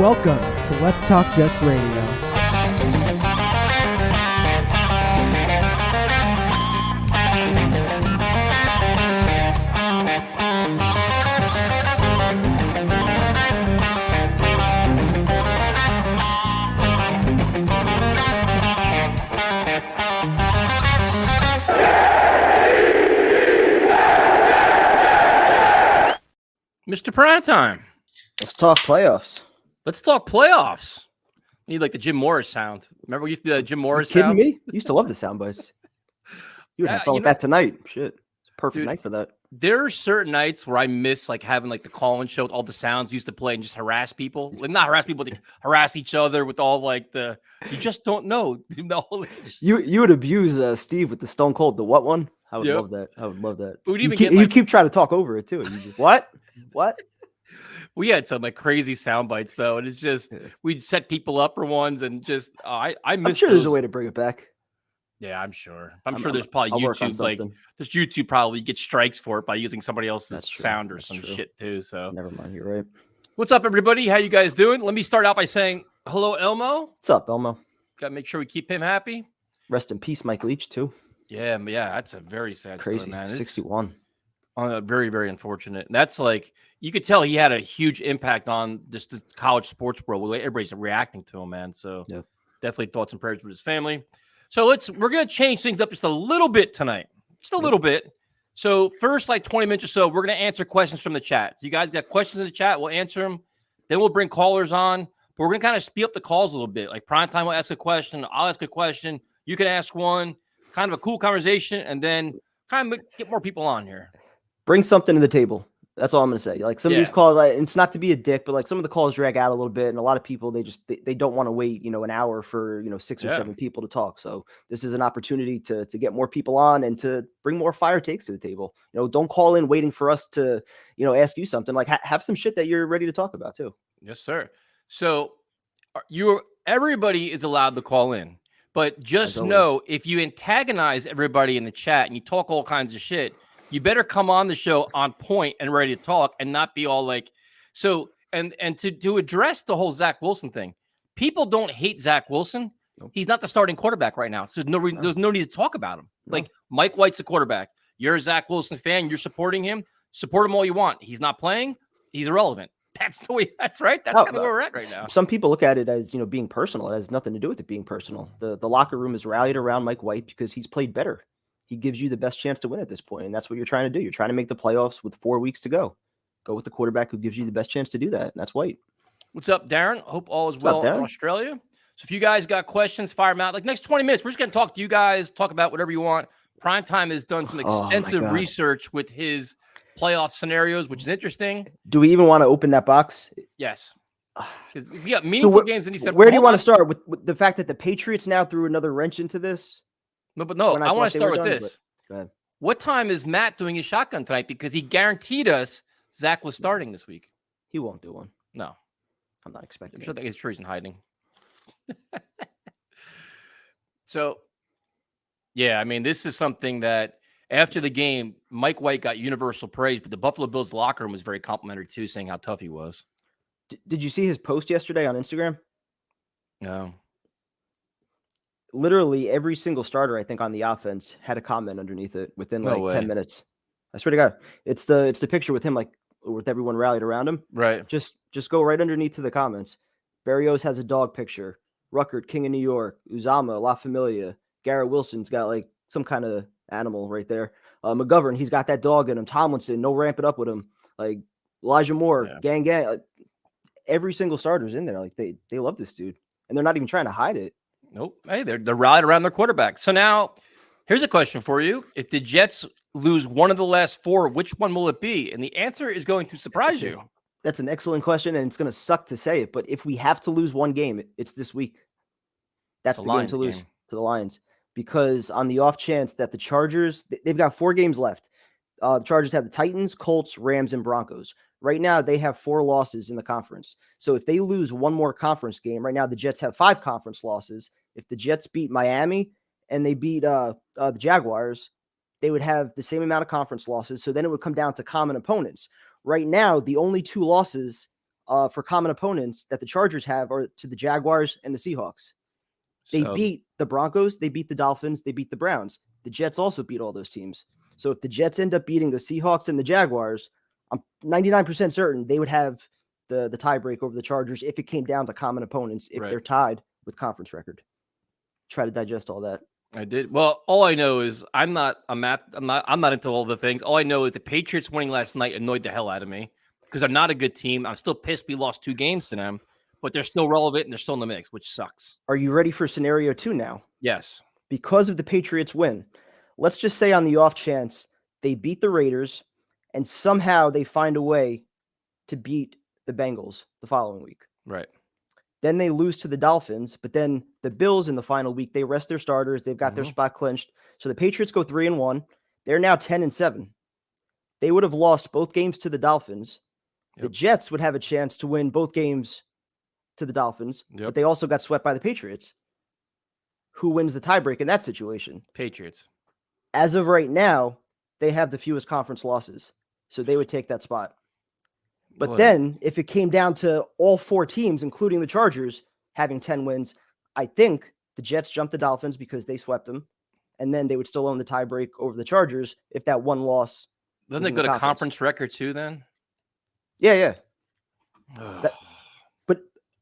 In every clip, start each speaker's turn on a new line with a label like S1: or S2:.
S1: Welcome to Let's Talk Jets Radio.
S2: Mr. Primetime.
S3: Let's talk playoffs.
S2: Let's talk playoffs. We need like the Jim Morris sound. Remember we used to do that Jim Morris sound?
S3: Kidding me? You used to love the sound bites. You would have fun with that tonight. Shit. It's a perfect night for that.
S2: There are certain nights where I miss like having like the call-in show with all the sounds we used to play and just harass people. Like not harass people, but harass each other with all like the you just don't know.
S3: You would abuse Steve with the Stone Cold, the what one? I would love that. I would love that. You keep trying to talk over it too. You just, what?
S2: We had some like crazy sound bites though, and it's just we'd set people up for ones and just I miss.
S3: I'm sure there's a way to bring it back.
S2: Yeah, I'm sure. I'm sure there's probably YouTube like there's YouTube probably get strikes for it by using somebody else's sound or some shit too. So
S3: never mind. You're right.
S2: What's up, everybody? How you guys doing? Let me start out by saying hello, Elmo.
S3: What's up, Elmo?
S2: Got to make sure we keep him happy.
S3: Rest in peace, Mike Leach too.
S2: Yeah, that's a very sad
S3: crazy
S2: story, man.
S3: 61.
S2: Very, very unfortunate. That's like you could tell he had a huge impact on just the college sports world. Everybody's reacting to him, man. So definitely thoughts and prayers with his family. So we're gonna change things up just a little bit tonight, just a little bit. So first, like 20 minutes or so, we're gonna answer questions from the chat. So you guys got questions in the chat, we'll answer them. Then we'll bring callers on. But we're gonna kind of speed up the calls a little bit. Like Primetime will ask a question, I'll ask a question, you can ask one. Kind of a cool conversation, and then kind of get more people on here.
S3: Bring something to the table. That's all I'm going to say. Like some of these calls, it's not to be a dick, but like some of the calls drag out a little bit, and a lot of people they don't want to wait, an hour for 6 or 7 people to talk. So this is an opportunity to get more people on and to bring more fire takes to the table. Don't call in waiting for us to ask you something. Like have some shit that you're ready to talk about too.
S2: Yes, sir. So everybody is allowed to call in. But just know if you antagonize everybody in the chat and you talk all kinds of shit, you better come on the show on point and ready to talk and not be all like so. And to address the whole Zach Wilson thing, people don't hate Zach Wilson. He's not the starting quarterback right now. So there's no need to talk about him. Like Mike White's the quarterback. You're a Zach Wilson fan. You're supporting him. Support him all you want. He's not playing. He's irrelevant. That's the way. That's right. That's kind of where we're at right now.
S3: Some people look at it as being personal. It has nothing to do with it being personal. The locker room is rallied around Mike White because he's played better. He gives you the best chance to win at this point, and that's what you're trying to do. You're trying to make the playoffs with 4 weeks to go. Go with the quarterback who gives you the best chance to do that, and that's White.
S2: What's up, Darren? Hope all is well in Australia. So if you guys got questions, fire them out. Like next 20 minutes, we're just going to talk to you guys, talk about whatever you want. Primetime has done some extensive research with his playoff scenarios, which is interesting.
S3: Do we even want to open that box?
S2: Yes. We got meaningful games in December.
S3: Where do you want to start? With the fact that the Patriots now threw another wrench into this?
S2: No, I want to start with this.
S3: Go ahead.
S2: What time is Matt doing his shotgun tonight? Because he guaranteed us Zach was starting this week.
S3: He won't do one.
S2: No.
S3: I'm not expecting
S2: I'm sure that he's treason hiding. So, yeah, I mean, this is something that after the game, Mike White got universal praise, but the Buffalo Bills locker room was very complimentary too, saying how tough he was.
S3: Did you see his post yesterday on Instagram?
S2: No.
S3: Literally every single starter, I think, on the offense had a comment underneath it within 10 minutes. I swear to God, it's the picture with him, like with everyone rallied around him.
S2: Right.
S3: Just go right underneath to the comments. Barrios has a dog picture. Ruckert, King of New York. Uzama, La Familia. Garrett Wilson's got like some kind of animal right there. McGovern, he's got that dog in him. Tomlinson, no ramp it up with him. Like Elijah Moore, gang. Every single starter's in there. Like they love this dude, and they're not even trying to hide it.
S2: Nope. Hey, they're rallied around their quarterback. So now, here's a question for you: if the Jets lose one of the last 4, which one will it be? And the answer is going to surprise you.
S3: That's an excellent question, and it's going to suck to say it, but if we have to lose one game, it's this week. That's the game to lose to the Lions. Because on the off chance that the Chargers, they've got 4 games left. The Chargers have the Titans, Colts, Rams, and Broncos. Right now, they have 4 losses in the conference. So if they lose one more conference game, right now the Jets have 5 conference losses. If the Jets beat Miami and they beat the Jaguars, they would have the same amount of conference losses. So then it would come down to common opponents. Right now, the only 2 losses for common opponents that the Chargers have are to the Jaguars and the Seahawks. They beat the Broncos, they beat the Dolphins, they beat the Browns. The Jets also beat all those teams. So if the Jets end up beating the Seahawks and the Jaguars, I'm 99% certain they would have the tiebreak over the Chargers if it came down to common opponents, if they're tied with conference record. Try to digest all that.
S2: I did. Well, all I know is I'm not into all the things. All I know is the Patriots winning last night annoyed the hell out of me because they're not a good team. I'm still pissed we lost 2 games to them, but they're still relevant and they're still in the mix, which sucks.
S3: Are you ready for scenario 2 now?
S2: Yes.
S3: Because of the Patriots win, let's just say on the off chance they beat the Raiders and somehow they find a way to beat the Bengals the following week.
S2: Right.
S3: Then they lose to the Dolphins, but then the Bills in the final week, they rest their starters. They've got their spot clinched. So the Patriots go 3-1. They're now 10-7. They would have lost both games to the Dolphins. Yep. The Jets would have a chance to win both games to the Dolphins, but they also got swept by the Patriots. Who wins the tiebreak in that situation?
S2: Patriots.
S3: As of right now, they have the fewest conference losses, so they would take that spot. But then if it came down to all 4 teams, including the Chargers, having 10 wins, I think the Jets jump the Dolphins because they swept them. And then they would still own the tiebreak over the Chargers if that one loss.
S2: Doesn't they go to conference record too then?
S3: Yeah. But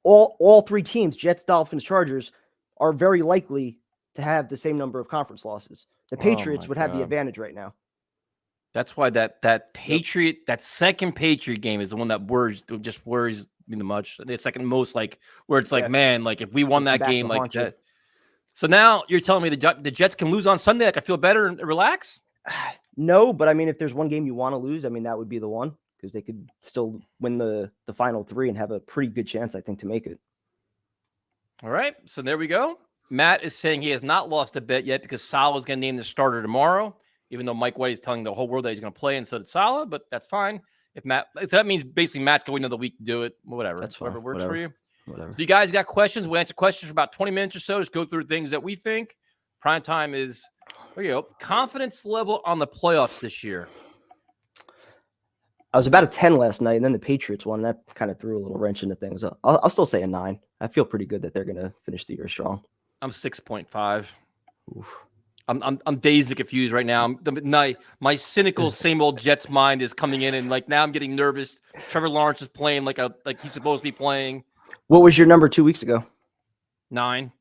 S3: all 3 teams, Jets, Dolphins, Chargers, are very likely to have the same number of conference losses. The Patriots would have the advantage right now.
S2: That's why that Patriot, that second Patriot game is the one that worries me the most. The second most, like where it's like, man, like if we won that game like that. So now you're telling me the Jets can lose on Sunday. I can feel better and relax?
S3: No, but I mean, if there's one game you want to lose, I mean, that would be the one because they could still win the final 3 and have a pretty good chance, I think, to make it.
S2: All right. So there we go. Matt is saying he has not lost a bet yet because Saleh is going to name the starter tomorrow. Even though Mike White is telling the whole world that he's going to play, and so did Saleh, but that's fine. So that means basically Matt's going another week to do it. Whatever.
S3: That's
S2: whatever
S3: fine.
S2: works for you.
S3: Whatever.
S2: So if you guys got questions, we'll answer questions for about 20 minutes or so. Just go through things that we think. Prime time is, there you go. Confidence level on the playoffs this year.
S3: I was about a 10 last night, and then the Patriots won. That kind of threw a little wrench into things. I'll still say a 9. I feel pretty good that they're going to finish the year strong.
S2: I'm 6.5. Oof. I'm dazed and confused right now. My cynical same old Jets mind is coming in, and like now I'm getting nervous. Trevor Lawrence is playing like he's supposed to be playing.
S3: What was your number 2 weeks ago?
S2: 9.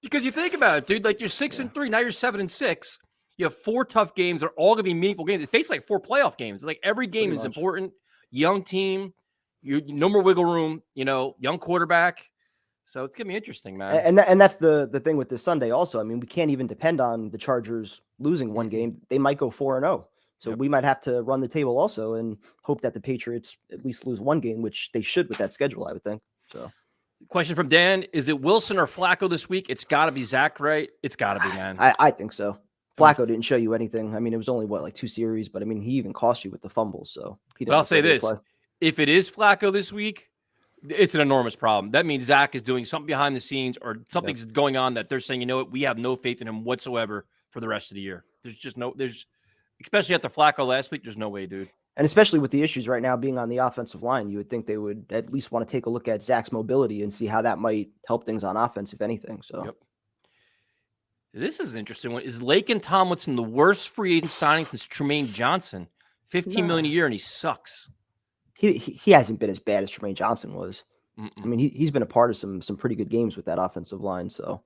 S2: Because you think about it, dude. Like you're 6-3, now you're 7-6. You have 4 tough games. They're all gonna be meaningful games. It's basically like 4 playoff games. It's like every game is important. Young team, you no more wiggle room. Young quarterback. So it's going to be interesting, man.
S3: And that's the thing with this Sunday also. I mean, we can't even depend on the Chargers losing one game. They might go 4-0. So we might have to run the table also and hope that the Patriots at least lose one game, which they should with that schedule, I would think. So,
S2: question from Dan. Is it Wilson or Flacco this week? It's got to be Zach, right? It's got to be, man.
S3: I think so. Flacco didn't show you anything. I mean, it was only, like 2 series, but I mean, he even cost you with the fumbles. So
S2: but I'll say this. If it is Flacco this week, it's an enormous problem. That means Zach is doing something behind the scenes or something's going on that they're saying, you know what, we have no faith in him whatsoever for the rest of the year. Especially after Flacco last week, there's no way, dude.
S3: And especially with the issues right now being on the offensive line, you would think they would at least want to take a look at Zach's mobility and see how that might help things on offense, if anything. So
S2: this is an interesting one. Is Laken Tomlinson the worst free agent signing since Tremaine Johnson? $15 million a year, and he sucks.
S3: He hasn't been as bad as Tremaine Johnson was. I mean, he's been a part of some pretty good games with that offensive line. So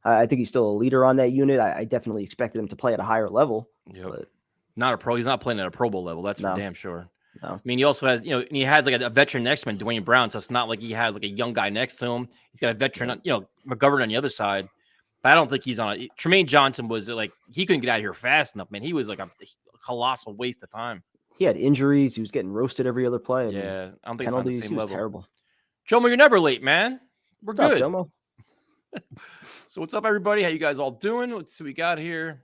S3: I think he's still a leader on that unit. I definitely expected him to play at a higher level. But
S2: not a pro. He's not playing at a Pro Bowl level. That's for damn sure.
S3: No.
S2: I mean, he also has, and he has like a veteran next to him, Dwayne Brown. So it's not like he has like a young guy next to him. He's got a veteran, McGovern on the other side. But I don't think he's on Tremaine Johnson was like, he couldn't get out of here fast enough, man. He was like a colossal waste of time.
S3: He had injuries. He was getting roasted every other play.
S2: I don't think
S3: penalties.
S2: It's on the same level.
S3: Terrible.
S2: Jomo, you're never late, man. We're
S3: What's
S2: good.
S3: up, Jomo?
S2: So what's up, everybody? How you guys all doing? Let's see what we got here.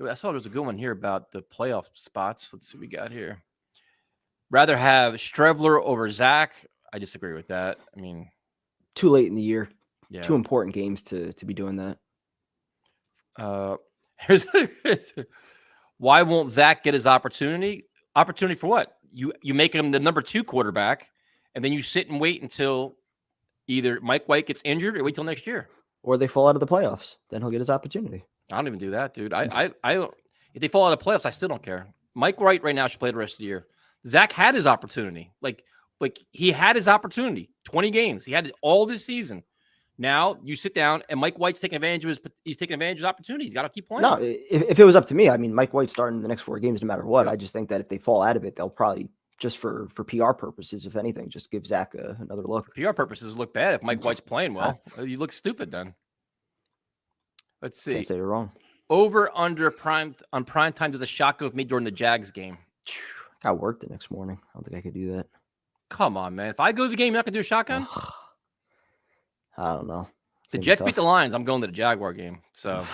S2: I saw there was a good one here about the playoff spots. Let's see what we got here. Rather have Strevler over Zach. I disagree with that. I mean,
S3: too late in the year.
S2: Yeah.
S3: 2 important games to be doing that.
S2: Why won't Zach get his opportunity? Opportunity for what? you make him the number 2 quarterback, and then you sit and wait until either Mike White gets injured or wait till next year.
S3: Or they fall out of the playoffs. Then he'll get his opportunity.
S2: I don't even do that, dude. I don't. If they fall out of the playoffs, I still don't care. Mike White right now should play the rest of the year. Zach had his opportunity. Like he had his opportunity. 20 games. He had it all this season. Now you sit down and Mike White's taking advantage of his opportunity. He's got to keep playing.
S3: No, if it was up to me, I mean, Mike White's starting the next 4 games no matter what. Yeah. I just think that if they fall out of it, they'll probably just for PR purposes, if anything, just give Zach another look.
S2: For PR purposes look bad if Mike White's playing well. You look stupid then. Let's see.
S3: Can't say you're wrong.
S2: Over under prime time does a shotgun with me during the Jags game.
S3: Got work the next morning. I don't think I could do that.
S2: Come on, man. If I go to the game, you're not gonna do a shotgun?
S3: I don't know.
S2: The Jets beat the Lions. I'm going to the Jaguar game. So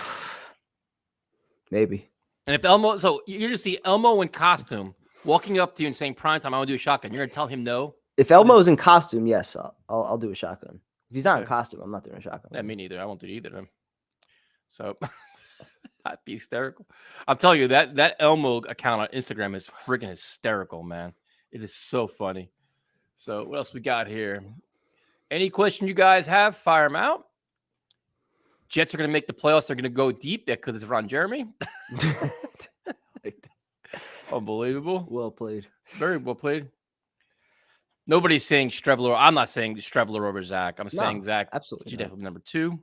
S3: maybe.
S2: And if Elmo, so you're gonna see Elmo in costume walking up to you and saying prime time, I want to do a shotgun. You're gonna tell him no.
S3: If Elmo's in costume, yes, I'll do a shotgun. If he's not in costume, I'm not doing a shotgun.
S2: Yeah, me neither. I won't do either of them. So I'd be hysterical. I'm telling you that Elmo account on Instagram is freaking hysterical, man. It is so funny. So what else we got here? Any question you guys have? Fire them out. Jets are going to make the playoffs. They're going to go deep because it's Ron Jeremy. Unbelievable.
S3: Well played.
S2: Very well played. Nobody's saying Streveler. I'm not saying Streveler over Zach. I'm saying Zach.
S3: Absolutely.
S2: She's definitely number 2.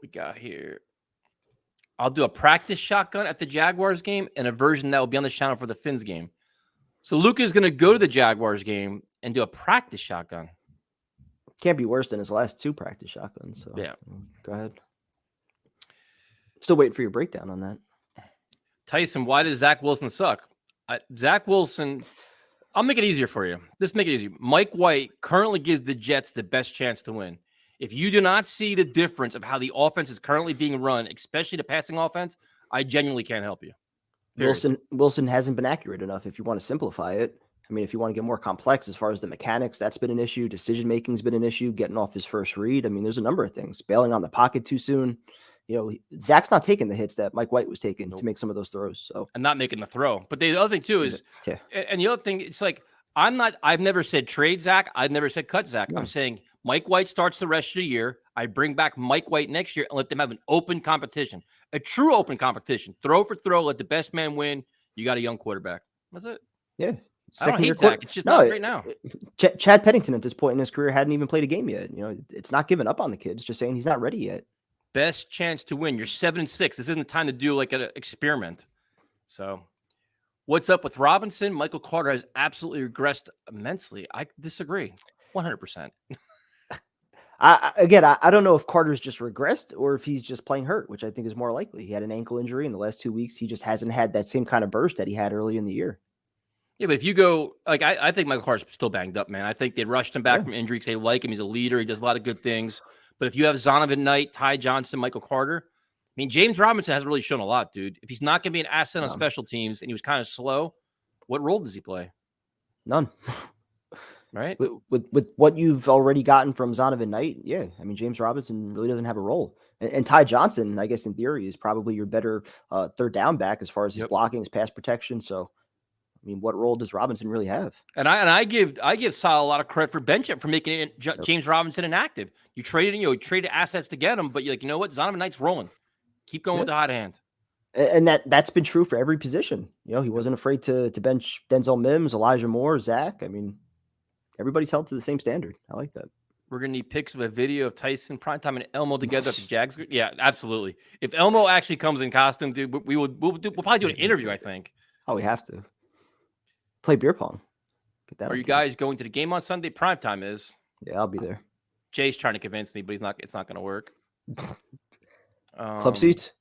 S2: We got here. I'll do a practice shotgun at the Jaguars game and a version that will be on the channel for the Finns game. So Luke is going to go to the Jaguars game and do a practice shotgun.
S3: Can't be worse than his last 2 practice shotguns. So
S2: yeah,
S3: go ahead. Still waiting for your breakdown on that.
S2: Tyson, why does Zach Wilson suck? Zach Wilson, I'll make it easier for you. Let's make it easier. Mike White currently gives the Jets the best chance to win. If you do not see the difference of how the offense is currently being run, especially the passing offense, I genuinely can't help you.
S3: Period. Wilson hasn't been accurate enough. If you want to simplify it, I mean, if you want to get more complex as far as the mechanics, that's been an issue. Decision-making's been an issue. Getting off his first read. I mean, there's a number of things. Bailing on the pocket too soon. You know, Zach's not taking the hits that Mike White was taking to make some of those throws. So
S2: and not making the throw. But the other thing too is, and the other thing, it's like I've never said trade Zach. I've never said cut Zach. No. I'm saying Mike White starts the rest of the year. I bring back Mike White next year and let them have an open competition, a true open competition, throw for throw. Let the best man win. You got a young quarterback. That's it.
S3: Yeah.
S2: I don't hate Zach. It's just not right now.
S3: Chad Pennington at this point in his career hadn't even played a game yet. You know, it's not giving up on the kid. It's just saying he's not ready yet.
S2: Best chance to win. You're 7-6. This isn't time to do like an experiment. So what's up with Robinson? Michael Carter has absolutely regressed immensely. I disagree 100%.
S3: I don't know if Carter's just regressed or if he's just playing hurt, which I think is more likely. He had an ankle injury in the last 2 weeks. He just hasn't had that same kind of burst that he had early in the year.
S2: Yeah, but if you go, like, I think Michael Carter's still banged up, man. I think they rushed him back from injury because they like him. He's a leader. He does a lot of good things. But if you have Zonovan Knight, Ty Johnson, Michael Carter, I mean, James Robinson hasn't really shown a lot, dude. If he's not going to be an asset on special teams and he was kind of slow, what role does he play?
S3: None.
S2: Right?
S3: With what you've already gotten from Zonovan Knight, yeah. I mean, James Robinson really doesn't have a role. And Ty Johnson, I guess in theory, is probably your better third down back as far as his blocking, his pass protection. So, I mean, what role does Robinson really have? And
S2: I give Sal a lot of credit for benching for making James Robinson inactive. You traded assets to get him, but you're like, you know what? Zonovan Knight's rolling. Keep going with the hot hand.
S3: And that's been true for every position. You know, he wasn't afraid to bench Denzel Mims, Elijah Moore, Zach. I mean, everybody's held to the same standard. I like that.
S2: We're gonna need pics of a video of Tyson Primetime and Elmo together at the Jags. Yeah, absolutely. If Elmo actually comes in costume, dude, we'll probably do an interview. I think.
S3: Oh, we have to play beer pong.
S2: Get that. Are you guys going to the game on Sunday? Primetime is.
S3: Yeah, I'll be there.
S2: Jay's trying to convince me, but it's not going to work.
S3: Club seats.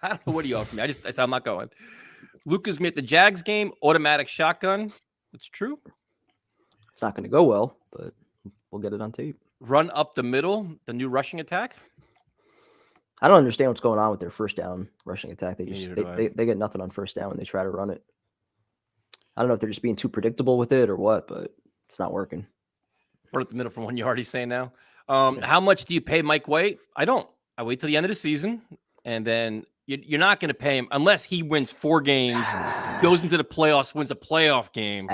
S2: I don't know. What do you offer me? I said I'm not going. Luca's me at the Jags game. Automatic shotgun. It's true.
S3: It's not going to go well, but we'll get it on tape.
S2: Run up the middle. The new rushing attack.
S3: I don't understand what's going on with their first down rushing attack. They get nothing on first down when they try to run it. I don't know if they're just being too predictable with it or what, but it's not working.
S2: We're at the middle from 1 yard, he's saying now. How much do you pay Mike White? I don't. I wait till the end of the season, and then You're not going to pay him unless he wins 4 games, goes into the playoffs, wins a playoff game.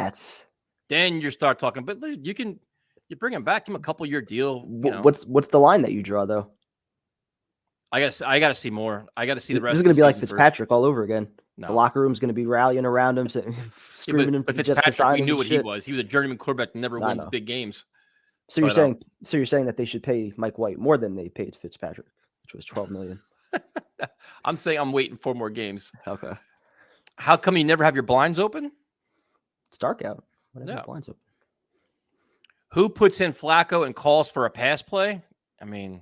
S2: Then you start talking. But you bring him back, give him a couple-year deal.
S3: What's the line that you draw though?
S2: I got to see more. I got to see the rest.
S3: This is going to be like Fitzpatrick all over again.
S2: No.
S3: The locker room's going to be rallying around him, screaming him for the Jets to sign him.
S2: We knew what he was. He was a journeyman quarterback that never wins big games.
S3: So you're saying that they should pay Mike White more than they paid Fitzpatrick, which was $12 million.
S2: I'm saying I'm waiting 4 more games.
S3: Okay.
S2: How come you never have your blinds open?
S3: It's dark out. Whatever, blinds open.
S2: Who puts in Flacco and calls for a pass play? I mean,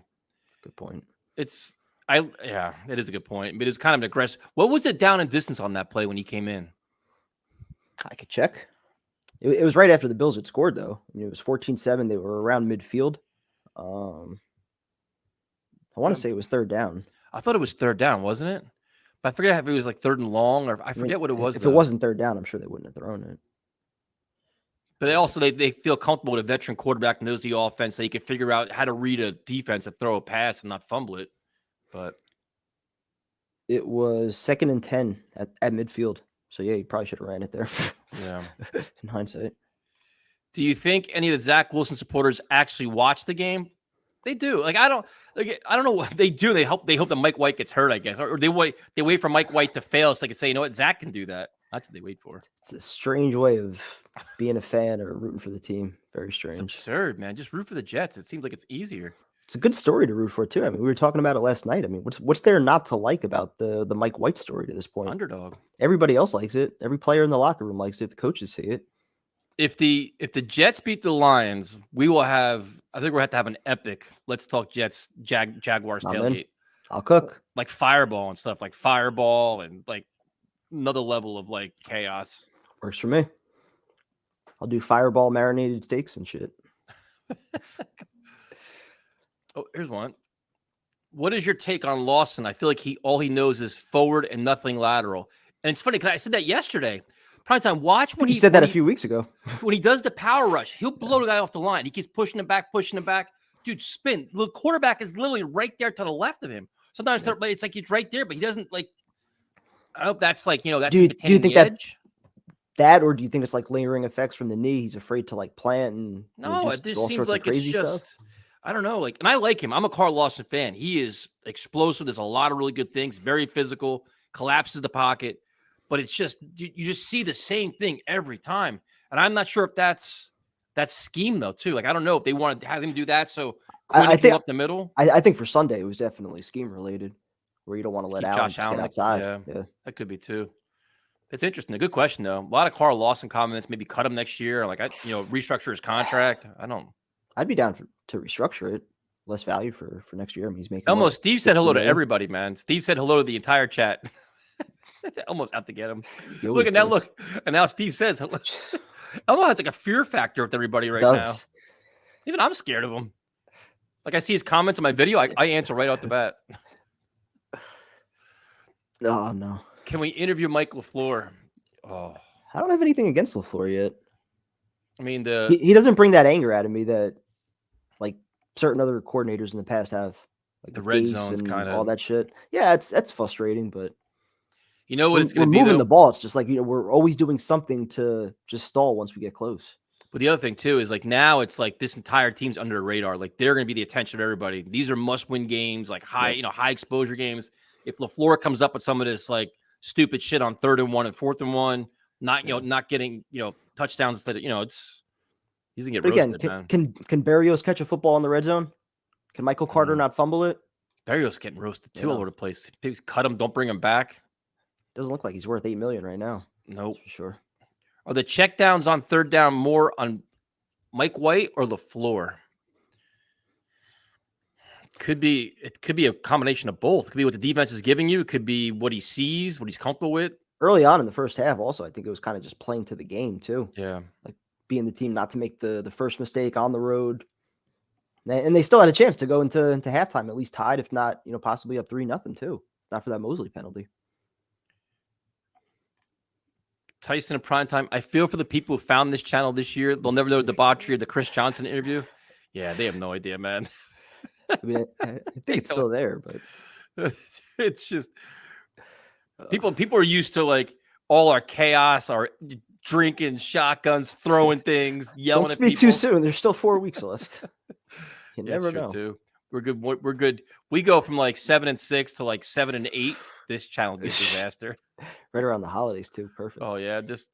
S3: good point.
S2: It is a good point. But it's kind of aggressive. What was the down and distance on that play when he came in?
S3: I could check. It was right after the Bills had scored, though. I mean, it was 14-7. They were around midfield. I want to say it was 3rd down.
S2: I thought it was 3rd down, wasn't it? But I forget if it was like 3rd and long, or I forget what it was.
S3: If it wasn't 3rd down, I'm sure they wouldn't have thrown it.
S2: But they feel comfortable with a veteran quarterback, knows the offense, so he can figure out how to read a defense and throw a pass and not fumble it. But
S3: it was 2nd and 10 at midfield. So yeah, you probably should have ran it there.
S2: Yeah.
S3: In hindsight.
S2: Do you think any of the Zach Wilson supporters actually watch the game? They do. I don't know what they do. They hope that Mike White gets hurt, I guess. Or they wait for Mike White to fail so they can say, you know what, Zach can do that. That's what they wait for.
S3: It's a strange way of being a fan or rooting for the team. Very strange.
S2: It's absurd, man. Just root for the Jets. It seems like it's easier.
S3: It's a good story to root for too. I mean, we were talking about it last night. I mean, what's there not to like about the Mike White story to this point?
S2: Underdog.
S3: Everybody else likes it. Every player in the locker room likes it. The coaches see it.
S2: If the Jets beat the Lions, we will have. I think we'll have to have an epic Let's Talk Jets Jaguars tailgate.
S3: I'll cook
S2: like Fireball and stuff, like Fireball and like another level of like chaos.
S3: Works for me. I'll do Fireball marinated steaks and shit.
S2: Oh, here's one. What is your take on Lawson? I feel like all he knows is forward and nothing lateral. And it's funny because I said that yesterday. Prime time, watch when
S3: you said that a few weeks ago.
S2: When he does the power rush, he'll blow the guy off the line. He keeps pushing him back. Dude, spin. The quarterback is literally right there to the left of him. Sometimes it's like he's right there, but he doesn't like. I hope that's like, that's.
S3: Do you think that, or do you think it's like lingering effects from the knee? He's afraid to like plant and
S2: no, it just seems like it's just stuff? I don't know. Like, and I like him. I'm a Carl Lawson fan. He is explosive. There's a lot of really good things. Very physical. Collapses the pocket. But it's just you just see the same thing every time. And I'm not sure if that's scheme though too. Like I don't know if they wanted to have him do that. So
S3: I think
S2: up the middle.
S3: I think for Sunday it was definitely scheme related, where you don't want to let
S2: Josh Allen
S3: get outside.
S2: Yeah, that could be too. It's interesting. A good question though. A lot of Carl Lawson comments. Maybe cut him next year. Like restructure his contract.
S3: I'd be down to restructure it. Less value for next year. I mean, he's making
S2: almost. Steve said hello to everybody, man. Steve said hello to the entire chat. Almost out to get him. Look at that. Look, and now Steve says hello. Elmo has like a fear factor with everybody right now. Even I'm scared of him. Like I see his comments on my video, I answer right off the bat.
S3: Oh no.
S2: Can we interview Mike LaFleur? Oh,
S3: I don't have anything against LaFleur yet.
S2: I mean,
S3: he doesn't bring that anger out of me that like certain other coordinators in the past have. Like
S2: the red zones kind of
S3: all that shit. Yeah, that's frustrating, but
S2: you know what it's going to be?
S3: Moving the ball. It's just like, we're always doing something to just stall once we get close.
S2: But the other thing too is like now it's like this entire team's under the radar. Like they're going to be the attention of everybody. These are must-win games, like high exposure games. If LaFleur comes up with some of this like stupid shit on 3rd and 1 and 4th and 1, not getting touchdowns that he's gonna get roasted.
S3: Again, can Berrios catch a football in the red zone? Can Michael Carter not fumble it?
S2: Berrios getting roasted too all over the place. Cut him, don't bring him back.
S3: Doesn't look like he's worth $8 million right now.
S2: Nope,
S3: for sure.
S2: Are the checkdowns on 3rd down more on Mike White or LaFleur? It could be a combination of both. It could be what the defense is giving you. It could be what he sees, what he's comfortable with.
S3: Early on in the first half, also, I think it was kind of just playing to the game too.
S2: Yeah,
S3: like being the team not to make the first mistake on the road, and they still had a chance to go into halftime at least tied, if not possibly up 3-0 too. Not for that Mosley penalty.
S2: Tyson in prime time. I feel for the people who found this channel this year. They'll never know the debauchery of the Chris Johnson interview. Yeah, they have no idea, man.
S3: I mean, I think it's still there, but
S2: it's just People are used to like all our chaos, our drinking, shotguns, throwing things, yelling
S3: Don't
S2: at
S3: speak
S2: people.
S3: too soon. There's still 4 weeks left. You never know.
S2: Too. We're good. We're good. We go from like 7-6 to like 7-8. This channel would be a disaster.
S3: Right around the holidays too. Perfect.
S2: Oh yeah, just.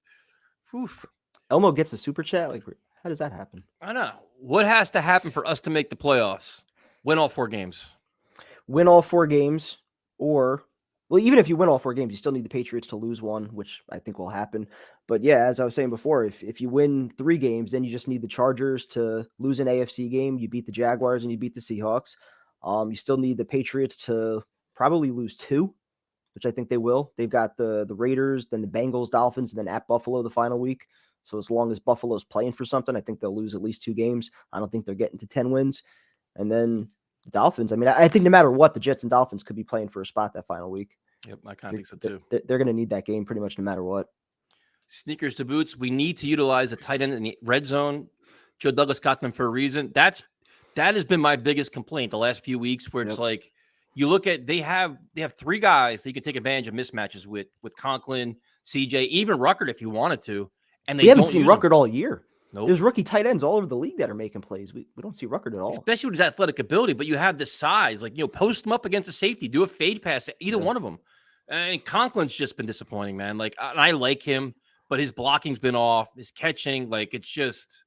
S2: Oof.
S3: Elmo gets a super chat. Like, how does that happen?
S2: I know. What has to happen for us to make the playoffs? Win all 4 games.
S3: Win all 4 games, or well, even if you win all 4 games, you still need the Patriots to lose one, which I think will happen. But yeah, as I was saying before, if you win 3 games, then you just need the Chargers to lose an AFC game. You beat the Jaguars and you beat the Seahawks. You still need the Patriots to probably lose 2, which I think they will. They've got the Raiders, then the Bengals, Dolphins, and then at Buffalo the final week. So as long as Buffalo's playing for something, I think they'll lose at least 2 games. I don't think they're getting to 10 wins. And then the Dolphins, I mean, I think no matter what, the Jets and Dolphins could be playing for a spot that final week.
S2: Yep, I kind of think so too.
S3: They're going to need that game pretty much no matter what.
S2: Sneakers to boots. We need to utilize the tight end in the red zone. Joe Douglas got them for a reason. That has been my biggest complaint the last few weeks, where it's like you look at they have 3 guys that you can take advantage of mismatches with Conklin, CJ, even Ruckert if you wanted to. And
S3: we haven't seen Ruckert all year.
S2: Nope.
S3: There's rookie tight ends all over the league that are making plays. We don't see Ruckert at all.
S2: Especially with his athletic ability, but you have the size. Like, post him up against a safety, do a fade pass to either one of them. And Conklin's just been disappointing, man. Like, I like him, but his blocking's been off. His catching, like, it's just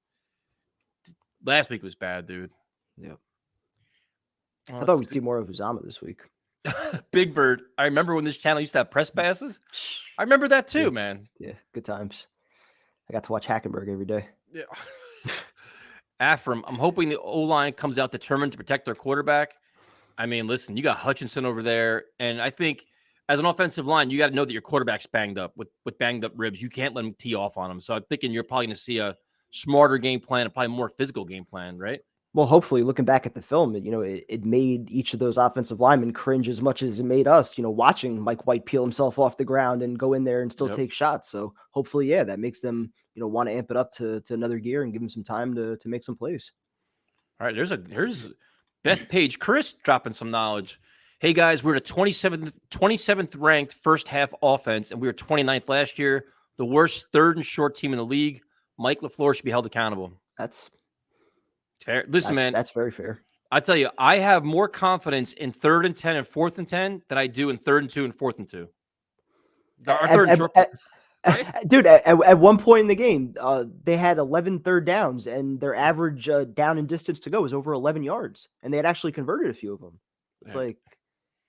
S2: last week was bad, dude.
S3: Yep. I thought we'd see more of Uzama this week.
S2: Big Bird. I remember when this channel used to have press passes. I remember that too, man.
S3: Yeah, good times. I got to watch Hackenberg every day.
S2: Yeah. Afram, I'm hoping the O-line comes out determined to protect their quarterback. I mean, listen, you got Hutchinson over there, and I think as an offensive line, you got to know that your quarterback's banged up with banged up ribs. You can't let him tee off on him. So I'm thinking you're probably going to see a smarter game plan, and probably more physical game plan, right?
S3: Well, hopefully, looking back at the film, it made each of those offensive linemen cringe as much as it made us, watching Mike White peel himself off the ground and go in there and still take shots. So hopefully, yeah, that makes them, want to amp it up to another gear and give them some time to make some plays.
S2: All right, there's Beth Page Chris dropping some knowledge. Hey guys, we're the 27th ranked first half offense, and we were 29th last year. The worst 3rd and short team in the league. Mike LaFleur should be held accountable.
S3: That's
S2: fair. Listen, man,
S3: that's very fair.
S2: I tell you, I have more confidence in 3rd and 10 and 4th and 10 than I do in 3rd and 2 and 4th and 2.
S3: Dude, at one point in the game, they had 11 third downs, and their average down and distance to go was over 11 yards, and they had actually converted a few of them. It's like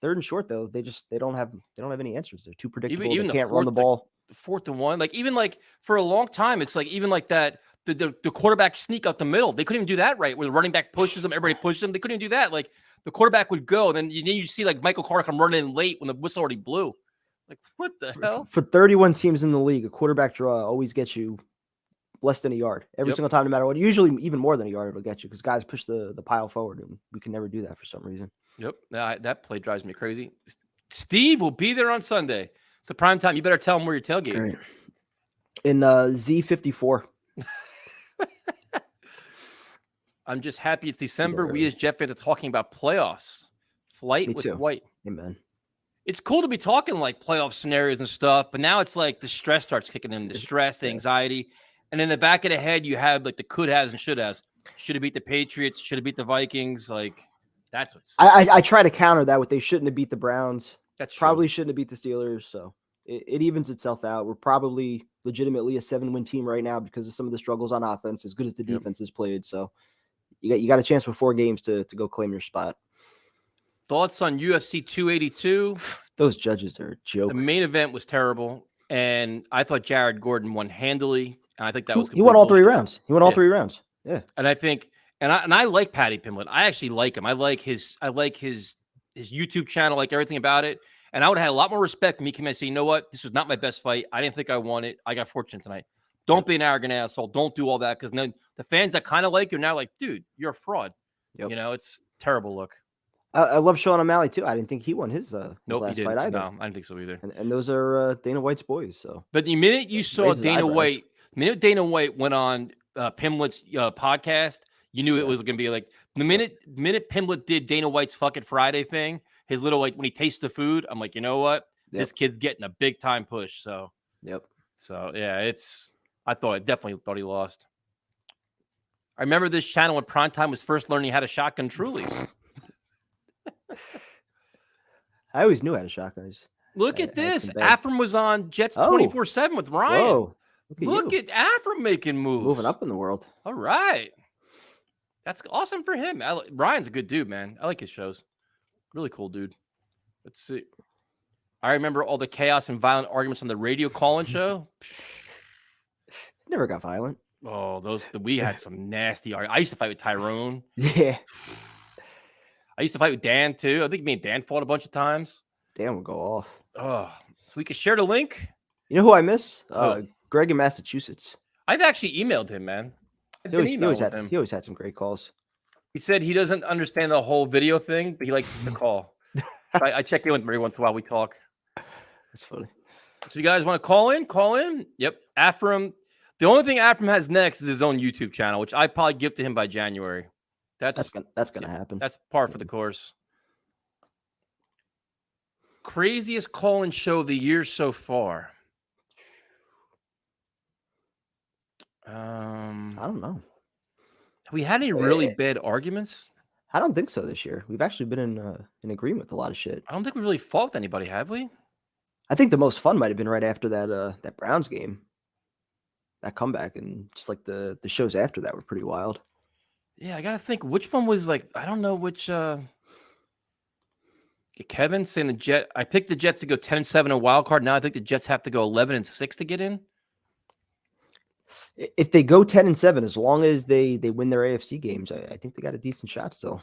S3: 3rd and short though. They don't have any answers. They're too predictable. Even they can't run the ball.
S2: 4th and 1, like even like for a long time, it's like even like that. The quarterback sneak up the middle. They couldn't even do that right. Where the running back pushes them, everybody pushes them. They couldn't even do that. Like the quarterback would go, and then you see like Michael Carter come running in late when the whistle already blew. Like what the hell?
S3: For 31 teams in the league, a quarterback draw always gets you less than a yard every single time, no matter what. Usually even more than a yard it'll get you because guys push the pile forward, and we can never do that for some reason.
S2: Yep, that play drives me crazy. Steve will be there on Sunday. It's the prime time. You better tell him where you're tailgating.
S3: Right. In Z54.
S2: I'm just happy it's December. We as Jet fans are talking about playoffs. Flight with White.
S3: Amen.
S2: It's cool to be talking like playoff scenarios and stuff, but now it's like the stress starts kicking in. The stress, the anxiety. And in the back of the head, you have like the could has and should has. Should have beat the Patriots. Should have beat the Vikings. Like that's what's.
S3: I try to counter that with they shouldn't have beat the Browns.
S2: That's true.
S3: Probably shouldn't have beat the Steelers. So it evens itself out. We're probably legitimately a 7-win team right now because of some of the struggles on offense, as good as the defense has played. So you got a chance with 4 games to go claim your spot.
S2: Thoughts on UFC 282?
S3: Those judges are a joke.
S2: The main event was terrible, and I thought Jared Gordon won handily. And I think that was
S3: he won all 3 rounds. He won all 3 rounds. Yeah,
S2: and I think, and I like Paddy Pimblett. I actually like him. I like his YouTube channel, like everything about it. And I would have had a lot more respect when he came in and say, you know what, this was not my best fight. I didn't think I won it. I got fortunate tonight. Don't be an arrogant asshole. Don't do all that because then the fans that kind of like you are now like, dude, you're a fraud. Yep. It's terrible look.
S3: I love Sean O'Malley too. I didn't think he won his last fight either.
S2: No, I didn't think so either.
S3: And those are Dana White's boys. So,
S2: but the minute you saw Dana White went on Pimblett's podcast, you knew it was going to be like the minute Pimblett did Dana White's fucking Friday thing, his little like when he tastes the food, I'm like, you know what? this kid's getting a big time push. So, So yeah, I definitely thought he lost. I remember this channel when Primetime was first learning how to shotgun Trulies.
S3: I always knew how to shotgun.
S2: Look at this. Afram was on Jets 24/7 with Ryan.
S3: Whoa.
S2: Look at Afram making moves.
S3: Moving up in the world.
S2: All right. That's awesome for him. Ryan's a good dude, man. I like his shows. Really cool dude. Let's see. I remember all the chaos and violent arguments on the radio call-in show.
S3: Never got violent.
S2: Oh, we had some nasty arguments. I used to fight with Tyrone.
S3: Yeah.
S2: I used to fight with Dan, too. I think me and Dan fought a bunch of times.
S3: Dan would go off.
S2: Oh, so we could share the link.
S3: You know who I miss? Greg in Massachusetts.
S2: I've actually emailed him, man.
S3: He always had some great calls.
S2: He said he doesn't understand the whole video thing, but he likes to call. So I check in with him every once in a while. We talk.
S3: That's funny.
S2: So you guys want to call in? Call in. Yep. Afram. The only thing Afram has next is his own YouTube channel, which I probably give to him by January. That's
S3: gonna happen.
S2: That's par for the course. Craziest call-in show of the year so far.
S3: I don't know.
S2: Have we had any really bad arguments?
S3: I don't think so this year. We've actually been in agreement with a lot of shit.
S2: I don't think we really fought with anybody, have we?
S3: I think the most fun might have been right after that Browns game. That comeback, and just like the shows after that were pretty wild.
S2: Yeah, I gotta think which one was like, I don't know which Kevin saying I picked the Jets to go 10-7 a wild card. Now I think the Jets have to go 11-6 to get in.
S3: If they go 10-7, as long as they win their AFC games, I think they got a decent shot still.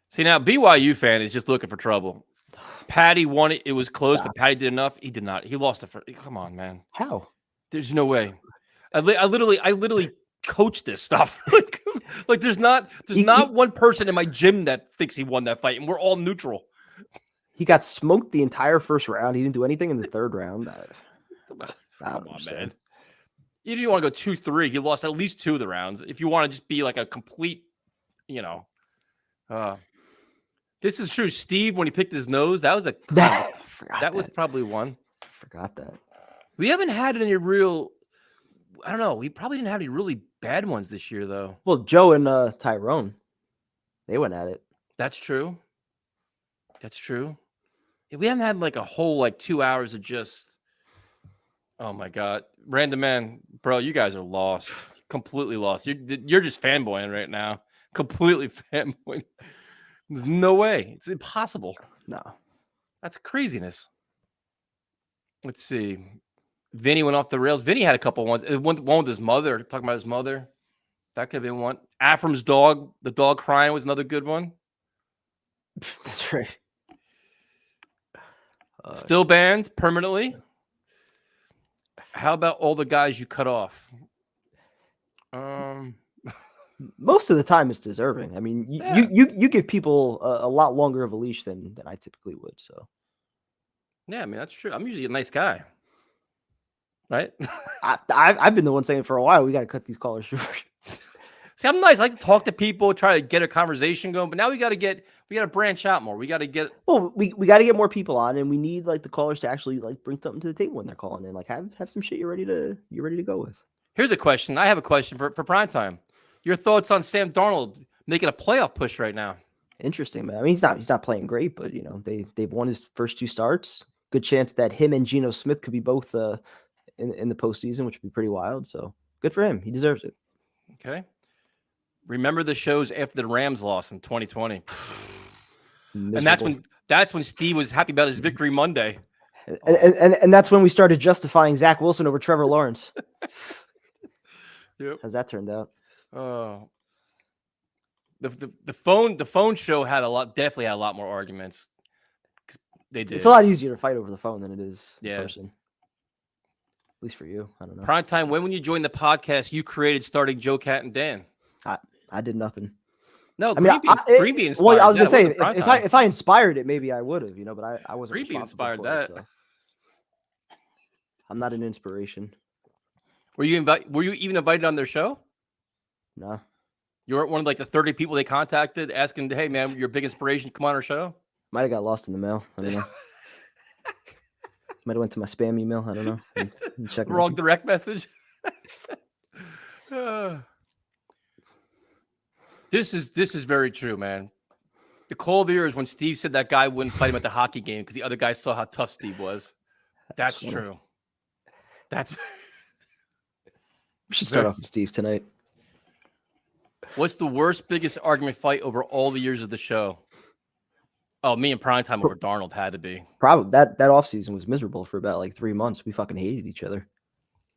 S2: See, now BYU fan is just looking for trouble. Patty won it. It was close, but Patty did enough. He did not. He lost the first. Come on, man.
S3: How?
S2: There's no way. I literally coach this stuff. like there's not one person in my gym that thinks he won that fight, and we're all neutral.
S3: He got smoked the entire first round. He didn't do anything in the third round.
S2: Come on, man. If you want to go 2-3, he lost at least 2 of the rounds. If you want to just be like a complete, this is true. Steve, when he picked his nose, that was was probably one.
S3: I forgot that.
S2: We haven't had any real. I don't know. We probably didn't have any really bad ones this year, though.
S3: Well, Joe and Tyrone, they went at it.
S2: That's true. Yeah, we haven't had like a whole 2 hours of just. Oh my God, Random Man, bro, you guys are lost, completely lost. You're just fanboying right now, completely fanboying. There's no way. It's impossible.
S3: No,
S2: that's craziness. Let's see. Vinny went off the rails. Vinny had a couple ones. One with his mother, talking about his mother. That could have been one. Afram's dog, the dog crying, was another good one.
S3: That's right.
S2: Still banned permanently. How about all the guys you cut off?
S3: Most of the time it's deserving. I mean, you give people a lot longer of a leash than I typically would. So,
S2: yeah, I mean, that's true. I'm usually a nice guy, right?
S3: I've been the one saying for a while, we got to cut these callers short.
S2: See, I'm nice. I like to talk to people, try to get a conversation going. But now we got to branch out more. We got to get.
S3: Well, we got to get more people on, and we need the callers to actually bring something to the table when they're calling in. Have some shit you're ready to go with.
S2: Here's a question. I have a question for primetime. Your thoughts on Sam Darnold making a playoff push right now?
S3: Interesting, man. I mean, he's not playing great, but they've won his first 2 starts. Good chance that him and Geno Smith could be both in the postseason, which would be pretty wild. So good for him. He deserves it.
S2: Okay. Remember the shows after the Rams lost in 2020. And that's when Steve was happy about his victory Monday.
S3: And that's when we started justifying Zach Wilson over Trevor Lawrence.
S2: Yep.
S3: How's that turned out?
S2: Oh. The phone show definitely had a lot more arguments. They did.
S3: It's a lot easier to fight over the phone than it is in person. At least for you. I don't know.
S2: Primetime, when you joined the podcast you created starting Joe Cat and Dan?
S3: I did nothing.
S2: No, Greenby inspired.
S3: Well, I was gonna say if I inspired it, maybe I would have, but I wasn't.
S2: Greenby inspired that.
S3: So. I'm not an inspiration.
S2: Were you even invited on their show?
S3: No.
S2: You weren't one of the 30 people they contacted asking, "Hey man, you're a big inspiration. Come on our show."
S3: Might have got lost in the mail. I don't know. Might have went to my spam email. I don't know. Check
S2: Wrong direct message. This is very true, man. The call of the year is when Steve said that guy wouldn't fight him at the hockey game because the other guy saw how tough Steve was. That's true. That's.
S3: We should start off with Steve tonight.
S2: What's the worst, biggest argument fight over all the years of the show? Oh, me and Primetime over Darnold had to be.
S3: Probably that offseason was miserable for about like 3 months. We fucking hated each other.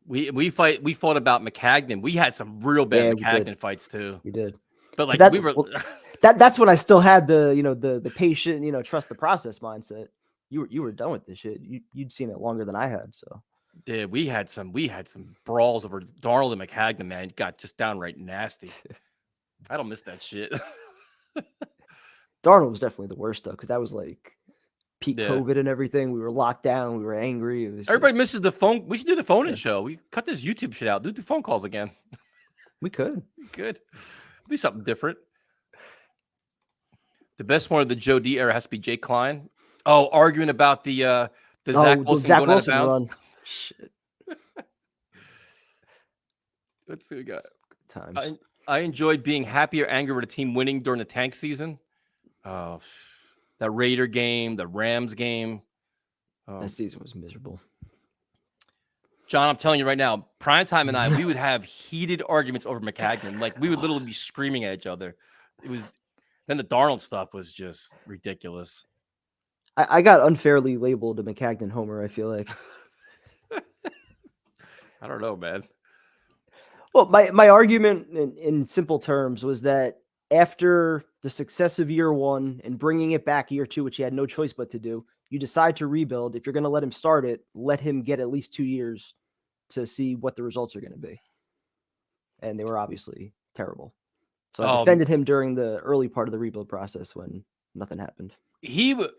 S2: We fought about McCagnon. We had some real bad McCagnon fights too.
S3: We did.
S2: But like we were
S3: that's when I still had the patient, trust the process mindset. You were done with this shit. You'd seen it longer than I had, so.
S2: Dude, we had some brawls over Darnold and McCagnon, man. It got just downright nasty. I don't miss that shit.
S3: Darnold was definitely the worst though, because that was like peak COVID and everything. We were locked down. We were angry. It was
S2: Everybody misses the phone. We should do the phone-in show. We cut this YouTube shit out. Do the phone calls again.
S3: We could.
S2: It'd be something different. The best one of the Joe D era has to be Jake Klein. Oh, arguing about the Zach Wilson going out of bounds.
S3: Shit.
S2: Let's see what we got.
S3: Good times.
S2: I enjoyed being happy or angry with a team winning during the tank season. That Raider game, the Rams game.
S3: That season was miserable.
S2: John, I'm telling you right now, Primetime and I, we would have heated arguments over McCagnon. Like, we would literally be screaming at each other. Then the Darnold stuff was just ridiculous.
S3: I got unfairly labeled a McCagnon homer, I feel like.
S2: I don't know, man.
S3: Well, my argument in simple terms was that after the success of year one and bringing it back year two, which he had no choice but to do, you decide to rebuild. If you're going to let him start it, let him get at least 2 years to see what the results are going to be. And they were obviously terrible. So I defended him during the early part of the rebuild process when nothing happened.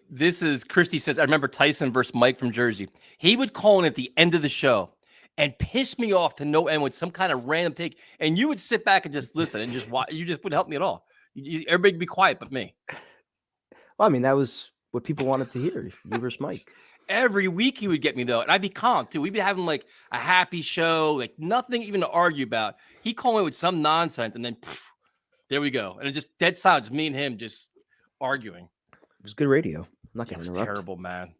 S2: This is Christy says, I remember Tyson versus Mike from Jersey. He would call in at the end of the show and piss me off to no end with some kind of random take. And you would sit back and just listen and just watch. You just wouldn't help me at all. Everybody would be quiet but me.
S3: Well, I mean, that was what people wanted to hear. You versus Mike.
S2: Every week he would get me, though. And I'd be calm, too. We'd be having, like, a happy show, like, nothing even to argue about. He'd call in with some nonsense, and then, there we go. And it just dead silence, me and him just arguing.
S3: It was good radio. I'm not going to
S2: interrupt.
S3: interrupt.
S2: Terrible, man.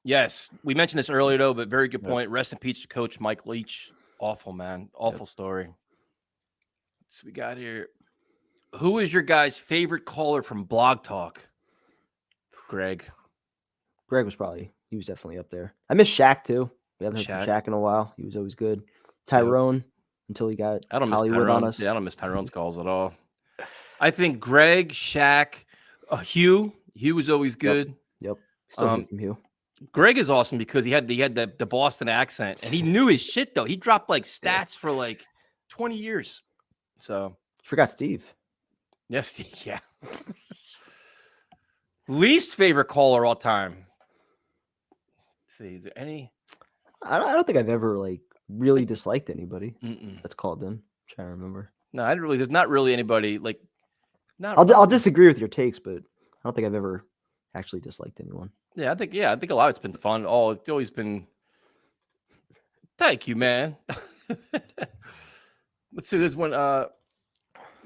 S2: Yes, we mentioned this earlier, though, but very good point. Rest in peace to Coach Mike Leach. Awful, man. Awful story. So we got here. Who is your guys' favorite caller from Blog Talk? Greg.
S3: Greg was definitely up there. I miss Shaq, too. We haven't heard from Shaq in a while. He was always good. Tyrone, until he got Hollywood on us.
S2: Yeah, I don't miss Tyrone's calls at all. I think Greg, Shaq, Hugh. Hugh was always good.
S3: Yep. Still hear from Hugh.
S2: Greg is awesome because he had the Boston accent, and he knew his shit, though. He dropped, like, stats for, like, 20 years. So.
S3: Forgot Steve.
S2: Yes, Steve, yeah. Least favorite caller all time. Let's see, is there any?
S3: I don't think I've ever like really disliked anybody that's called in. I'm trying to remember.
S2: No, there's not really anybody like.
S3: I'll disagree with your takes, but I don't think I've ever actually disliked anyone.
S2: Yeah, I think a lot of it's been fun. It's always been. Thank you, man. Let's see. There's one.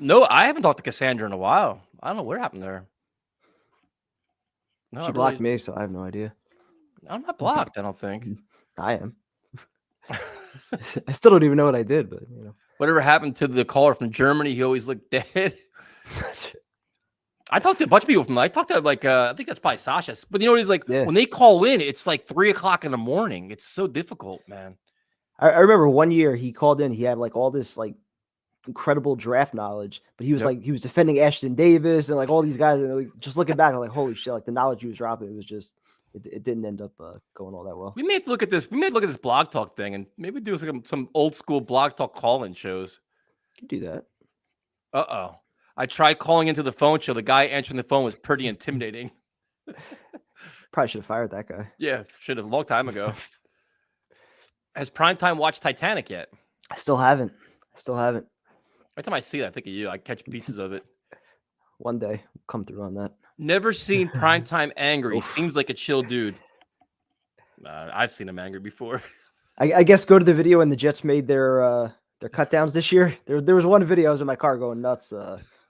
S2: No, I haven't talked to Cassandra in a while. I don't know what happened there. No,
S3: she blocked me, so I have no idea.
S2: I'm not blocked, I don't think.
S3: I am. I still don't even know what I did, but you know.
S2: Whatever happened to the caller from Germany? He always looked dead. I talked to a bunch of people from. I talked to like I think that's probably Sasha's. But you know what he's like when they call in, it's like 3:00 in the morning. It's so difficult, man.
S3: I remember one year he called in. He had like all this like incredible draft knowledge, but he was like he was defending Ashton Davis and like all these guys. And like, just looking back, I'm like, holy shit! Like the knowledge he was dropping, it was just it didn't end up going all that well.
S2: We may have to look at this. We may look at this Blog Talk thing and maybe do some old school Blog Talk call-in shows.
S3: You can do that.
S2: I tried calling into the phone show. The guy answering the phone was pretty intimidating.
S3: Probably should have fired that guy.
S2: Yeah, should have a long time ago. Has Primetime watched Titanic yet?
S3: I still haven't. Every
S2: time I see that, I think of you. I catch pieces of it.
S3: One day, we'll come through on that.
S2: Never seen Primetime angry. Seems like a chill dude. I've seen him angry before.
S3: I guess go to the video when the Jets made their cut downs this year. There was one video I was in my car going nuts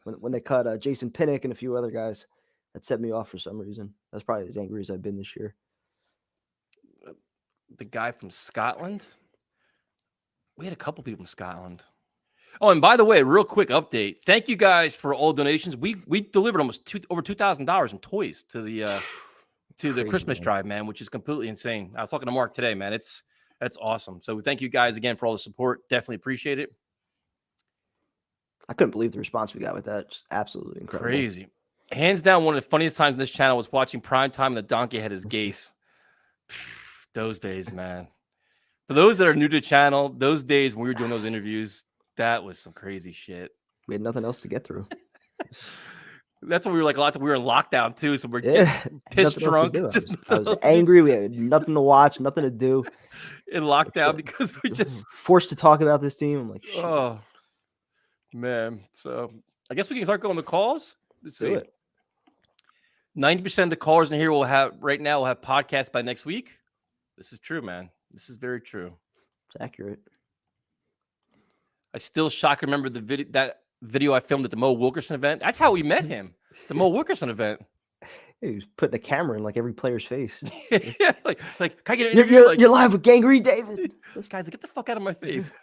S3: when they cut Jason Pinnock and a few other guys. That set me off for some reason. That's probably as angry as I've been this year.
S2: The guy from Scotland. We had a couple people from Scotland. Oh, and by the way, real quick update. Thank you guys for all donations. We delivered almost over $2,000 in toys to the Christmas drive, man, which is completely insane. I was talking to Mark today, man. That's awesome. So thank you guys again for all the support. Definitely appreciate it.
S3: I couldn't believe the response we got with that. Just absolutely incredible.
S2: Crazy. Hands down, one of the funniest times on this channel was watching Primetime and the donkey had his Gase. Those days, man. For those that are new to the channel, those days when we were doing those interviews, that was some crazy shit.
S3: We had nothing else to get through.
S2: That's what we were like. We were in lockdown too, so we're pissed drunk.
S3: I was angry. We had nothing to watch, nothing to do.
S2: In lockdown because we just
S3: forced to talk about this team. I'm like, shit.
S2: Oh man. So I guess we can start going to calls. Let's see. 90% of the callers in here will have podcasts by next week. This is true, man. This is very true.
S3: It's accurate.
S2: I still remember that video I filmed at the Mo Wilkerson event. That's how we met him. The Mo Wilkerson event.
S3: He was putting a camera in like every player's face.
S2: Yeah, like can I get an interview?
S3: You're live with Gangrene David.
S2: This guy's like, get the fuck out of my face.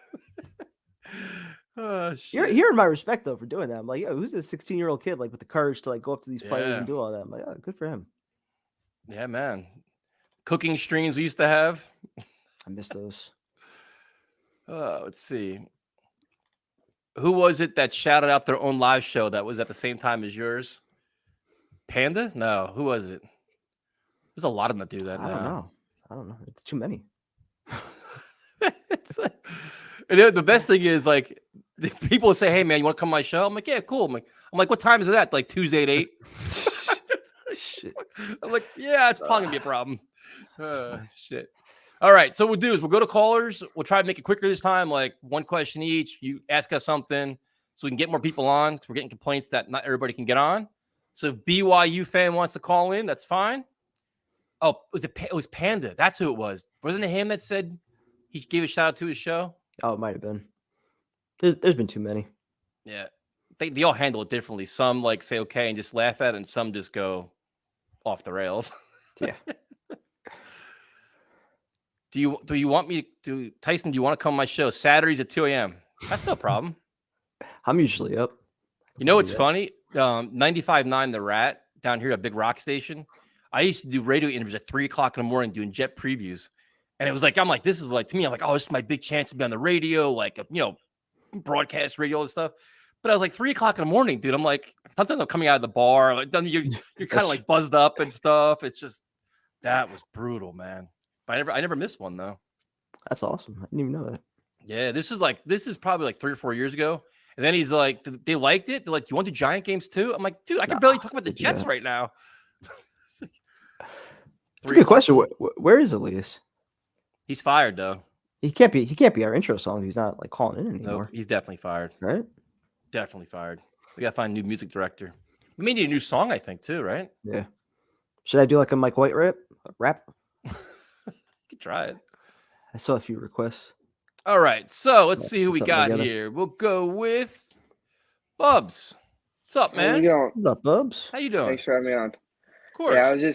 S2: Oh, shit.
S3: You're hearing my respect though for doing that. I'm like, yo, who's this 16-year-old kid like with the courage to like go up to these players and do all that? I'm like, oh, good for him.
S2: Yeah, man. Cooking streams we used to have.
S3: I miss those.
S2: Let's see. Who was it that shouted out their own live show that was at the same time as yours? Panda? No. Who was it? There's a lot of them that do that.
S3: I don't know. It's too many.
S2: It's like, the best thing is like people say, "Hey man, you want to come to my show?" I'm like, "Yeah, cool." I'm like, "What time is it at?" Like Tuesday at 8. Shit. I'm like, "Yeah, it's probably gonna be a problem." Shit. All right, so what we'll do is we'll go to callers. We'll try to make it quicker this time, like one question each. You ask us something so we can get more people on. We're getting complaints that not everybody can get on. So if BYU fan wants to call in, that's fine. Oh, it was Panda. That's who it was. Wasn't it him that said he gave a shout out to his show?
S3: Oh, it might have been. There's been too many.
S2: Yeah. They all handle it differently. Some like say okay and just laugh at it, and some just go off the rails.
S3: Yeah.
S2: Do you want me to Tyson? Do you want to come to my show Saturdays at 2 a.m.? That's no problem.
S3: I'm usually up.
S2: You know what's funny? 95.9 The Rat down here at Big Rock Station. I used to do radio interviews at 3 o'clock in the morning doing Jet previews, and it was like I'm like this is like to me I'm like, oh, this is my big chance to be on the radio, like broadcast radio and stuff. But I was like 3 o'clock in the morning, dude. I'm like sometimes I'm coming out of the bar, like you're kind of like buzzed up and stuff. It's just that was brutal, man. But I never missed one though.
S3: That's awesome. I didn't even know that.
S2: Yeah, this is probably like 3 or 4 years ago. And then he's like, they liked it. They're like, you want to do Giant games too? I'm like, dude, I can barely talk about the Jets right now.
S3: It's a good question. Where is Elias?
S2: He's fired though.
S3: He can't be our intro song. He's not like calling in anymore.
S2: Nope, he's definitely fired.
S3: Right?
S2: Definitely fired. We gotta find a new music director. We may need a new song, I think, too, right?
S3: Yeah. Should I do like a Mike White rap?
S2: You could try it.
S3: I saw a few requests.
S2: All right, so let's see who we got here. We'll go with Bubs. What's up, man?
S4: How you going?
S3: What's up, Bubs?
S2: How you doing?
S4: Thanks for having me on.
S2: Of course.
S4: Yeah,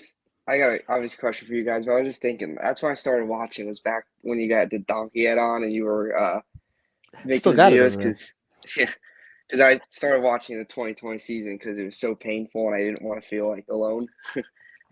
S4: I got an obvious question for you guys, but I was just thinking that's when I started watching was back when you got the donkey head on and you were making videos because I started watching the 2020 season because it was so painful and I didn't want to feel like alone.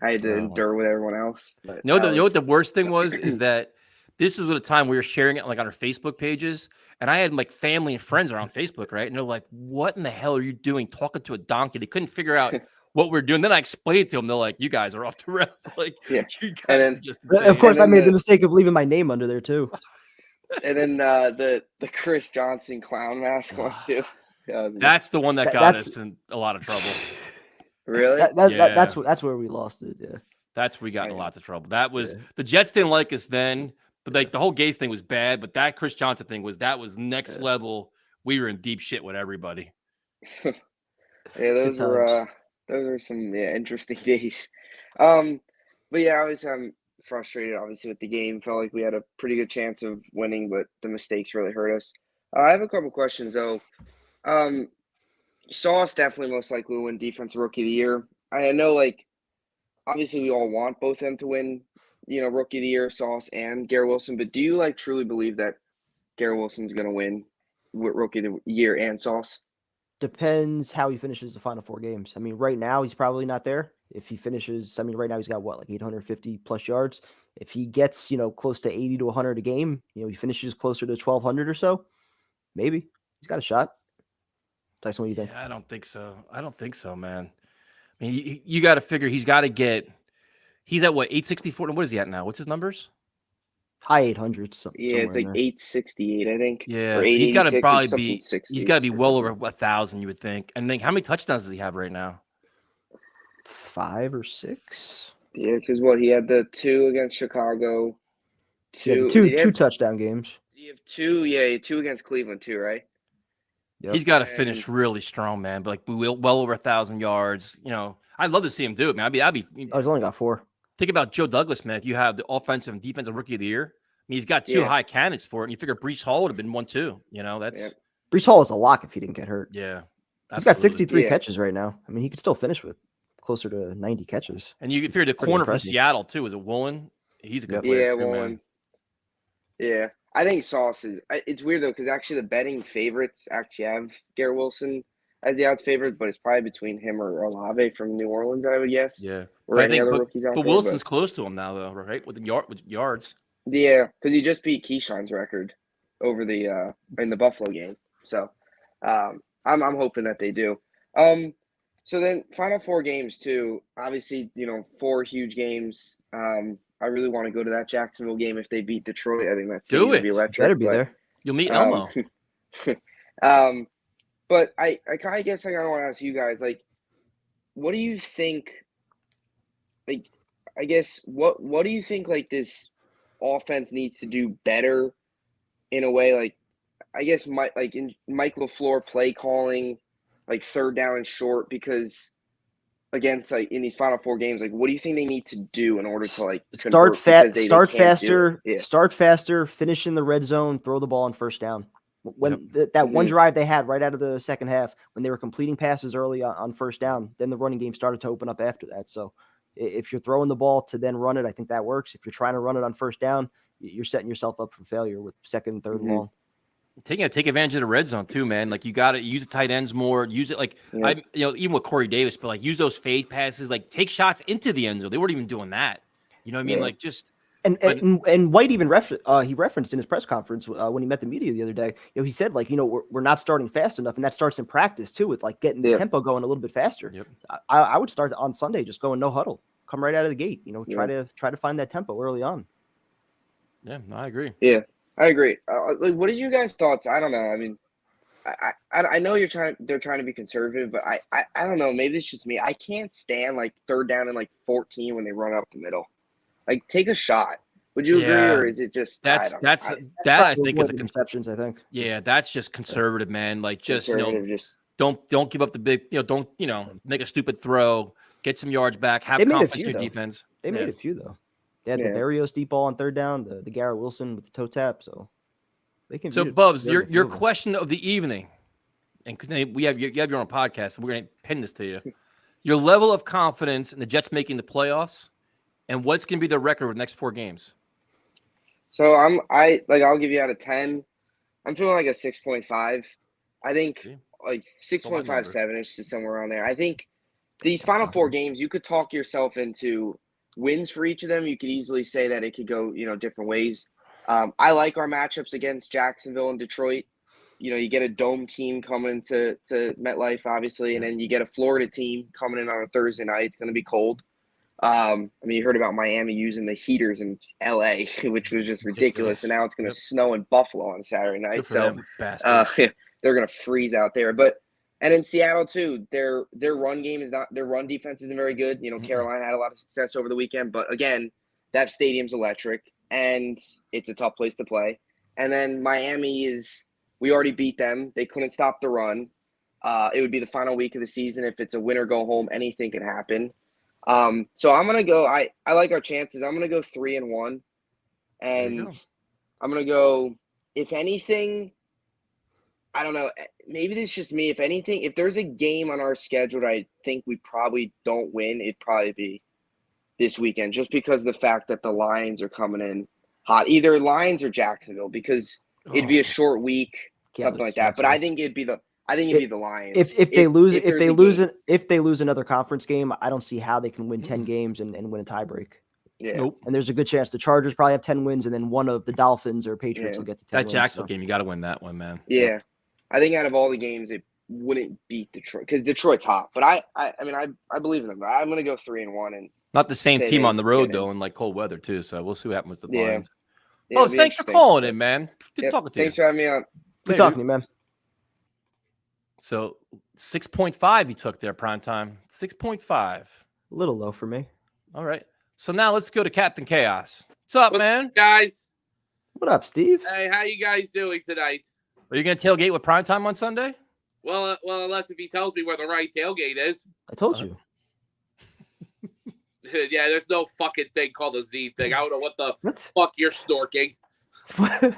S4: I had to endure with everyone else. But
S2: you know what the worst thing was is that this was at a time we were sharing it like on our Facebook pages, and I had like family and friends are on Facebook, right? And they're like, "What in the hell are you doing talking to a donkey?" They couldn't figure out what we're doing. Then I explained to them. They're like, "You guys are off the rails." Like,
S4: yeah.
S2: You guys are just insane.
S3: Of course, I made the mistake of leaving my name under there too.
S4: And then the Chris Johnson clown mask one too.
S2: That's the one that got us in a lot of trouble.
S4: Really?
S3: That's where we lost it. Yeah.
S2: That's where we got in lots of trouble. That was the Jets didn't like us then, but like the whole Gase thing was bad. But that Chris Johnson thing was next level. We were in deep shit with everybody.
S4: Yeah, those were some interesting days. But yeah, I was frustrated, obviously, with the game. Felt like we had a pretty good chance of winning, but the mistakes really hurt us. I have a couple questions, though. Sauce definitely most likely will win Defensive Rookie of the Year. I know, like, obviously we all want both of them to win, Rookie of the Year, Sauce and Garrett Wilson, but do you, like, truly believe that Garrett Wilson's going to win Rookie of the Year and Sauce?
S3: Depends how he finishes the final 4 games. I mean, right now he's probably not there. If he finishes, I mean, right now he's got like 850 plus yards. If he gets, close to 80 to 100 a game, he finishes closer to 1,200 or so, maybe he's got a shot. Tyson, what do you think?
S2: I don't think so, man. I mean, you got to figure he's got to get. He's at what 864. What is he at now? What's his numbers?
S3: High 800s.
S4: Yeah, it's like 868, I think.
S2: Yeah,
S4: or
S2: so he's got to probably be.
S4: 60
S2: He's got to be well over 1,000, you would think. And think how many touchdowns does he have right now?
S3: 5 or 6.
S4: Yeah, because he had the 2 against Chicago.
S3: Two touchdown games.
S4: You have 2, yeah, 2 against Cleveland too, right?
S2: Yep. He's got to finish really strong, man. But like well over 1,000 yards. I'd love to see him do it, man. I'd be.
S3: Oh, he's only got 4.
S2: Think about Joe Douglas, man. If you have the offensive and defensive Rookie of the Year, I mean, he's got 2 high candidates for it. And you figure Breece Hall would have been 1 too. That's
S3: Breece Hall is a lock if he didn't get hurt.
S2: Yeah,
S3: he's got 63 catches right now. I mean, he could still finish with closer to 90 catches.
S2: And you can figure the corner from Seattle too. Is it Woolen? He's a good player.
S4: Yeah, Woolen. Yeah, I think Sauce is. It's weird though because actually the betting favorites actually have Garrett Wilson as the odds favorite, but it's probably between him or Olave from New Orleans, I would guess.
S2: Yeah,
S4: or any other rookies out there.
S2: But Wilson's close to him now, though, right? With yards.
S4: Yeah, because he just beat Keyshawn's record over the in the Buffalo game. So, I'm hoping that they do. So then final 4 games too. Obviously, 4 huge games. I really want to go to that Jacksonville game if they beat Detroit. I think that's
S2: do it.
S4: Be electric,
S3: better be there.
S2: You'll meet Elmo.
S4: But I kind of guess I want to ask you guys, like, what do you think? Like, I guess what do you think like this offense needs to do better in a way? Like, I guess Mike LaFleur play calling, like 3rd down and short, because against like in these final 4 games, like what do you think they need to do in order to like
S3: start faster, finish in the red zone, throw the ball on 1st down? When that one drive they had right out of the second half, when they were completing passes early on 1st down, then the running game started to open up after that. So if you're throwing the ball to then run it, I think that works. If you're trying to run it on 1st down, you're setting yourself up for failure with 2nd and 3rd and long.
S2: Take advantage of the red zone too, man. Like you got to use the tight ends more. Use it like even with Corey Davis, but like use those fade passes. Like take shots into the end zone. They weren't even doing that. You know what I mean? Like just.
S3: And White even referenced in his press conference when he met the media the other day. He said like we're not starting fast enough, and that starts in practice too with like getting the tempo going a little bit faster.
S2: Yep.
S3: I would start on Sunday just going no huddle, come right out of the gate. Try to find that tempo early on.
S2: Yeah, no, I agree.
S4: Yeah, I agree. Like, what are you guys' thoughts? I don't know. I mean, I know they're trying to be conservative, but I don't know. Maybe it's just me. I can't stand like 3rd down and like 14 when they run up the middle. Like, take a shot. Would you agree, or is it just
S2: I think is a
S3: conceptions? I think.
S2: Yeah, that's just conservative, man. Like, just don't give up the big. Don't make a stupid throw. Get some yards back. Have confidence in your defense.
S3: They made a few though. They had the Barrios deep ball on 3rd down, the Garrett Wilson with the toe tap. So they can.
S2: So Bubs, your question of the evening, and you have your own podcast, and we're going to pin this to you. Your level of confidence in the Jets making the playoffs. And what's going to be the record of the next 4 games?
S4: So I'll give you out of 10. I'm feeling like a 6.5. I think like 6.57 ish to somewhere around there. I think these final 4 games, you could talk yourself into wins for each of them. You could easily say that it could go, different ways. I like our matchups against Jacksonville and Detroit. You get a dome team coming to MetLife, obviously, and then you get a Florida team coming in on a Thursday night. It's going to be cold. I mean, you heard about Miami using the heaters in LA, which was just ridiculous. And now it's going to snow in Buffalo on Saturday night. So they're going to freeze out there. And in Seattle too, their run defense isn't very good. Carolina had a lot of success over the weekend, but again, that stadium's electric and it's a tough place to play. And then Miami we already beat them. They couldn't stop the run. It would be the final week of the season. If it's a win or go home, anything can happen. So I'm gonna go. I like our chances. I'm gonna go 3-1, and I'm gonna go. If anything, I don't know. Maybe this is just me. If anything, if there's a game on our schedule that I think we probably don't win, it'd probably be this weekend, just because of the fact that the Lions are coming in hot. Either Lions or Jacksonville, because it'd be a short week, something like that. But I think it'd be the Lions.
S3: If they lose another conference game, I don't see how they can win 10 games and win a tiebreak.
S4: Yeah.
S2: Nope.
S3: And there's a good chance the Chargers probably have 10 wins, and then one of the Dolphins or Patriots will get to 10
S2: that
S3: wins.
S2: Jacksonville game, you got to win that one, man.
S4: Yeah. Yep. I think out of all the games, it wouldn't beat Detroit because Detroit's hot. But I believe in them. I'm going to go 3-1 and
S2: not the same team on the road though, in like cold weather too. So we'll see what happens with the Lions.
S4: Yeah,
S2: well, thanks for calling in, man. Good talking to you.
S4: Thanks for having me on.
S3: Good talking to you, man.
S2: So 6.5 he took there, prime time. 6.5.
S3: A little low for me.
S2: All right. So now let's go to Captain Chaos. What's up, man?
S5: Guys.
S3: What up, Steve?
S5: Hey, how you guys doing tonight?
S2: Are you going to tailgate with prime time on Sunday?
S5: Well, unless if he tells me where the right tailgate is.
S3: I told you.
S5: Yeah, there's no fucking thing called a Z thing. I don't know what the fuck you're snorking.
S3: Did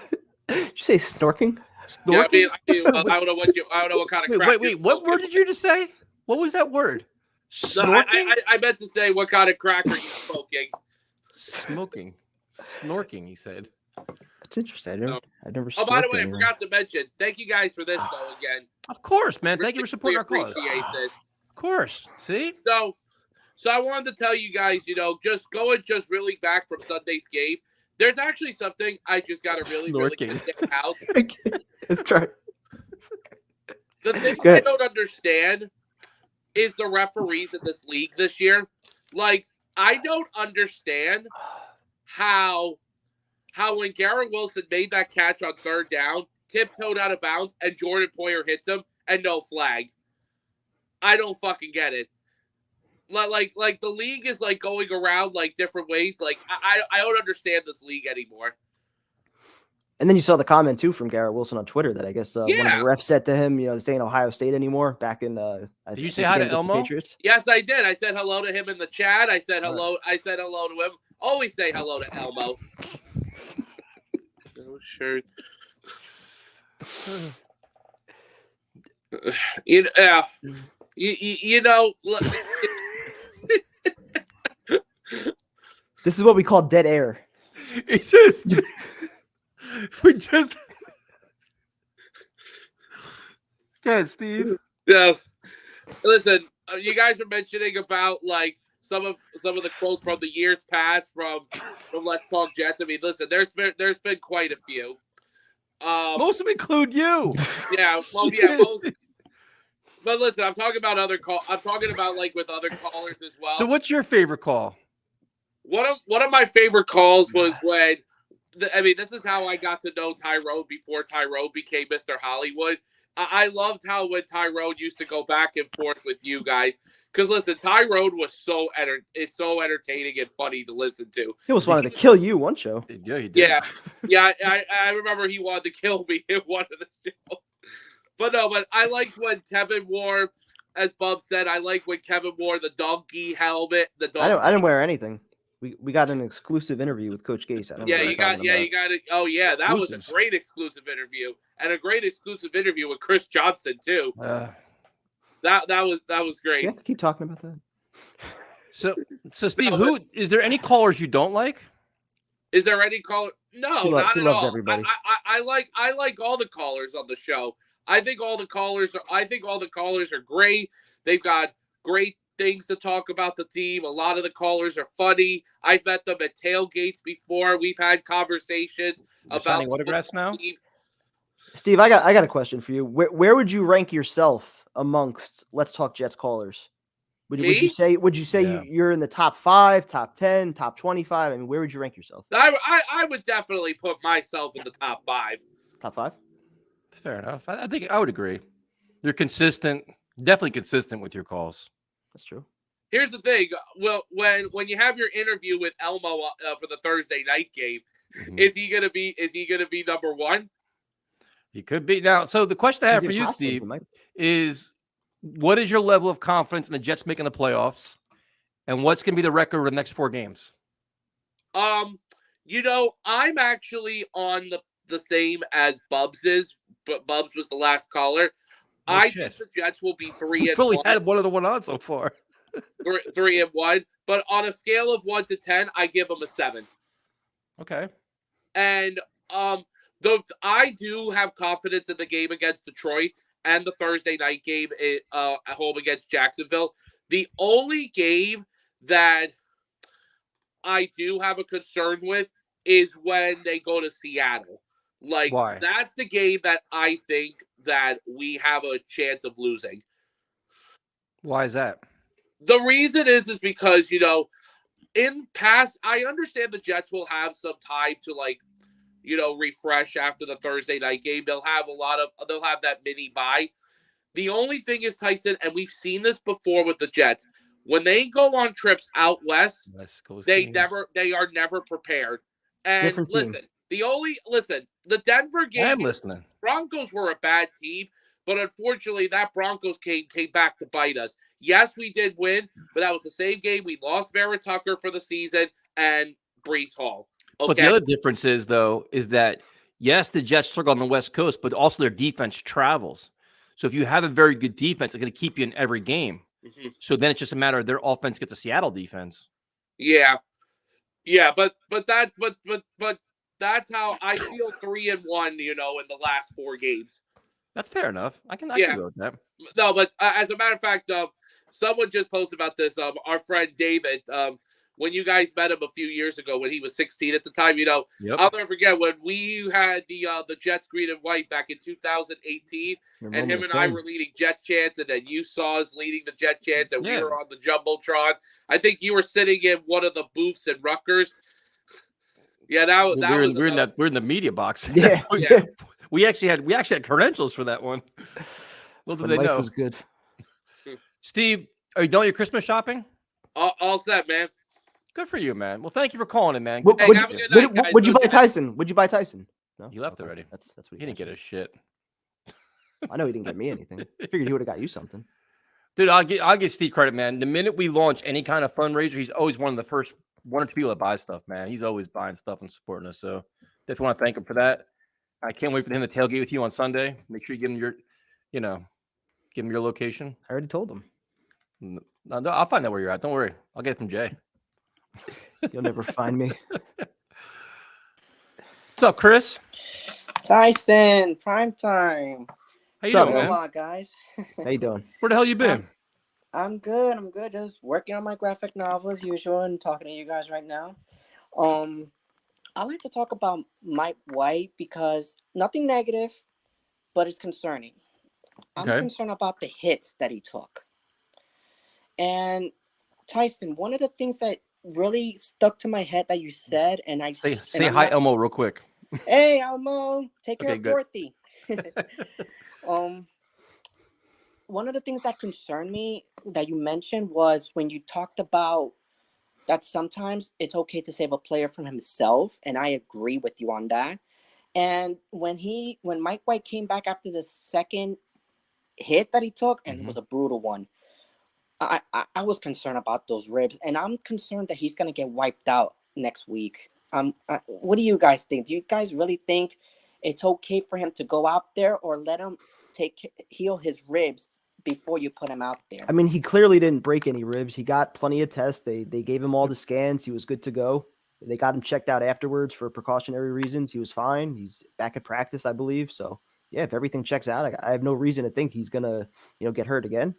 S3: you say snorking?
S5: Yeah, I don't know what kind of crack.
S2: Wait, what word did you just say? What was that word? Snorking?
S5: No, I meant to say what kind of crack are you smoking?
S2: Snorking, he said.
S3: That's interesting. I never
S5: Oh, by the way, I forgot to mention, thank you guys for this, though, again.
S2: Of course, man. Thank you for supporting our cause.
S5: Appreciate this.
S2: Of course. See?
S5: So I wanted to tell you guys, just going really back from Sunday's game, there's actually something I just got to really get out.
S3: I'm trying.
S5: The thing I don't understand is the referees in this league this year. Like, I don't understand how when Garrett Wilson made that catch on third down, tiptoed out of bounds, and Jordan Poyer hits him, and no flag. I don't fucking get it. Like the league is like going around like different ways. Like I don't understand this league anymore.
S3: And then you saw the comment too from Garrett Wilson on Twitter that I guess one of the refs said to him, this ain't Ohio State anymore. Back in
S2: did you say hi to Elmo?
S3: Patriots?
S5: Yes, I did. I said hello to him in the chat. I said hello. I said hello to him. Always say hello to Elmo. Oh, sure. You know.
S3: This is what we call dead air.
S2: It's just we just. Go ahead, Steve.
S5: Yes. Listen, you guys are mentioning about like some of the quotes from the years past from Let's Talk Jets. I mean, listen, there's been quite a few.
S2: Most of them include you.
S5: Yeah. Well, yeah. Most, but listen, I'm talking about I'm talking about like with other callers as well.
S2: So, what's your favorite call?
S5: One of my favorite calls was when, this is how I got to know Tyrone before Tyrone became Mr. Hollywood. I loved how when Tyrone used to go back and forth with you guys. Because listen, Tyrone was so entertaining and funny to listen to.
S3: He was wanted to kill you one show.
S2: Yeah, he did.
S5: Yeah. I remember he wanted to kill me in one of the shows. But I liked when Kevin wore, as Bub said, I like when Kevin wore the donkey helmet.
S3: I didn't wear anything. We got an exclusive interview with Coach Gase.
S5: You got it. Oh yeah, that was a great exclusive interview, and a great exclusive interview with Chris Johnson too. That was great.
S3: You have to keep talking about that.
S2: So Steve, is there any callers you don't like?
S5: Is there any caller? No, not at all.
S3: Everybody.
S5: I like all the callers on the show. I think all the callers are great. They've got great things to talk about the team. A lot of the callers are funny. I've met them at tailgates before. We've had conversations about
S2: autographs now.
S3: Steve, I got a question for you. Where would you rank yourself amongst Let's Talk Jets callers? Would you say you're in the top 5, top 10, top 25? I mean, where would you rank yourself?
S5: I would definitely put myself in the top 5.
S3: Top 5?
S2: Fair enough. I think I would agree. You're consistent, definitely consistent with your calls.
S3: That's true.
S5: Here's the thing. Well, when you have your interview with Elmo for the Thursday night game, is he gonna be number 1?
S2: He could be. Now, so the question I have for you, Steve, is what is your level of confidence in the Jets making the playoffs? And what's going to be the record of the next 4 games?
S5: I'm actually on the same as Bubs is, but Bubs was the last caller. I think the Jets will be 3-1.
S2: Fully had one of the one on so far.
S5: 3-1, but on a scale of 1 to 10, I give them a 7.
S2: Okay.
S5: And I do have confidence in the game against Detroit and the Thursday night game at home against Jacksonville. The only game that I do have a concern with is when they go to Seattle. Like,
S2: why?
S5: That's the game that I think that we have a chance of losing.
S2: Why is that?
S5: The reason is because, in past, I understand the Jets will have some time to refresh after the Thursday night game. They'll have that mini bye. The only thing is, Tyson, and we've seen this before with the Jets, when they go on trips out west, they are never prepared. And
S3: Different team.
S5: The Denver game,
S2: I'm listening.
S5: Broncos were a bad team, but unfortunately that Broncos came back to bite us. Yes, we did win, but that was the same game. We lost Vera Tucker for the season and Breece Hall. Okay?
S2: But the other difference is that, yes, the Jets struggle on the West Coast, but also their defense travels. So if you have a very good defense, it's going to keep you in every game. Mm-hmm. So then it's just a matter of their offense get the Seattle defense.
S5: Yeah, but that's how I feel 3-1. In the last 4 games.
S2: That's fair enough. I can go with that.
S5: No, but as a matter of fact, someone just posted about this. Our friend David, when you guys met him a few years ago when he was 16 at the time, Yep. I'll never forget when we had the Jets green and white back in 2018, and him and I were leading Jet Chants, and then you saw us leading the Jet Chants, and we were on the Jumbotron. I think you were sitting in one of the booths in Rutgers. Yeah, we're in the media box.
S3: Yeah.
S2: We actually had credentials for that one. Little did they know.
S3: Was good.
S2: Steve, are you done with your Christmas shopping?
S5: All set, man.
S2: Good for you, man. Well, thank you for calling in, man.
S3: Would you buy Tyson? Would you buy Tyson? No,
S2: he left already.
S3: That's what
S2: he didn't get a shit.
S3: I know he didn't get me anything. I figured he would have got you something. Dude,
S2: I'll give Steve credit, man. The minute we launch any kind of fundraiser, he's always one of the first 1 or 2 people that buy stuff, man. He's always buying stuff and supporting us. So definitely want to thank him for that. I can't wait for him to tailgate with you on Sunday. Make sure you give him your location.
S3: I already told him.
S2: No, I'll find out where you're at. Don't worry. I'll get it from Jay.
S3: You'll never find me.
S2: What's up, Chris?
S6: Tyson, prime time.
S2: How you doing,
S6: man? A lot, guys.
S3: How you doing?
S2: Where the hell you been?
S6: I'm good. Just working on my graphic novel as usual and talking to you guys right now. I like to talk about Mike White because nothing negative, but it's concerning. I'm concerned about the hits that he took. And Tyson, one of the things that really stuck to my head that you said, and I
S2: say hi, Elmo, real quick.
S6: Hey, Elmo, take care of Dorothy. One of the things that concerned me that you mentioned was when you talked about that sometimes it's okay to save a player from himself, and I agree with you on that. And when Mike White came back after the second hit that he took, and it was a brutal one, I was concerned about those ribs, and I'm concerned that he's going to get wiped out next week. What do you guys think? Do you guys really think it's okay for him to go out there, or let him heal his ribs before you put him out there?
S3: I mean, he clearly didn't break any ribs. He got plenty of tests. They gave him all the scans. He was good to go. They got him checked out afterwards for precautionary reasons. He was fine. He's back at practice, I believe. So yeah, if everything checks out, I have no reason to think he's gonna, get hurt again.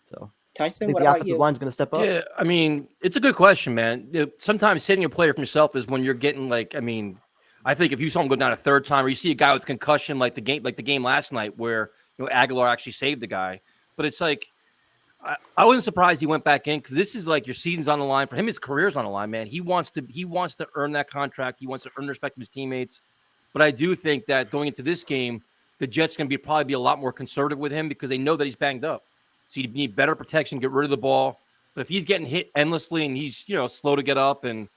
S3: So
S6: Tyson,
S3: I think
S6: what
S3: the
S6: about
S3: offensive
S6: you?
S3: line's gonna step up.
S2: Yeah, I mean, it's a good question, man. Sometimes saving a player from yourself is when you're getting I think if you saw him go down a third time, or you see a guy with concussion like the game last night where Aguilar actually saved the guy. But it's like I wasn't surprised he went back in, because this is like your season's on the line for him. His career's on the line, man. He wants to earn that contract. He wants to earn the respect of his teammates. But I do think that going into this game, the Jets going to probably be a lot more conservative with him because they know that he's banged up. So you need better protection, get rid of the ball. But if he's getting hit endlessly and he's slow to get up and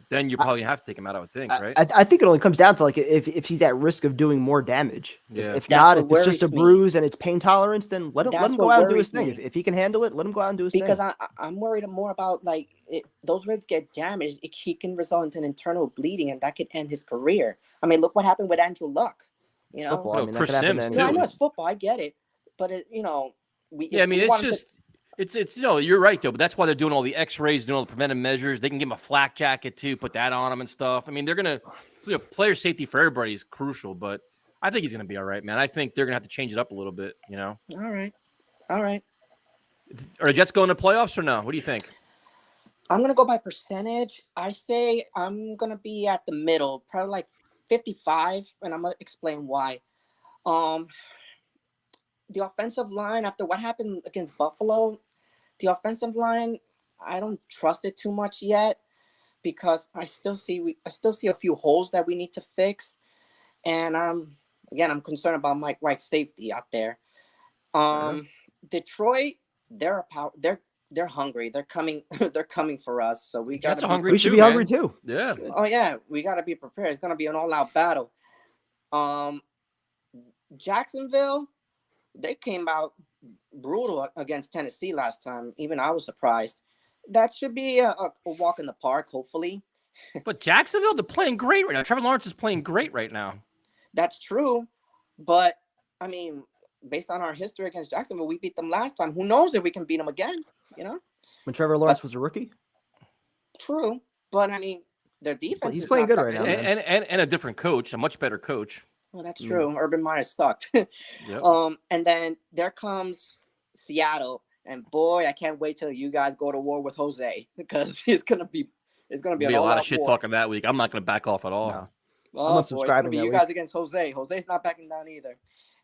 S2: then you probably have to take him out, I would think, right?
S3: I think it only comes down to like if he's at risk of doing more damage.
S2: Yeah.
S3: If not, if it's just a bruise and it's pain tolerance, then let him go out and do his thing. If he can handle it, let him go out and do his thing.
S6: Because I'm worried more about like if those ribs get damaged, he can result into an internal bleeding, and that could end his career. I mean, look what happened with Andrew Luck.
S3: It's football. I mean,
S2: Chris Sims too.
S6: I know it's football. I get it, but
S2: it's you're right though, but that's why they're doing all the X-rays, doing all the preventive measures. They can give him a flak jacket too, put that on him and stuff. I mean, they're gonna player safety for everybody is crucial, but I think he's gonna be all right, man. I think they're gonna have to change it up a little bit, All
S6: right.
S2: Are the Jets going to playoffs or no? What do you think?
S6: I'm gonna go by percentage. I say I'm gonna be at the middle, probably like 55, and I'm gonna explain why. The offensive line, after what happened against Buffalo, the offensive line, I don't trust it too much yet because I still see a few holes that we need to fix, and I'm concerned about Mike White's safety out there. Detroit, they're hungry. They're coming. They're coming for us. So we should
S3: be hungry too.
S2: Yeah.
S6: Oh yeah, we got to be prepared. It's gonna be an all-out battle. Jacksonville, they came out brutal against Tennessee last time. Even I was surprised. That should be a walk in the park, hopefully.
S2: But Jacksonville, they're playing great right now. Trevor Lawrence is playing great right now.
S6: That's true, but I mean, based on our history against Jacksonville, we beat them last time. Who knows if we can beat them again?
S3: When Trevor Lawrence was a rookie.
S6: True, but I mean, their defense.
S3: He's playing good right now,
S2: and a different coach, a much better coach.
S6: Well, that's true. Urban Meyer sucked.
S2: Yep.
S6: And then there comes Seattle, and boy, I can't wait till you guys go to war with Jose because it's gonna be a
S2: lot of shit talking that week. I'm not gonna back off at all.
S3: No.
S6: Oh, boy, it's gonna be you guys against Jose. Jose's not backing down either.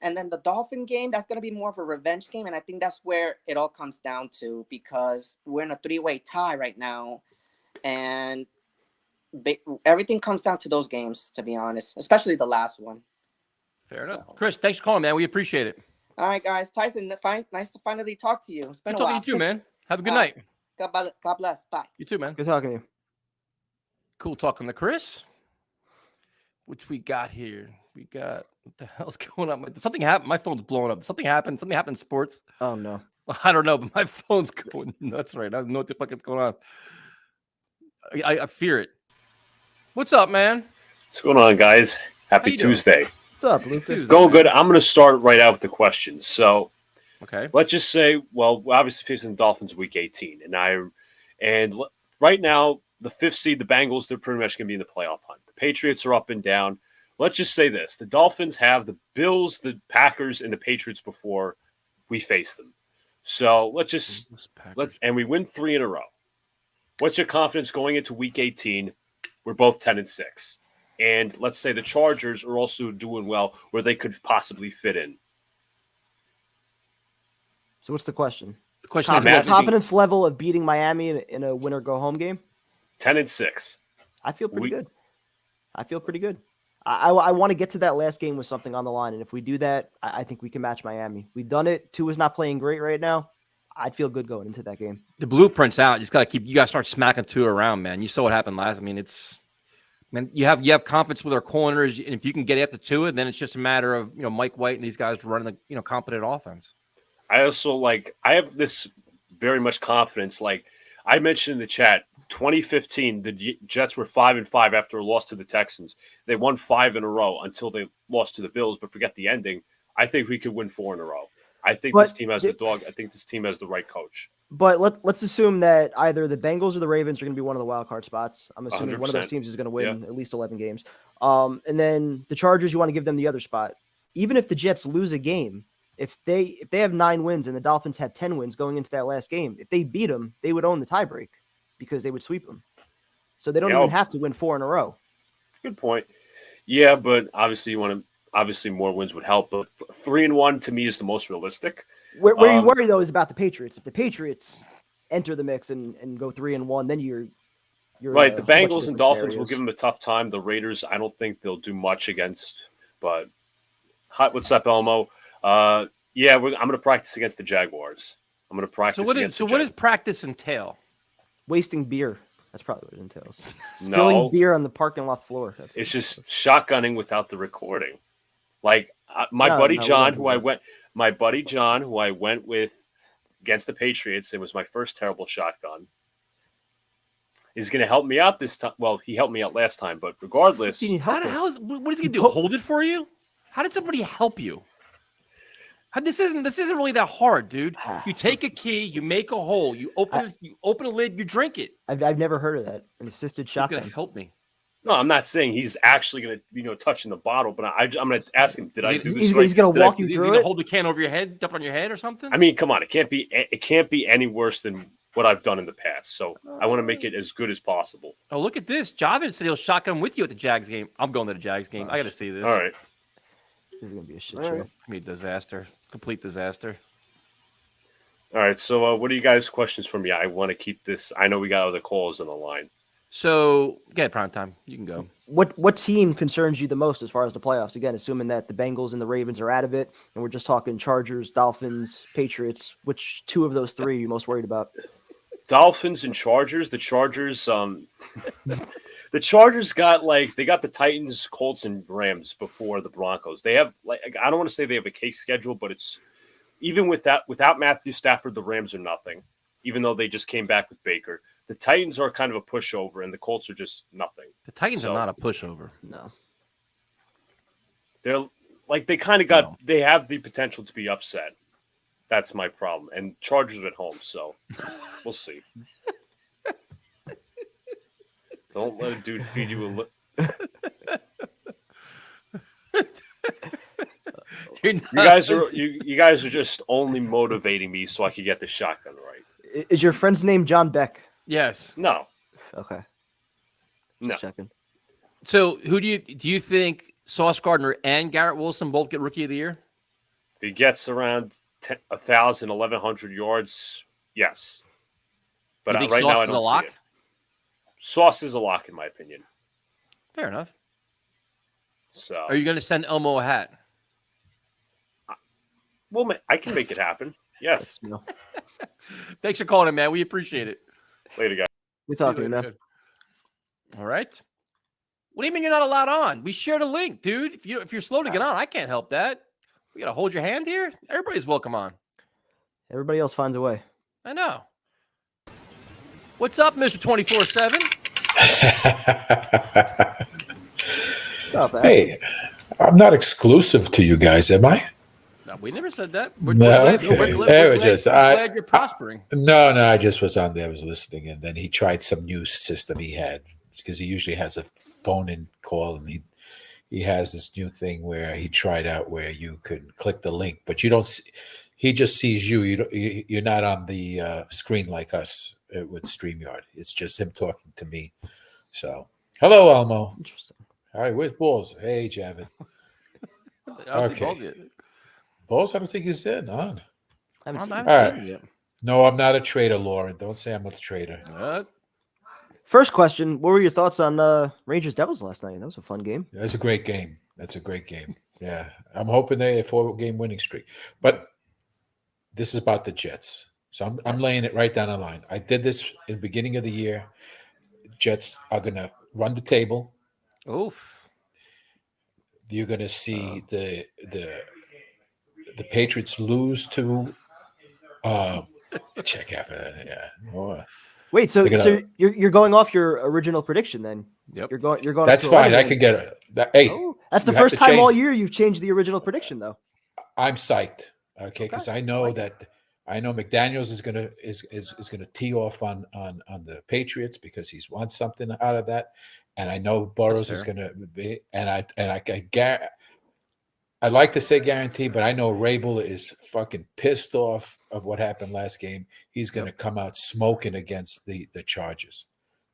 S6: And then the Dolphin game, that's gonna be more of a revenge game, and I think that's where it all comes down to because we're in a 3-way tie right now, and everything comes down to those games, to be honest, especially the last one.
S2: Fair enough. Chris, thanks for calling, man. We appreciate it.
S6: All right, guys. Tyson, nice to finally talk to you. It's been a while.
S2: Talking to you too, man. Have a good night.
S6: God bless. Bye.
S2: You too, man.
S3: Good talking to you.
S2: Cool talking to Chris. Which we got here? We got, what the hell's going on? Something happened. My phone's blowing up. Something happened in sports.
S3: Oh, no.
S2: I don't know, but my phone's going nuts right now. I don't know what the fuck is going on. I fear it. What's up, man?
S7: What's going on, guys? Happy Tuesday.
S3: What's up, Luther?
S7: Going good. I'm going to start right out with the questions. So,
S2: okay,
S7: let's just say, well, we're obviously facing the Dolphins week 18, and right now the 5th seed, the Bengals, they're pretty much going to be in the playoff hunt. The Patriots are up and down. Let's just say this: the Dolphins have the Bills, the Packers, and the Patriots before we face them. So and we win 3 in a row. What's your confidence going into week 18? We're both 10-6. And let's say the Chargers are also doing well where they could possibly fit in.
S3: So what's the question?
S2: The question
S3: is confidence level of beating Miami in a win or go home game?
S7: 10-6.
S3: I feel pretty good. I want to get to that last game with something on the line. And if we do that, I think we can match Miami. We've done it. Tua's not playing great right now. I'd feel good going into that game.
S2: The blueprint's out. You got to start smacking Tua around, man. You saw what happened last. I mean, you have confidence with our corners, and if you can get after Tua, then it's just a matter of Mike White and these guys running the competent offense.
S7: I also I have this very much confidence. Like I mentioned in the chat, 2015, the Jets were 5-5 after a loss to the Texans. They won 5 in a row until they lost to the Bills. But forget the ending. I think we could win 4 in a row. I think this team has the dog. I think this team has the right coach.
S3: But let's assume that either the Bengals or the Ravens are going to be one of the wild card spots. I'm assuming 100%. One of those teams is going to win at least 11 games. And then the Chargers, you want to give them the other spot. Even if the Jets lose a game, if they have 9 wins and the Dolphins have 10 wins going into that last game, if they beat them, they would own the tiebreak because they would sweep them. So they don't even have to win 4 in a row.
S7: Good point. Yeah, but obviously obviously more wins would help. But 3-1 to me is the most realistic.
S3: Where you worry though is about the Patriots. If the Patriots enter the mix and go 3-1, then you're
S7: right. The Bengals and Dolphins will give them a tough time. The Raiders, I don't think they'll do much against. But what's up, Elmo? I'm going to practice against the Jaguars. I'm going to practice.
S2: So what does practice entail?
S3: Wasting beer. That's probably what it entails.
S7: No.
S3: Spilling beer on the parking lot floor.
S7: It's just shotgunning without the recording. Like my buddy John, who I went with against the Patriots, it was my first terrible shotgun. He's going to help me out this time. Well, he helped me out last time, but regardless,
S2: what is he going to do? Hold it for you? How did somebody help you? This isn't really that hard, dude. You take a key, you make a hole, you open a lid, you drink it.
S3: I've never heard of that. An assisted shotgun.
S2: He's gonna help me.
S7: No, I'm not saying he's actually gonna touching the bottle, but I'm gonna ask him. Did I do this?
S3: He's gonna walk you through it.
S2: He's gonna hold the can over your head, dump on your head, or something.
S7: I mean, come on, it can't be any worse than what I've done in the past. So I want to make it as good as possible.
S2: Oh, look at this! Javin said he'll shotgun with you at the Jags game. I'm going to the Jags game. I got to see this.
S7: All right.
S3: This is gonna be a shit
S7: show.
S3: It's
S2: gonna be a disaster. Complete disaster.
S7: All right. So, what are you guys' questions for me? I want to keep this. I know we got other calls on the line.
S2: So, get prime time. You can go.
S3: What team concerns you the most as far as the playoffs? Again, assuming that the Bengals and the Ravens are out of it, and we're just talking Chargers, Dolphins, Patriots. Which two of those three are you most worried about?
S7: Dolphins and Chargers. The Chargers. The Chargers got the Titans, Colts, and Rams before the Broncos. They have I don't want to say they have a cake schedule, but it's even without Matthew Stafford, the Rams are nothing. Even though they just came back with Baker, the Titans are kind of a pushover, and the Colts are just nothing.
S2: The Titans are not a pushover.
S3: No,
S7: they're they kind of got. No. They have the potential to be upset. That's my problem. And Chargers at home, so we'll see. Don't let a dude feed you you guys are just only motivating me so I can get the shotgun right.
S3: Is your friend's name John Beck?
S2: Yes.
S7: No.
S3: Okay.
S7: No.
S3: Checking.
S2: So who do you think Sauce Gardner and Garrett Wilson both get Rookie of the Year?
S7: If he gets around 1,000, 1,100 yards, yes. But right now I don't see it. Sauce is a lock, in my opinion.
S2: Fair enough.
S7: So,
S2: are you going to send Elmo a hat?
S7: Well, I can make it happen. Yes.
S2: Thanks for calling in, man. We appreciate it.
S7: Later, guys.
S3: We're talking, man.
S2: All right. What do you mean you're not allowed on? We shared a link, dude. If you're slow to get on, I can't help that. We got to hold your hand here. Everybody's welcome on.
S3: Everybody else finds a way.
S2: I know. What's up, Mr. 24/7?
S8: Hey, I'm not exclusive to you guys, am I?
S2: No, we never said that. We're
S8: glad
S2: you're prospering.
S8: No, I just was on there. I was listening, and then he tried some new system he had because he usually has a phone-in call, and he has this new thing where he tried out where you could click the link, but you don't see. He just sees you. You're not on the screen like us with StreamYard. It's just him talking to me. So, hello, Elmo.
S3: Interesting.
S8: All right, where's Balls? Hey, Javin. Okay. Balls, I don't think he's in. On.
S3: I haven't seen
S2: him yet.
S8: No, I'm not a traitor, Lauren. Don't say I'm a traitor.
S3: First question: what were your thoughts on Rangers Devils last night? That was a fun game.
S8: That's a great game. Yeah, I'm hoping they a 4-game winning streak, but this is about the Jets. So I'm laying it right down the line. I did this in the beginning of the year. Jets are going to run the table.
S2: Oof.
S8: You're going to see the Patriots lose to check after that. Yeah.
S3: Wait, so you're going off your original prediction then?
S2: Yep.
S3: You're going.
S8: That's fine. I can get it. Hey,
S3: that's the first time all year you've changed the original prediction, though.
S8: I'm psyched. Okay, because I know McDaniels is gonna tee off on the Patriots because he's won something out of that, and I know Burrows is gonna be, I'd like to say guarantee, but I know Rabel is fucking pissed off of what happened last game. He's gonna come out smoking against the Chargers.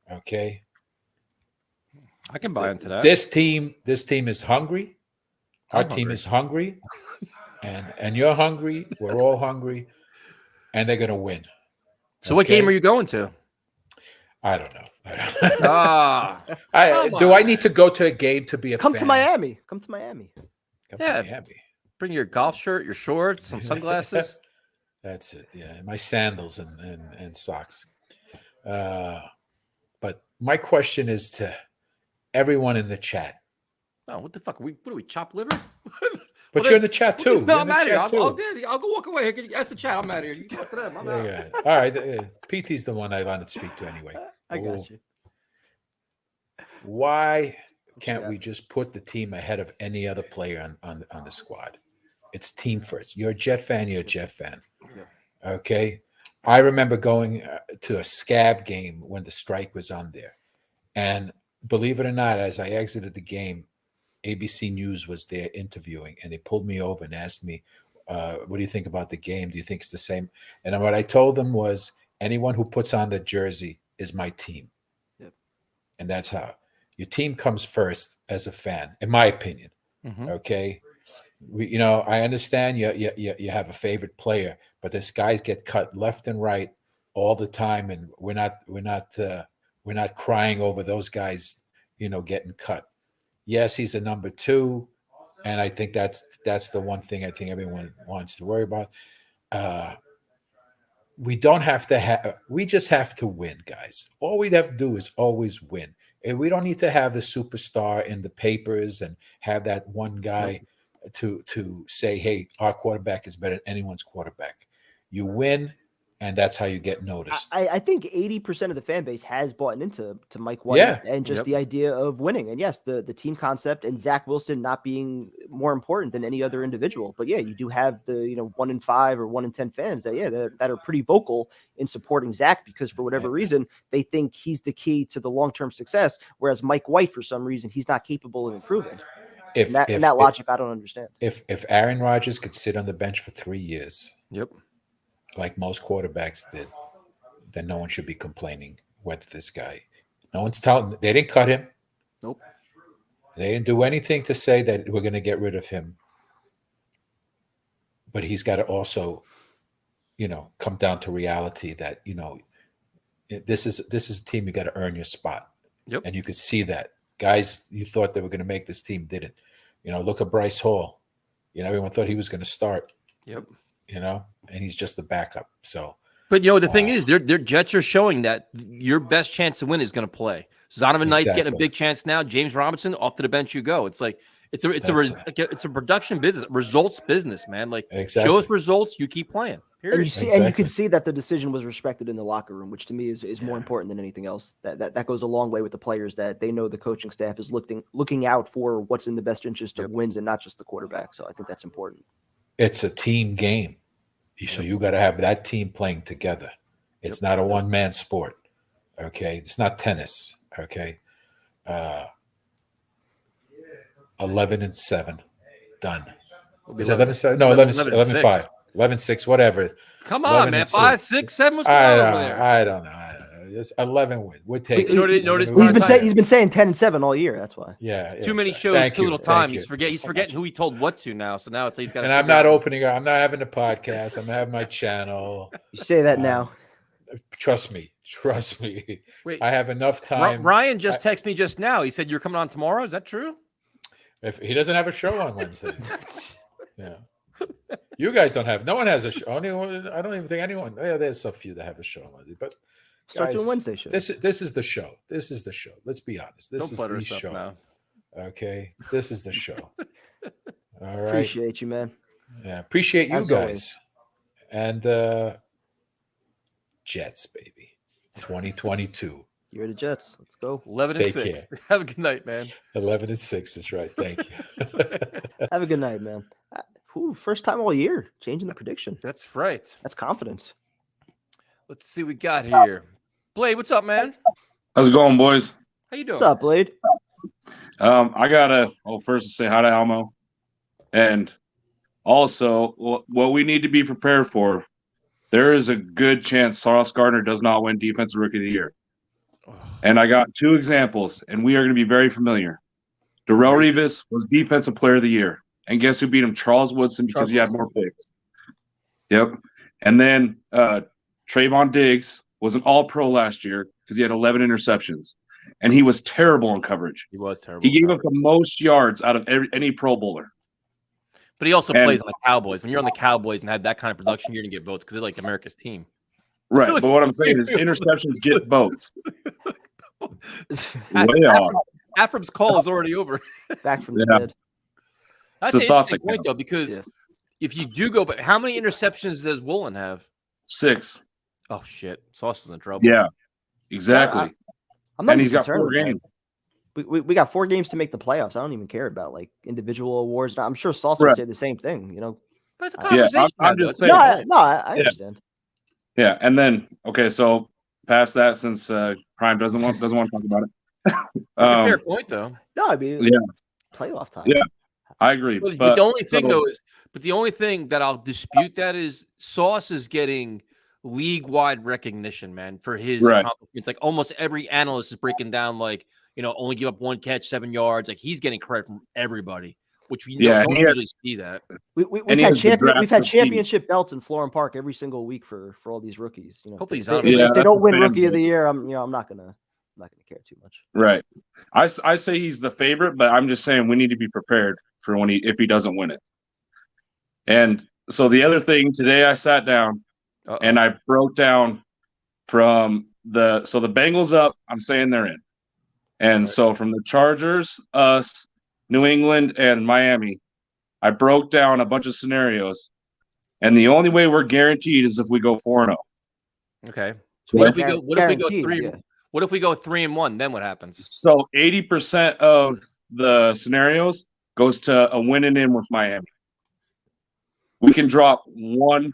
S8: Okay,
S2: I can buy into that.
S8: This team is hungry. Our team is hungry. And you're hungry. We're all hungry, and they're gonna win.
S2: So, what game are you going to?
S8: I don't know. I need to go to a game to be a
S3: Come
S8: fan?
S3: to Miami. Come to Miami.
S8: To Miami.
S2: Bring your golf shirt, your shorts, some sunglasses.
S8: That's it. Yeah, my sandals and socks. But my question is to everyone in the chat.
S2: Oh, what the fuck? What are we, chopped liver?
S8: But you're in the chat too.
S2: No, I'm out of here. I'll go walk away. Ask the chat. I'm out of here. You talk to them. I'm out.
S8: Yeah. All right. PT's the one I wanted to speak to anyway.
S1: I got you.
S8: Why can't we just put the team ahead of any other player on the squad? It's team first. You're a Jet fan. You're a Jet fan. Yeah. Okay. I remember going to a Scab game when the strike was on there. And believe it or not, as I exited the game, ABC News was there interviewing, and they pulled me over and asked me, what do you think about the game? Do you think it's the same? And what I told them was, anyone who puts on the jersey is my team. Yep. And that's how. Your team comes first as a fan, in my opinion. Mm-hmm. Okay? I understand you have a favorite player, but these guys get cut left and right all the time, and we're not crying over those guys, getting cut. Yes, he's a number 2, and I think that's the one thing I think everyone wants to worry about. We don't have to have. We just have to win, guys. All we have to do is always win, and we don't need to have the superstar in the papers and have that one guy to say, "Hey, our quarterback is better than anyone's quarterback." You win. And that's how you get noticed.
S3: I think 80% of the fan base has bought into Mike White and just the idea of winning. And yes, the team concept and Zach Wilson not being more important than any other individual. But yeah, you do have the 1 in 5 or 1 in 10 fans that are pretty vocal in supporting Zach because for whatever reason they think he's the key to the long-term success. Whereas Mike White, for some reason, he's not capable of improving. And that logic, I don't understand.
S8: If Aaron Rodgers could sit on the bench for 3 years.
S2: Yep.
S8: Like most quarterbacks did, then no one should be complaining with this guy. No one's telling. They didn't cut him.
S2: Nope.
S8: They didn't do anything to say that we're going to get rid of him. But he's got to also, come down to reality that this is a team you got to earn your spot.
S2: Yep.
S8: And you could see that guys you thought they were going to make this team didn't. Look at Bryce Hall. Everyone thought he was going to start.
S2: Yep.
S8: And he's just the backup. So,
S2: but the thing is, their Jets are showing that your best chance to win is going to play. Zonovan Knight's getting a big chance now. James Robinson, off to the bench you go. It's like it's a production business, results business, man. Like show us results, you keep playing.
S3: And you see, and you can see that the decision was respected in the locker room, which to me is more important than anything else. That goes a long way with the players, that they know the coaching staff is looking out for what's in the best interest of wins and not just the quarterback. So I think that's important.
S8: It's a team game. So you got to have that team playing together. It's not a one-man sport, okay? It's not tennis, okay? 11-7, done. Is it 11-7? No, 11-5, 11-6, whatever.
S2: Come on, man. 5, 6, 7. What's going on over there?
S8: I don't know. It's 11 wins. We're taking.
S3: He's been saying 10-7 all year. That's why.
S8: Yeah.
S2: Too many shows, too little time. He's forgetting who he told what to now. So now he's got.
S8: And I'm not opening. I'm not having a podcast. I'm having my channel.
S3: You say that now.
S8: Trust me. Wait, I have enough time.
S2: Ryan just texted me just now. He said you're coming on tomorrow. Is that true?
S8: If he doesn't have a show on Wednesday. Yeah. You guys don't have. No one has a show. I don't even think anyone. Yeah, there's a few that have a show on Wednesday, but.
S3: Start doing Wednesday shows.
S8: This is the show. Let's be honest. This is the show. Now. Okay. This is the show. All right.
S3: Appreciate you, man.
S8: Yeah. Appreciate you guys. Always. And Jets, baby. 2022.
S3: You're the Jets. Let's go.
S2: 11-6. Have a good night, man.
S8: 11-6 is right. Thank you.
S3: Have a good night, man. First time all year changing the prediction.
S2: That's right.
S3: That's confidence.
S2: Let's see what we got here. Blade, what's up, man?
S9: How's it going, boys?
S2: How you doing?
S3: What's up, Blade?
S9: I gotta first say hi to Almo, and also what we need to be prepared for. There is a good chance Sauce Gardner does not win Defensive Rookie of the Year, and I got 2 examples, and we are going to be very familiar. Darrelle Revis was Defensive Player of the Year, and guess who beat him? Charles Woodson, because he had more picks. Yep, and then Trayvon Diggs was an All-Pro last year because he had 11 interceptions, and he was terrible in coverage.
S2: He was terrible.
S9: He gave up the most yards out of any Pro Bowler.
S2: But he also plays on the Cowboys. When you're on the Cowboys and have that kind of production, you're going to get votes because they're like America's team.
S9: Right, but what I'm saying is interceptions get votes. Way off.
S2: Afram's call is already over.
S3: Back from the dead.
S2: That's an interesting point, though, because if you do go, but how many interceptions does Woolen have?
S9: 6.
S2: Oh, shit. Sauce is in trouble.
S9: Yeah, exactly.
S3: I'm not
S9: and
S3: even
S9: he's got
S3: concerned
S9: 4
S3: with that.
S9: games.
S3: We got 4 games to make the playoffs. I don't even care about like individual awards. I'm sure Sauce would say the same thing. You know,
S2: but it's a conversation.
S9: I'm just saying.
S3: No, I understand.
S9: Yeah, and then so past that, since Prime doesn't want to talk about it.
S2: That's a fair point, though.
S3: No, I mean, playoff time.
S9: Yeah, I agree.
S2: But the only thing though is, the only thing that I'll dispute that is Sauce is getting league-wide recognition, man, for his accomplishments. Like almost every analyst is breaking down, like, only give up 1 catch, 7 yards. Like he's getting credit from everybody, which we don't usually see that.
S3: We've had championship belts in Florham Park every single week for all these rookies.
S2: Hopefully
S3: if they don't win Rookie of the Year, I'm not gonna care too much.
S9: Right. I say he's the favorite, but I'm just saying we need to be prepared for if he doesn't win it. And so the other thing today, I sat down and I broke down from the Bengals up. I'm saying they're in, and so from the Chargers, us, New England, and Miami, I broke down a bunch of scenarios, and the only way we're guaranteed is if we go 4-0.
S2: Okay. So what if we go 3? What if we go 3-1? Then what happens? So
S9: 80% of the scenarios goes to a winning in with Miami. We can drop one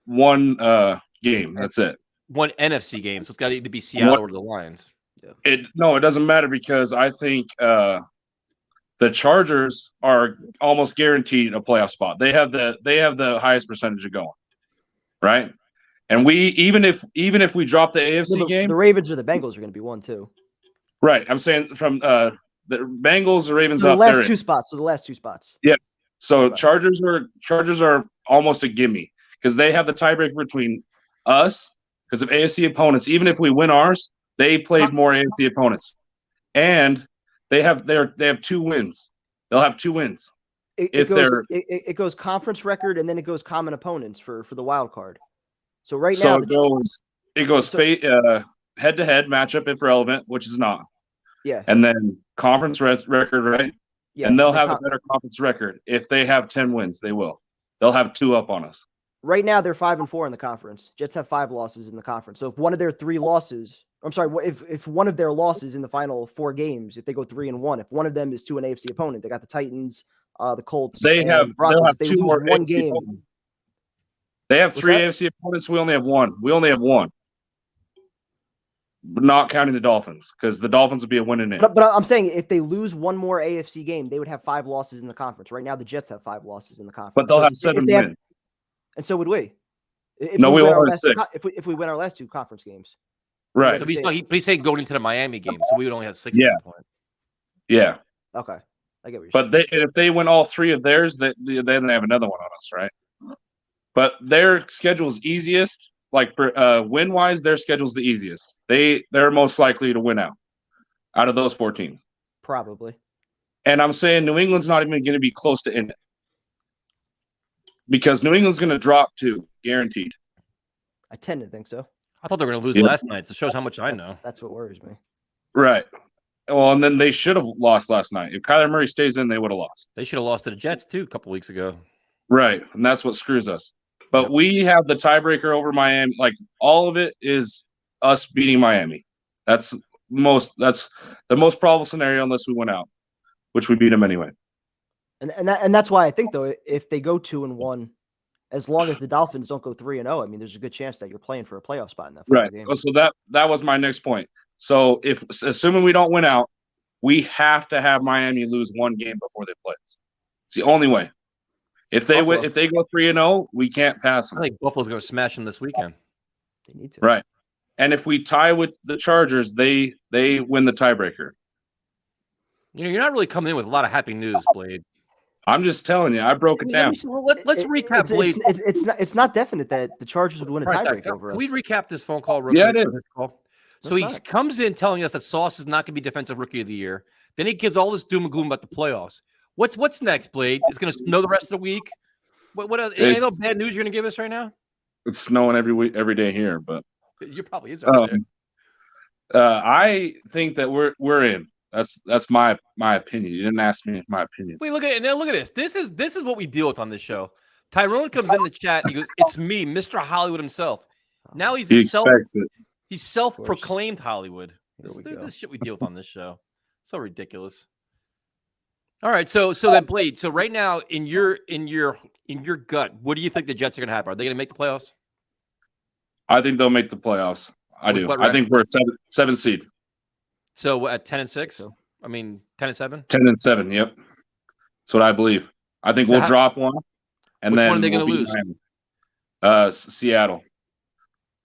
S9: game. That's it.
S2: One NFC game. So it's got to either be Seattle or the Lions.
S9: It doesn't matter because I think the Chargers are almost guaranteed a playoff spot. They have the highest percentage of going, right? And we even if we drop the AFC game,
S3: the Ravens or the Bengals are going to be 1 too.
S9: Right. I'm saying from the Bengals, the Ravens,
S3: so the
S9: up
S3: last
S9: there.
S3: 2 spots. So the last 2 spots.
S9: Yeah. So Chargers are almost a gimme because they have the tiebreaker between us because of AFC opponents. Even if we win ours, they played more AFC opponents, and they have 2 wins. They'll have 2 wins.
S3: It goes conference record and then it goes common opponents for the wild card. So now
S9: it goes head-to-head matchup if relevant, which is not.
S3: Yeah.
S9: And then conference record, right? Yeah. And they'll have a better conference record. If they have 10 wins, they will. They'll have 2 up on us.
S3: Right now, they're 5-4 in the conference. Jets have 5 losses in the conference. So if one of their 3 losses, if one of their losses in the final 4 games, if they go 3-1, if one of them is to an AFC opponent, they got the Titans, the Colts,
S9: they'll have
S3: Broncos. If they
S9: 2
S3: lose
S9: more
S3: 1 game.
S9: They have 3 AFC opponents. We only have 1. We only have 1. Not counting the Dolphins, because the Dolphins would be a winning in.
S3: But I'm saying if they lose 1 more AFC game, they would have 5 losses in the conference. Right now, the Jets have 5 losses in the conference.
S9: But they'll have 7 wins.
S3: And so would we.
S9: We won't have 6.
S3: If we win our last 2 conference games.
S9: Right.
S2: But he's saying going into the Miami game, so we would only have 6
S9: yeah.
S2: at that point.
S9: Yeah.
S3: Okay. I get what you're
S9: saying. But if they win all 3 of theirs, then they have another one on us, right? But their schedule is easiest. Like win-wise, their schedule is the easiest. They're most likely to win out of those 4 teams.
S3: Probably.
S9: And I'm saying New England's not even going to be close to in it. Because New England's going to drop 2, guaranteed.
S3: I tend to think so.
S2: I thought they were going to lose last night. So it shows how much I know.
S3: That's what worries me.
S9: Right. Well, and then they should have lost last night. If Kyler Murray stays in, they would have lost.
S2: They should have lost to the Jets, too, a couple weeks ago.
S9: Right. And that's what screws us. But we have the tiebreaker over Miami. Like, all of it is us beating Miami. That's the most probable scenario unless we win out, which we beat them anyway.
S3: And that's why I think, though, if they go 2-1, as long as the Dolphins don't go 3-0, I mean, there's a good chance that you're playing for a playoff spot in that game.
S9: So that was my next point. So if assuming we don't win out, we have to have Miami lose 1 game before they play us. It's the only way. If they if they go 3-0, we can't pass them.
S2: I think Buffalo's going to smash them this weekend.
S3: They need to.
S9: Right. And if we tie with the Chargers, they win the tiebreaker.
S2: You're not really coming in with a lot of happy news, Blade.
S9: I'm just telling you, I broke it down.
S2: Let's recap, Blade.
S3: It's not definite that the Chargers would win a tiebreaker over us.
S2: Can we recap this phone call real quick?
S9: Yeah, it is.
S2: So he comes in telling us that Sauce is not going to be Defensive Rookie of the Year. Then he gives all this doom and gloom about the playoffs. What's next, Blade? It's going to snow the rest of the week. What else? Any other bad news you're going to give us right now?
S9: It's snowing every day here, but
S2: you probably is over there.
S9: I think that we're in. That's my opinion. You didn't ask me my opinion.
S2: Wait, look at this. This is what we deal with on this show. Tyrone comes in the chat and he goes, "It's me, Mr. Hollywood himself." Now he's he's self-proclaimed Hollywood. This shit we deal with on this show. So ridiculous. All right, so then Blade. So right now, in your gut, what do you think the Jets are going to have? Are they going to make the playoffs?
S9: I think they'll make the playoffs. I do. I think we're a seven seed.
S2: So at 10-6. I mean 10-7.
S9: 10-7. Yep, that's what I believe. I think we'll drop one, and then
S2: which one are they going to lose?
S9: Seattle.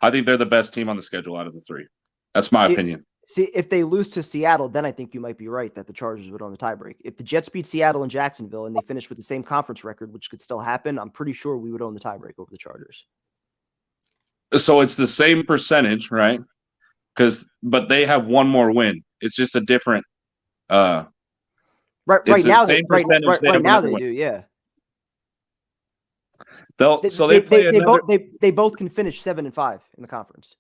S9: I think they're the best team on the schedule out of the three. That's my opinion.
S3: See, if they lose to Seattle, then I think you might be right that the Chargers would own the tiebreak. If the Jets beat Seattle and Jacksonville and they finish with the same conference record, which could still happen, I'm pretty sure we would own the tiebreak over the Chargers.
S9: So it's the same percentage, right? But they have one more win. It's just a different.
S3: Right now they do. Yeah. They both can finish 7-5 in the conference.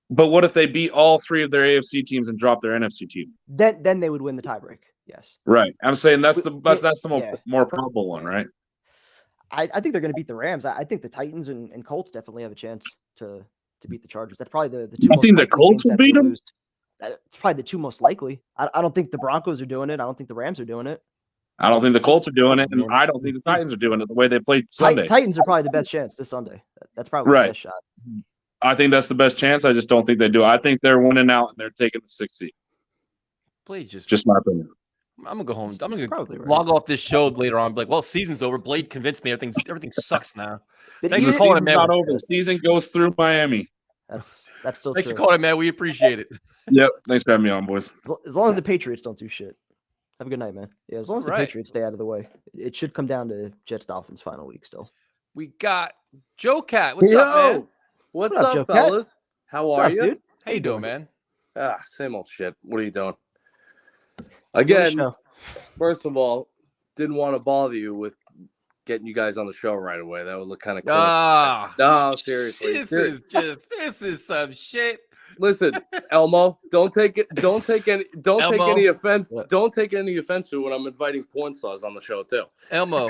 S9: But what if they beat all three of their AFC teams and drop their NFC team?
S3: Then they would win the tiebreak. Yes.
S9: Right. I'm saying that's the more probable one, right?
S3: I think they're going to beat the Rams. I think the Titans and Colts definitely have a chance to beat the Chargers. That's probably the two.
S9: I think the Colts will beat them.
S3: It's probably the two most likely. I don't think the Broncos are doing it. I don't think the Rams are doing it.
S9: I don't think the Colts are doing it, and I don't think the Titans are doing it the way they played Sunday.
S3: Titans are probably the best chance this Sunday. That's probably the best shot.
S9: I think that's the best chance. I just don't think they do. I think they're winning out and they're taking the 6th seed.
S2: Blade
S9: just my opinion.
S2: I'm gonna go home. I'm gonna log off this show later on. Be like, well, season's over. Blade convinced me everything sucks now.
S9: Thanks for calling it, man. Not over. The season goes through Miami.
S3: That's still
S2: Thanks
S3: true.
S2: for calling, man. We appreciate it.
S9: Yep. Thanks for having me on, boys.
S3: As long as the Patriots don't do shit. Have a good night, man. Yeah, as long as the Patriots stay out of the way. It should come down to Jets-Dolphins final week still.
S2: We got Joe Cat. What's up, man?
S10: What's up, fellas? How are you?
S3: Dude?
S2: How you doing, man?
S10: Same old shit. What are you doing? Again, first of all, didn't want to bother you with getting you guys on the show right away. That would look kind of cool. No, seriously.
S2: This is some shit.
S10: Listen, Elmo, don't take any offense. Don't take any offense to when I'm inviting porn stars on the show too.
S2: Elmo,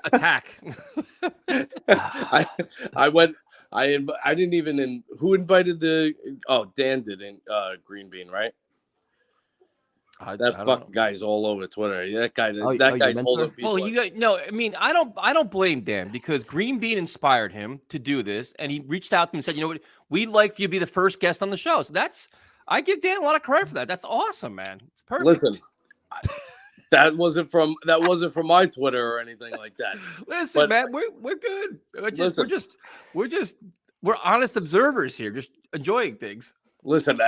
S2: attack.
S10: I didn't even who invited Dan did in Green Bean, right? That fucking guy's all over Twitter. That guy's holding people.
S2: Well, I mean, I don't blame Dan because Green Bean inspired him to do this, and he reached out to me and said, "You know what? We'd like for you to be the first guest on the show." So I give Dan a lot of credit for that. That's awesome, man. It's perfect.
S10: Listen, that wasn't from my Twitter or anything like that.
S2: Listen, man, we're good. We're honest observers here, just enjoying things.
S10: Listen,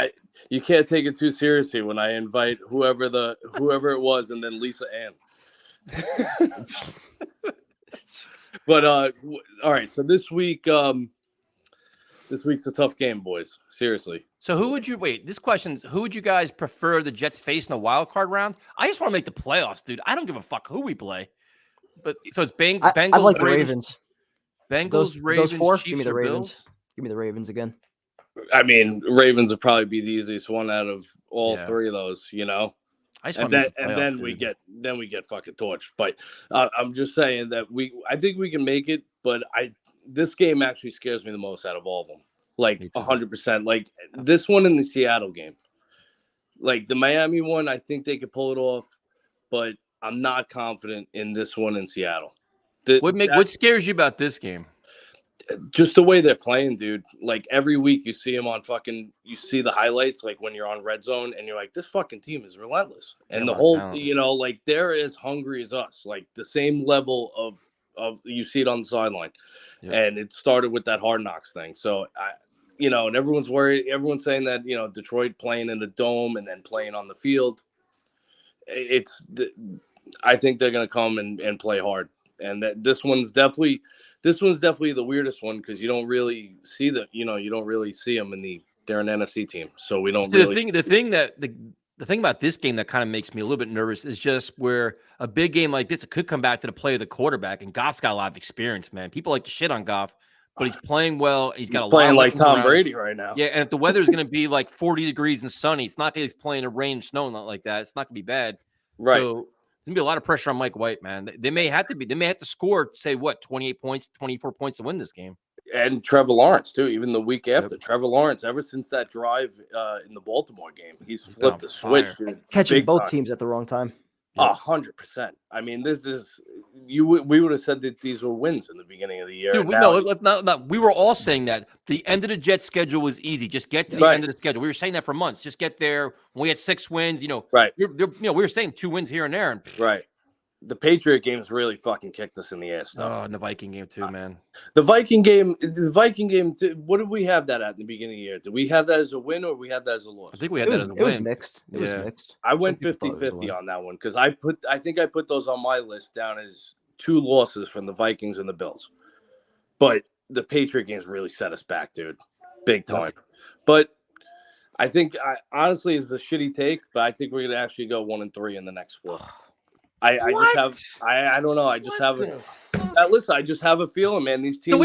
S10: you can't take it too seriously when I invite whoever it was, and then Lisa Ann. But all right. So this week's a tough game, boys. Seriously.
S2: So who would you guys prefer the Jets face in the wild card round? I just want to make the playoffs, dude. I don't give a fuck who we play. But so it's Bengals.
S3: I like the Ravens.
S2: Bengals, Ravens,
S3: those four.
S2: Chiefs,
S3: Give me the Ravens.
S2: Bills?
S3: Give me the Ravens again.
S10: I mean, Ravens would probably be the easiest one out of all three of those, you know. Then we get fucking torched. But I'm just saying that I think we can make it. But this game actually scares me the most out of all of them. Like 100%. Like this one in the Seattle game. Like the Miami one, I think they could pull it off, but I'm not confident in this one in Seattle.
S2: What scares you about this game?
S10: Just the way they're playing, dude. Like every week you see them you see the highlights, like when you're on Red Zone and you're like, this fucking team is relentless. And the whole, like they're as hungry as us, like the same level of you see it on the sideline. Yeah. And it started with that Hard Knocks thing. So, and everyone's worried. Everyone's saying that, Detroit playing in the dome and then playing on the field. I think they're going to come and play hard. And this one's definitely the weirdest one because you don't really see them. You don't really see them they're an NFC team, so we don't. The thing about this game that kind of makes me a little bit nervous is just where a big game like this, it could come back to the play of the quarterback, and Goff's got a lot of experience, man. People like to shit on Goff,
S2: but he's playing well. He's got a
S10: playing
S2: lot
S10: like Tom Brady right now.
S2: Yeah, and if the weather's going to be like 40 degrees and sunny, it's not that he's playing in rain and snow, not like that. It's not going to be bad.
S10: Right.
S2: So there's going to be a lot of pressure on Mike White, man. They may have to score, say, 28 points, 24 points to win this game.
S10: And Trevor Lawrence, too, even the week after. Yep. Trevor Lawrence, ever since that drive in the Baltimore game, he's flipped the switch. Dude,
S3: catching both teams at the wrong time.
S10: 100%. I mean, this is we would have said that these were wins in the beginning of the year.
S2: Dude, we were all saying that the end of the Jets schedule was easy. Just get to the end of the schedule. We were saying that for months. Just get there. When we had 6 wins,
S10: right?
S2: We were saying 2 wins here and there, and
S10: right. The Patriot games really fucking kicked us in the ass, though.
S2: Oh, and the Viking game too, man.
S10: The Viking game. What did we have that at in the beginning of the year? Did we have that as a win or we had that as a loss?
S2: I think we had that as a win.
S3: It was mixed. It was mixed.
S10: I went 50-50 on that one because I think I put those on my list down as 2 losses from the Vikings and the Bills. But the Patriot games really set us back, dude. Big time. But I think honestly it's a shitty take, but I think we're gonna actually go 1-3 in the next 4. I don't know. I just have listen. I just have a feeling, man. These teams.
S2: So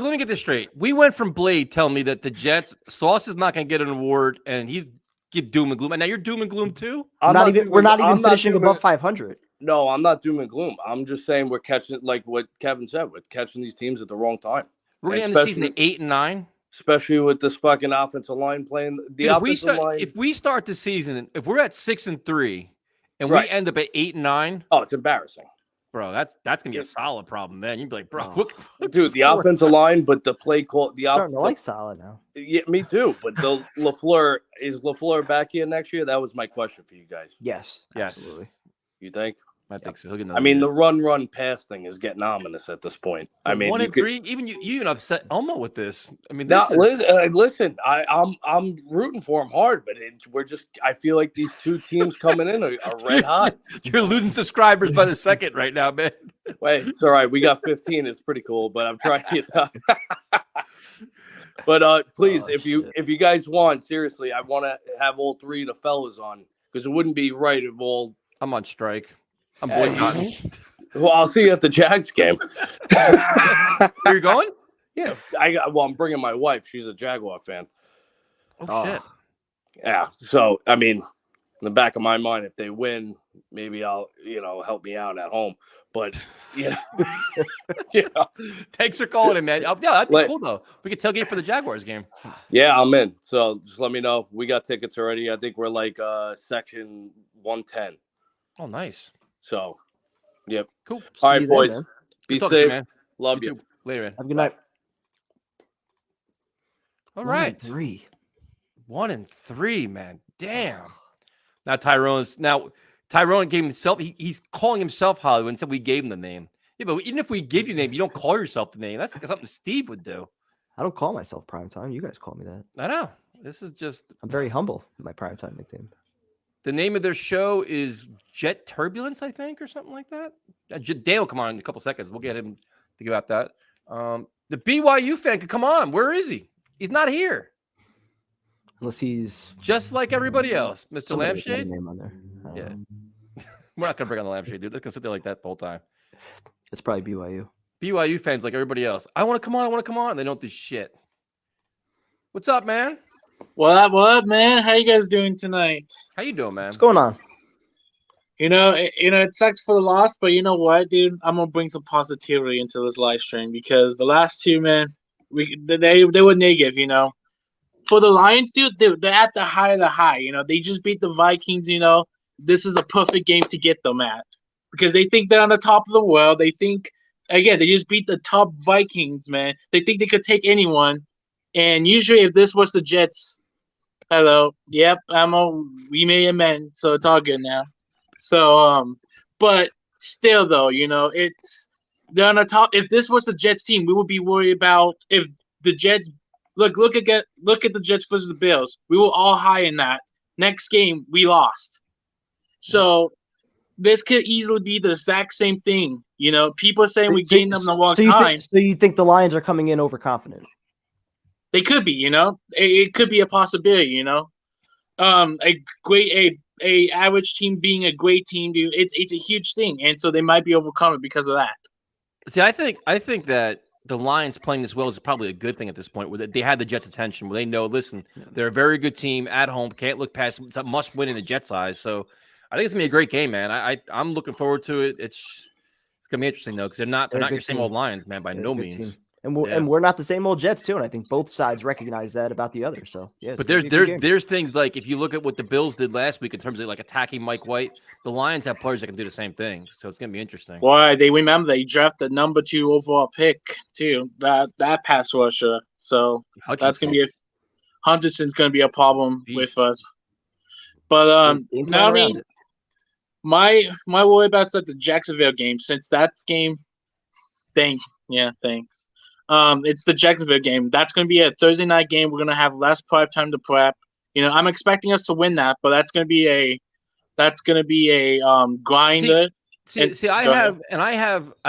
S2: let me get this straight. We went from Blade telling me that the Jets Sauce is not going to get an award, and he's give doom and gloom. And now you're doom and gloom too.
S3: We're not even finishing above 500.
S10: No, I'm not doom and gloom. I'm just saying we're catching, like what Kevin said, we're catching these teams at the wrong time.
S2: We're going to end the season at 8-9.
S10: Especially with this fucking offensive line playing.
S2: If we start the season, if we're at 6-3. And we end up at 8-9.
S10: Oh, it's embarrassing,
S2: bro. That's gonna be a solid problem. Then you'd be like, bro,
S10: dude, the offensive line, but the play call,
S3: starting to like solid now.
S10: Yeah, me too. But the LaFleur back here next year? That was my question for you guys.
S3: Yes, absolutely.
S10: You think?
S2: I think so.
S10: I mean, the run pass thing is getting ominous at this point. I mean,
S2: 1-3. Even you even upset Elmo with this. I mean,
S10: listen. I'm rooting for him hard, but I feel like these 2 teams coming in are red hot.
S2: You're losing subscribers by the second right now, man.
S10: Wait, it's all right. We got 15. It's pretty cool, but I'm trying to. But please, if you guys want, seriously, I want to have all 3 of the fellas on because it wouldn't be right if all.
S2: I'm on strike. I'm boycotting.
S10: Well, I'll see you at the Jags game.
S2: You're going?
S10: Yeah. I'm bringing my wife. She's a Jaguar fan.
S2: Oh, shit.
S10: Yeah. So, I mean, in the back of my mind, if they win, maybe I'll, help me out at home. But,
S2: Thanks for calling in, man. Yeah, that'd be cool, though. We could tailgate for the Jaguars game.
S10: Yeah, I'm in. So just let me know. We got tickets already. I think we're like section 110.
S2: Oh, nice.
S10: So, yep.
S2: Cool.
S10: All right, boys. Be safe, man. Love you.
S2: Later, man.
S3: Have a good night.
S2: All right. 1-3, man. Damn. Now Tyrone gave himself. He's calling himself Hollywood and said we gave him the name. Yeah, but even if we give you the name, you don't call yourself the name. That's something Steve would do.
S3: I don't call myself Primetime. You guys call me that.
S2: I know. This is just.
S3: I'm very humble in my Primetime nickname.
S2: The name of their show is Jet Turbulence, I think, or something like that. Dale will come on in a couple seconds. We'll get him to think about that. The BYU fan could come on. Where is he? He's not here.
S3: Unless he's
S2: just like everybody else, Mr. Lampshade.
S3: Name on there.
S2: Yeah, we're not gonna bring on the Lampshade, dude. They're gonna sit there like that the whole time.
S3: It's probably BYU.
S2: BYU fans like everybody else. I want to come on. I want to come on. They don't do shit. What's up, man?
S11: What up, man? How you guys doing tonight?
S2: How you doing, man?
S3: What's going on?
S11: It sucks for the loss, but you know what, dude? I'm gonna bring some positivity into this live stream because the last 2, man, they were negative. For the Lions, dude, they're at the high of the high. They just beat the Vikings. This is a perfect game to get them at because they think they're on the top of the world. They think again, they just beat the top Vikings, man. They think they could take anyone. And usually, if this was the Jets, yep, we may amend, so it's all good now. So, but still, though, they're on the top. If this was the Jets team, we would be worried about if the Jets look at the Jets versus the Bills. We were all high in that. Next game, we lost. So this could easily be the exact same thing. People are saying we gained them the wrong time.
S3: So you think the Lions are coming in overconfident?
S11: They could be, it could be a possibility, a average team being a great team, dude. It's a huge thing, and so they might be overcome because of that.
S2: See, I think that the Lions playing this well is probably a good thing at this point. Where they had the Jets' attention, where they know, listen, they're a very good team at home. Can't look past. It's a must-win in the Jets' eyes. So I think it's gonna be a great game, man. I'm looking forward to it. It's gonna be interesting though, because they're not your same old Lions, man, by no means.
S3: And we're not the same old Jets too, and I think both sides recognize that about the other. So yeah,
S2: but there's things like if you look at what the Bills did last week in terms of like attacking Mike White, the Lions have players that can do the same thing. So it's gonna be interesting.
S11: Why they drafted the number 2 overall pick too. That pass rusher. So that's gonna be Hutchinson's gonna be a problem with us. But now my worry about the Jacksonville game, since that's game. Thanks. It's the Jacksonville game. That's going to be a Thursday night game. We're going to have less prep time to prep. I'm expecting us to win that, but that's going to be a grinder.
S2: I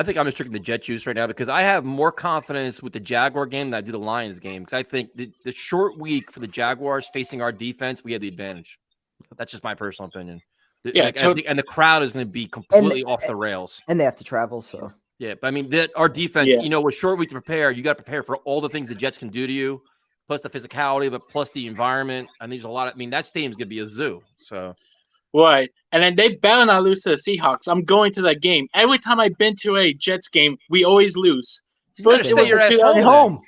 S2: think I'm just drinking the Jet juice right now because I have more confidence with the Jaguar game than I do the Lions game because I think the short week for the Jaguars facing our defense, we have the advantage. That's just my personal opinion. And the crowd is going to be completely off the rails.
S3: And they have to travel, so.
S2: Yeah, but I mean, our defense, with short week to prepare, you got to prepare for all the things the Jets can do to you, plus the physicality of it, plus the environment. And there's a lot that stadium's going to be a zoo. So,
S11: right. And then they better not lose to the Seahawks. I'm going to that game. Every time I've been to a Jets game, we always lose.
S2: First, stay your ass home.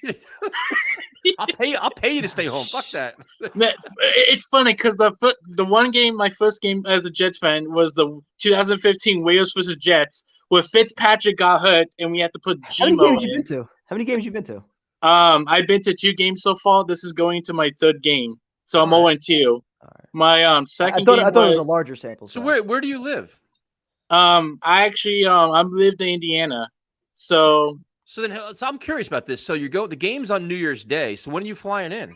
S2: I'll pay you to stay home. Fuck that.
S11: It's funny because the one game, my first game as a Jets fan, was the 2015 Wales versus Jets, where Fitzpatrick got hurt and we had to put Gmo in.
S3: How many games you been to?
S11: I've been to 2 games so far. This is going to my 3rd game, so I'm 0-2. My second game
S3: I thought it was a larger sample size.
S2: So where do you live?
S11: I actually I lived in Indiana, so
S2: I'm curious about this. So the game's on New Year's Day. So when are you flying in?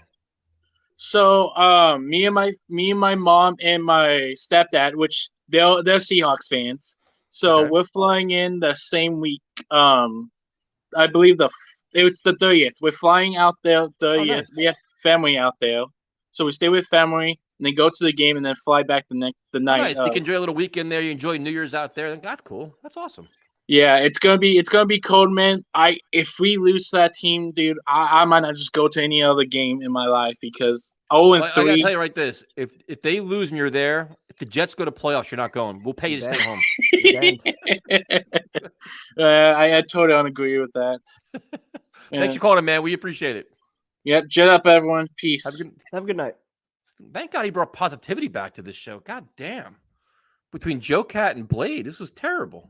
S11: So me and my mom and my stepdad, which they're Seahawks fans. So we're flying in the same week. I believe it's the 30th. We're flying out there 30th. Nice. We have family out there, so we stay with family and then go to the game and then fly back the night.
S2: Nice. You can enjoy a little weekend there. You enjoy New Year's out there. That's cool. That's awesome.
S11: Yeah, it's gonna be cold, man. If we lose that team, dude, I might not just go to any other game in my life because 0-3.
S2: I gotta tell you right this: if they lose and you're there, if the Jets go to playoffs, you're not going. We'll pay you to stay home.
S11: I totally agree with that.
S2: Thanks for calling, man. We appreciate it.
S11: Yep, jet up, everyone. Peace.
S3: Have a good night.
S2: Thank God he brought positivity back to this show. God damn. Between Joe Cat and Blade, this was terrible.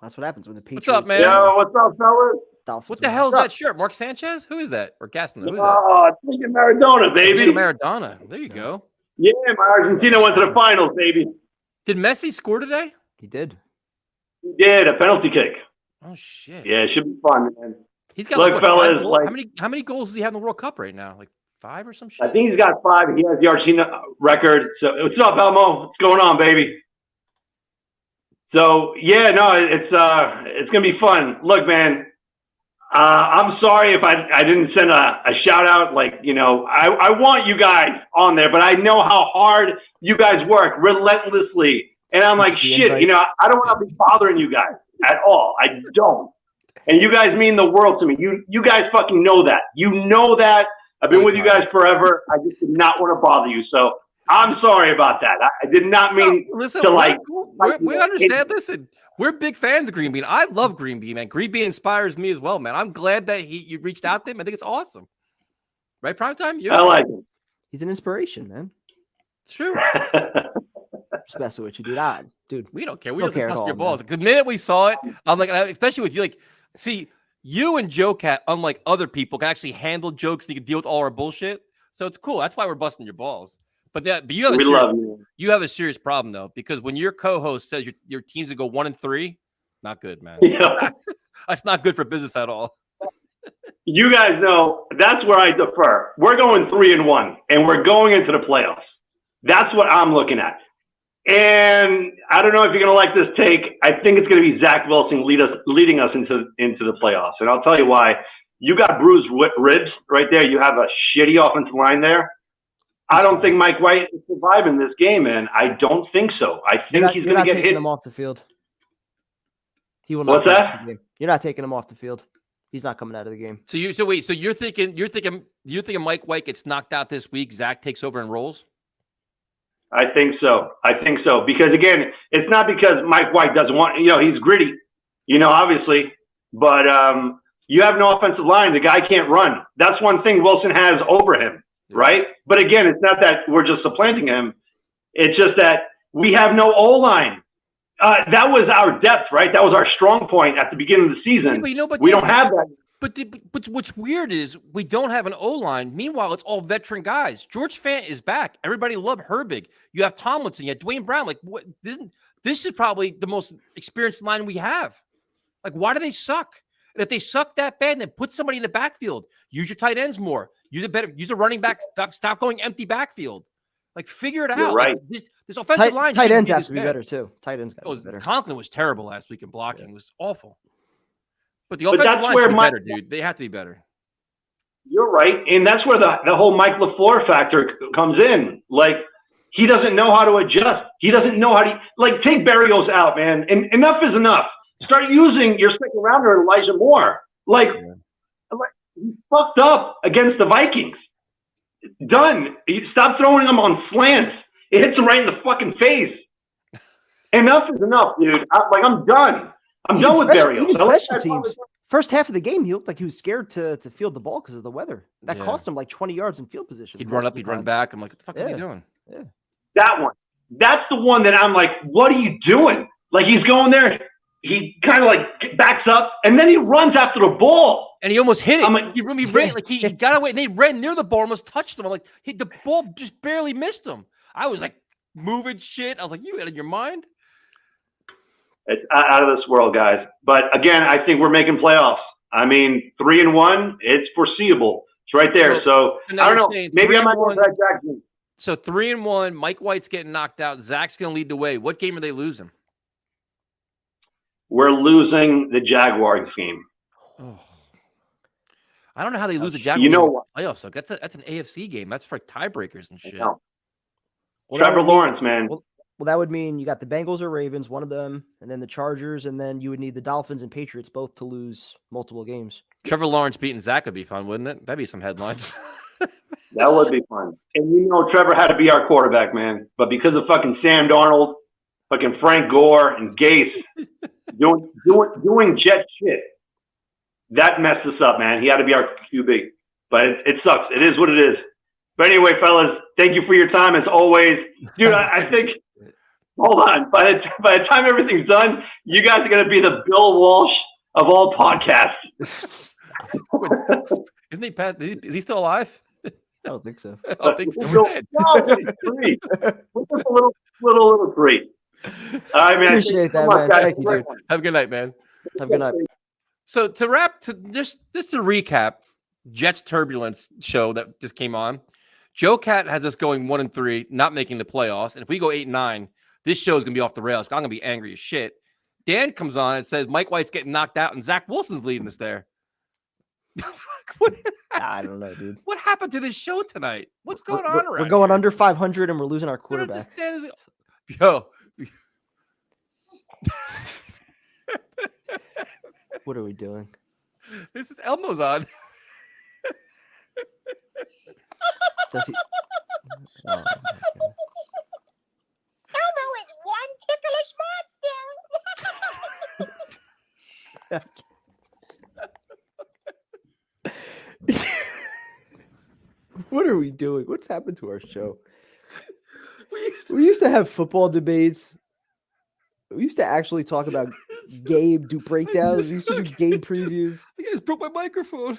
S3: That's what happens with the Patriots.
S2: What's up, man?
S12: Yo, what's up, fellas?
S3: Dolphins.
S2: What the hell is that shirt? Mark Sanchez? Who is that? Or Gaston? Who is that?
S12: Oh, it's freaking Maradona, baby.
S2: Maradona. There you go.
S12: Yeah, my Argentina went to the finals, baby.
S2: Did Messi score today?
S3: He did.
S12: He did, a penalty kick.
S2: Oh, shit.
S12: Yeah, it should be fun, man.
S2: He's got
S12: fellas,
S2: how many goals does he have in the World Cup right now? Like 5 or some shit?
S12: I think he's got 5. He has the Argentina record. So what's up, Elmo? What's going on, baby? So yeah, no, it's gonna be fun. Look, man, I'm sorry if I didn't send a shout out. Like, I want you guys on there, but I know how hard you guys work relentlessly, and I'm like, shit, I don't want to be bothering you guys at all. I don't, and you guys mean the world to me. You guys fucking know that. You know that. I've been with you guys forever. I just did not want to bother you, so. I'm sorry about that. I did not mean to
S2: we understand. Listen, we're big fans of Green Bean. I love Green Bean, man. Green Bean inspires me as well, man. I'm glad that you reached out to him. I think it's awesome. Right, Primetime?
S12: I like him.
S3: He's an inspiration, man.
S2: It's true.
S3: Just messing with you, dude.
S2: We don't care. We don't care at all, your balls. The minute we saw it, I'm like, especially with you, like, see, you and Joe Cat, unlike other people, can actually handle jokes and you can deal with all our bullshit. So it's cool. That's why we're busting your balls. But you have a serious problem though, because when your co-host says your team's gonna go 1-3, not good, man.
S12: Yeah.
S2: That's not good for business at all.
S12: You guys know that's where I defer. We're going 3-1, and we're going into the playoffs. That's what I'm looking at. And I don't know if you're gonna like this take. I think it's gonna be Zach Wilson leading us into the playoffs, and I'll tell you why. You got bruised ribs right there. You have a shitty offensive line there. I don't think Mike White is surviving this game, man. I don't think so. I think he's going to get hit.
S3: Him off the field. He will not.
S12: What's that?
S3: You're not taking him off the field. He's not coming out of the game.
S2: So you're thinking Mike White gets knocked out this week. Zach takes over and rolls.
S12: I think so. Because again, it's not because Mike White doesn't want. He's gritty. Obviously, but you have no offensive line. The guy can't run. That's one thing Wilson has over him, right? But again, it's not that we're just supplanting him. It's just that we have no O-line. That was our depth, right? That was our strong point at the beginning of the season.
S2: Yeah, but
S12: we don't have that.
S2: But what's weird is we don't have an O-line. Meanwhile, it's all veteran guys. George Fant is back. Everybody loved Herbig. You have Tomlinson. You have Dwayne Brown. Like, what? This is probably the most experienced line we have. Like, why do they suck? And if they suck that bad, then put somebody in the backfield. Use your tight ends more. Use the running back. Stop going empty backfield. Like, figure it out.
S12: Right.
S2: Like, this offensive line.
S3: Tight ends have to be better too. Tight ends got to be better.
S2: Conklin was terrible last week in blocking. It was awful. But the offensive line should be better, dude. They have to be better.
S12: You're right. And that's where the whole Mike LaFleur factor comes in. Like, he doesn't know how to adjust. He doesn't know how to, take Berrios out, man. And enough is enough. Start using your second rounder, Elijah Moore. He fucked up against the Vikings. Done. Stop throwing him on slants. It hits him right in the fucking face. Enough is enough, dude. I'm done. I'm done with Berrios.
S3: Even special teams. First half of the game, he looked like he was scared to field the ball because of the weather. That cost him 20 yards in field position.
S2: He'd run up, he'd run back. I'm like, what the fuck is he doing?
S3: Yeah.
S12: That one. That's the one that I'm like, what are you doing? Like, he's going there. He kind of backs up, and then he runs after the ball.
S2: And he almost hit it. I'm like, he ran, he got away, and they ran near the ball, almost touched him. I'm like, the ball just barely missed him. I was like moving shit. I was like, you out of your mind?
S12: It's out of this world, guys. But again, I think we're making playoffs. 3-1, it's foreseeable. It's right there. So I don't know. Maybe I might go Zach Jackson.
S2: So 3-1, Mike White's getting knocked out. Zach's going to lead the way. What game are they losing?
S12: We're losing the Jaguars game.
S2: Oh. I don't know how they lose the Jaguars.
S12: You know what?
S2: Playoffs. So that's an AFC game. That's for tiebreakers and shit.
S12: Trevor Lawrence, man.
S3: Well, that would mean you got the Bengals or Ravens, one of them, and then the Chargers, and then you would need the Dolphins and Patriots both to lose multiple games.
S2: Trevor Lawrence beating Zach would be fun, wouldn't it? That'd be some headlines.
S12: That would be fun. And Trevor had to be our quarterback, man. But because of fucking Sam Darnold, fucking Frank Gore, and Gase doing jet shit, that messed us up, man. He had to be our QB. But it sucks. It is what it is. But anyway, fellas, thank you for your time as always. Dude, I think – hold on. By the time everything's done, you guys are going to be the Bill Walsh of all podcasts.
S2: Isn't he past? Is he still alive?
S3: I don't think so.
S2: I don't think so.
S12: No, just three. Just a little three. All right, man.
S3: Appreciate that, man. Thank you, dude.
S2: Have a good night, man.
S3: Have a good night.
S2: So to recap, Jets Turbulence show that just came on. Joe Cat has us going 1-3, not making the playoffs. And if we go 8-9, this show is going to be off the rails. I'm going to be angry as shit. Dan comes on and says Mike White's getting knocked out and Zach Wilson's leading us there.
S3: I don't know, dude.
S2: What happened to this show tonight? What's going on around
S3: We're going
S2: here?
S3: under 500 and we're losing our quarterback.
S2: Yo.
S3: What are we doing?
S2: This is Elmo's on.
S3: Does he? Oh,
S13: Elmo is one ticklish monster.
S3: What are we doing? What's happened to our show? We used to have football debates. We used to actually talk about game, do breakdowns. We used to do game previews.
S2: I just broke my microphone.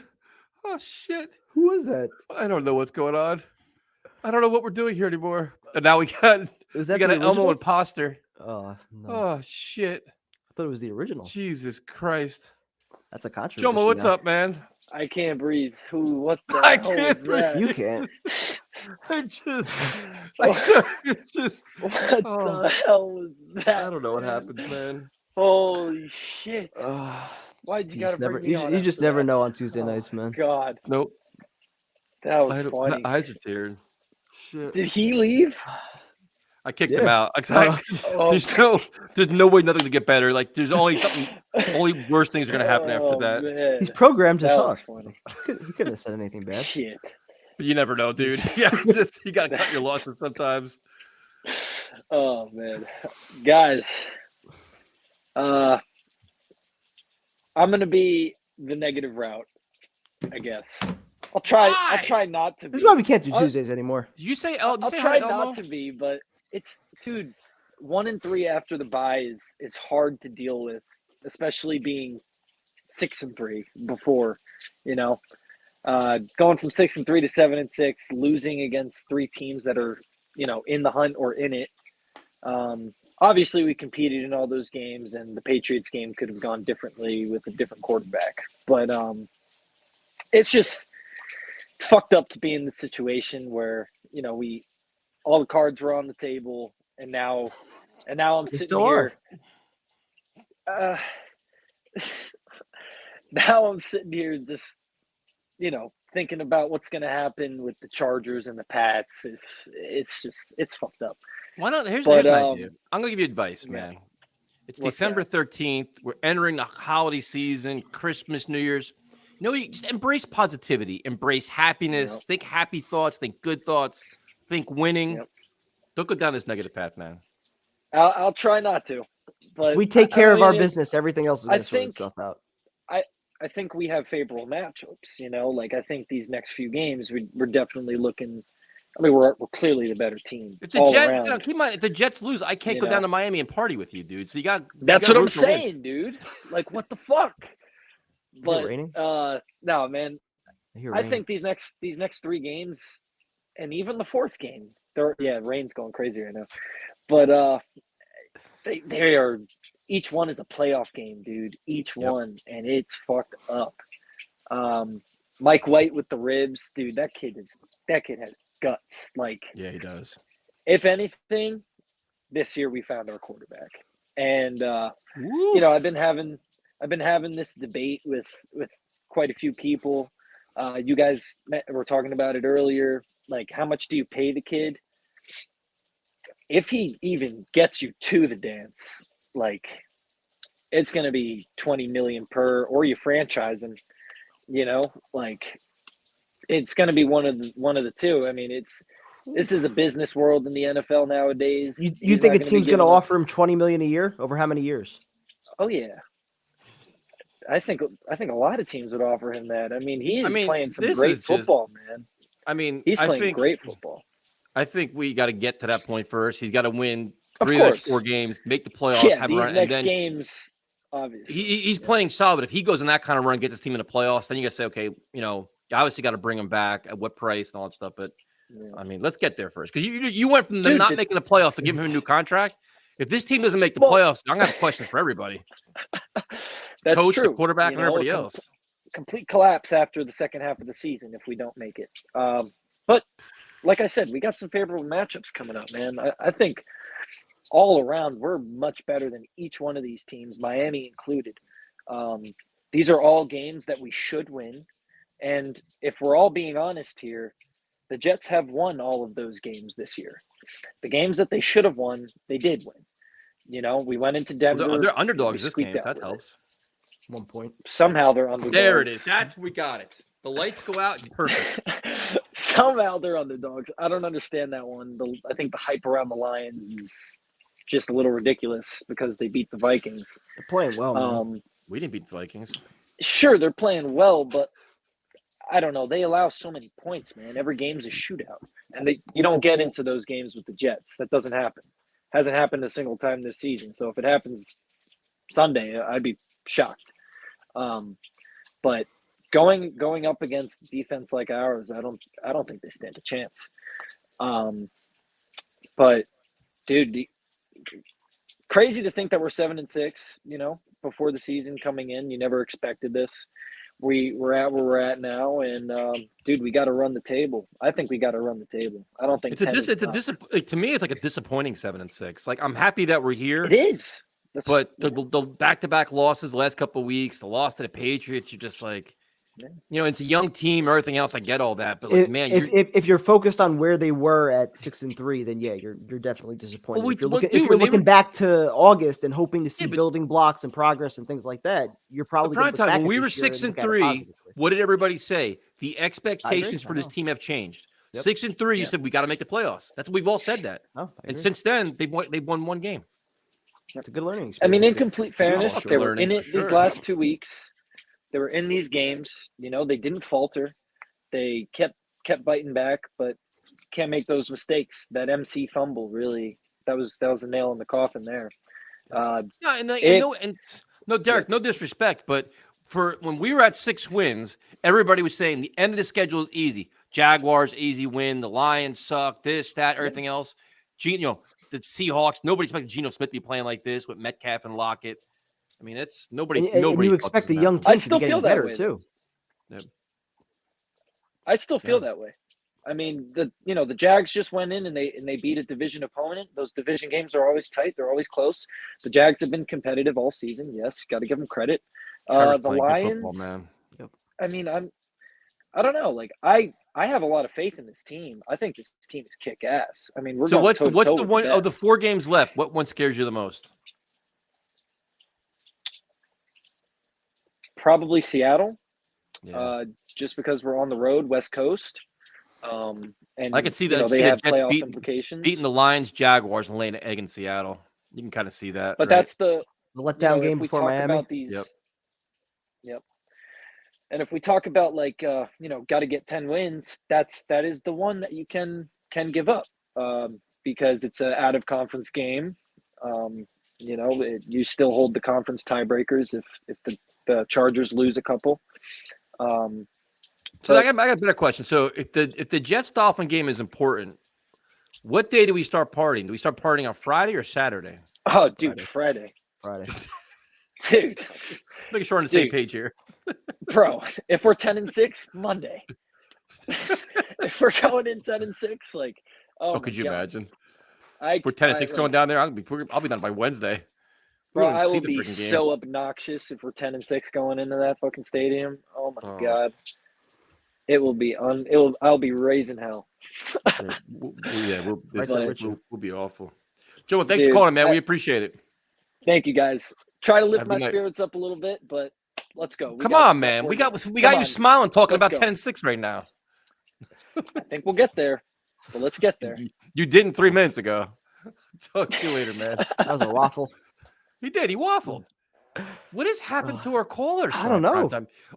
S2: Oh, shit.
S3: Who was that?
S2: I don't know what's going on. I don't know what we're doing here anymore. And now we got an Elmo imposter.
S3: Oh, no.
S2: Oh, shit.
S3: I thought it was the original.
S2: Jesus Christ.
S3: That's a controversy.
S2: Jomo, what's up, man?
S14: I can't breathe. What the
S2: I
S14: hell
S2: can't
S14: is
S2: breathe.
S14: that?
S3: You can't.
S2: What
S14: the hell was that?
S2: I don't know what happens, man.
S14: Holy shit. Why'd you gotta bring me on?
S3: You just never know on Tuesday nights, man.
S14: God.
S2: Nope.
S14: That was funny.
S2: My eyes are tearing. Shit.
S14: Did he leave?
S2: I kicked him out. There's no way nothing to get better. Like there's only worse things are gonna happen after that.
S6: Man.
S3: He's programmed to
S6: That
S3: talk.
S6: was funny.
S3: He couldn't have said anything bad.
S6: Shit.
S2: But you never know, dude. Yeah, you gotta cut your losses sometimes.
S14: Oh man, guys, I'm gonna be the negative route, I guess. I'll try not to.
S3: This is why we can't do Tuesdays anymore.
S2: Did you say?
S14: I'll try not to be, but it's, dude. 1-3 after the bye is hard to deal with, especially being 6-3 before, going from 6-3 to 7-6, losing against 3 teams that are, in the hunt or in it. Obviously, we competed in all those games, and the Patriots game could have gone differently with a different quarterback. But it's fucked up to be in the situation where all the cards were on the table, and now I'm sitting here. Now I'm sitting here just thinking about what's going to happen with the Chargers and the Pats. It's fucked up.
S2: Why not? Here's an idea. I'm going to give you advice, man. It's
S14: What's
S2: December 13th. We're entering the holiday season, Christmas, New Year's. You just embrace positivity, embrace happiness, think happy thoughts, think good thoughts, think winning. Don't go down this negative path, man.
S14: I'll try not to. But
S3: if we take care of our business, everything else is going to sort itself out.
S14: I think we have favorable matchups. I think these next few games, we're definitely looking. I mean, we're clearly the better team.
S2: If the Jets, keep in mind, if the Jets lose, I can't go down to Miami and party with you, dude. So you got.
S14: That's what I'm saying, dude. Like, what the fuck?
S3: Is it raining?
S14: No, man. I think these next 3 games, and even the 4th game, rain's going crazy right now. But they are. Each one is a playoff game, dude. Each one, and it's fucked up. Mike White with the ribs, dude. That kid has guts.
S2: Yeah, he does.
S14: If anything, this year we found our quarterback, and I've been having this debate with quite a few people. You guys were talking about it earlier. Like, how much do you pay the kid? If he even gets you to the dance, it's going to be $20 million per, or you franchise him, it's going to be one of the two. I mean, this is a business world in the NFL nowadays.
S3: You think a team's going to offer him $20 million a year over how many years?
S14: Oh yeah. I think a lot of teams would offer him that. I mean, he is playing some great football, man.
S2: I mean,
S14: he's playing great football.
S2: I think we got to get to that point first. He's got to win 3 of the next 4 games, make the playoffs, have a run,
S14: next games, obviously.
S2: He's playing solid, but if he goes in that kind of run, gets his team in the playoffs, then you got to say, okay, you obviously got to bring him back at what price and all that stuff. But I mean, let's get there first, because you went from them not making the playoffs to give him a new contract. If this team doesn't make the playoffs, I'm gonna have questions for everybody.
S14: That's
S2: coach,
S14: true.
S2: the quarterback, and everybody else.
S14: Complete collapse after the second half of the season if we don't make it. But like I said, we got some favorable matchups coming up, man. I think all around we're much better than each one of these teams, Miami included. These are all games that we should win. And if we're all being honest here, the Jets have won all of those games this year. The games that they should have won, they did win. We went into Denver.
S2: Well, they're underdogs this game. That helps.
S3: 1 point.
S14: Somehow they're underdogs.
S2: There it is. We got it. The lights go out. It's perfect.
S14: Somehow they're underdogs. I don't understand that one. I think the hype around the Lions is just a little ridiculous because they beat the Vikings.
S3: They're playing well, man.
S2: We didn't beat the Vikings.
S14: Sure, they're playing well, but I don't know. They allow so many points, man. Every game's a shootout. And you don't get into those games with the Jets. That doesn't happen. Hasn't happened a single time this season. So if it happens Sunday, I'd be shocked. But going up against defense like ours, I don't think they stand a chance. But dude, crazy to think that we're 7-6, before the season coming in. You never expected this. We're at where we're at now, and dude, we got to run the table. I think we got to run the table. I don't think
S2: to me, it's like a disappointing 7-6. Like, I'm happy that we're here.
S14: It is.
S2: But the back-to-back losses the last couple of weeks, the loss to the Patriots, you're just like, it's a young team, everything else. I get all that, but like,
S3: if you're focused on where they were at 6-3, then yeah, you're definitely disappointed. If you're looking back to August and hoping to see building blocks and progress and things like that, you're probably going to look back
S2: when we were 6-3. What did everybody say? The expectations for this team have changed. 6-3, you said we got to make the playoffs. That's what we've all said that. And since then, they've won one game.
S3: It's a good learning experience.
S14: I mean, in complete fairness, they were in it these last 2 weeks. They were in these games. They didn't falter. They kept biting back, but can't make those mistakes. That MC fumble really that was the nail in the coffin there.
S2: No, Derek, no disrespect, but for when we were at 6 wins, everybody was saying the end of the schedule is easy. Jaguars easy win. The Lions suck. This, that, everything else. The Seahawks. Nobody expected Geno Smith to be playing like this with Metcalf and Lockett. I mean, it's nobody.
S3: And you expect the young team to be getting better
S14: way,
S3: too.
S2: Yeah.
S14: I still feel that way. I mean, the Jags just went in and they beat a division opponent. Those division games are always tight. They're always close. The Jags have been competitive all season. Yes, got to give them credit. The Lions. Football, man. I mean, I don't know. Like I have a lot of faith in this team. I think this team is kick ass. I mean, we're
S2: what's the one of the 4 games left? What one scares you the most?
S14: Probably Seattle, just because we're on the road, West Coast. And
S2: I could see that
S14: they have playoff implications.
S2: Beating the Lions, Jaguars, and laying an egg in Seattle. You can kind of see that.
S14: But that's the
S3: letdown game before Miami.
S14: Yep. And if we talk about got to get 10 wins, that is the one that you can give up because it's an out of conference game. You still hold the conference tiebreakers if the Chargers lose a couple.
S2: So I got a better question. So if the Jets-Dolphin game is important, what day do we start partying? Do we start partying on Friday or Saturday?
S14: Oh, dude, Friday. Dude.
S2: Making sure we're on the same page here.
S14: Bro, if we're 10-6, Monday. If we're going in 10-6,
S2: could you imagine? If we're 10-6 going down there, I'll be done by Wednesday.
S14: Bro, I will be so obnoxious if we're 10-6 going into that fucking stadium. Oh my god, it will be I'll be raising hell.
S2: We'll be awful. Joe, thanks for calling, man. We appreciate it.
S14: Thank you, guys. Try to lift my spirits up a little bit, but let's go.
S2: Come on, man. We got you smiling, talking about 10-6 right now.
S14: I think we'll get there, but let's get there.
S2: You didn't 3 minutes ago. Talk to you later, man.
S3: That was a waffle.
S2: He did. He waffled. What has happened to our callers?
S3: I don't know.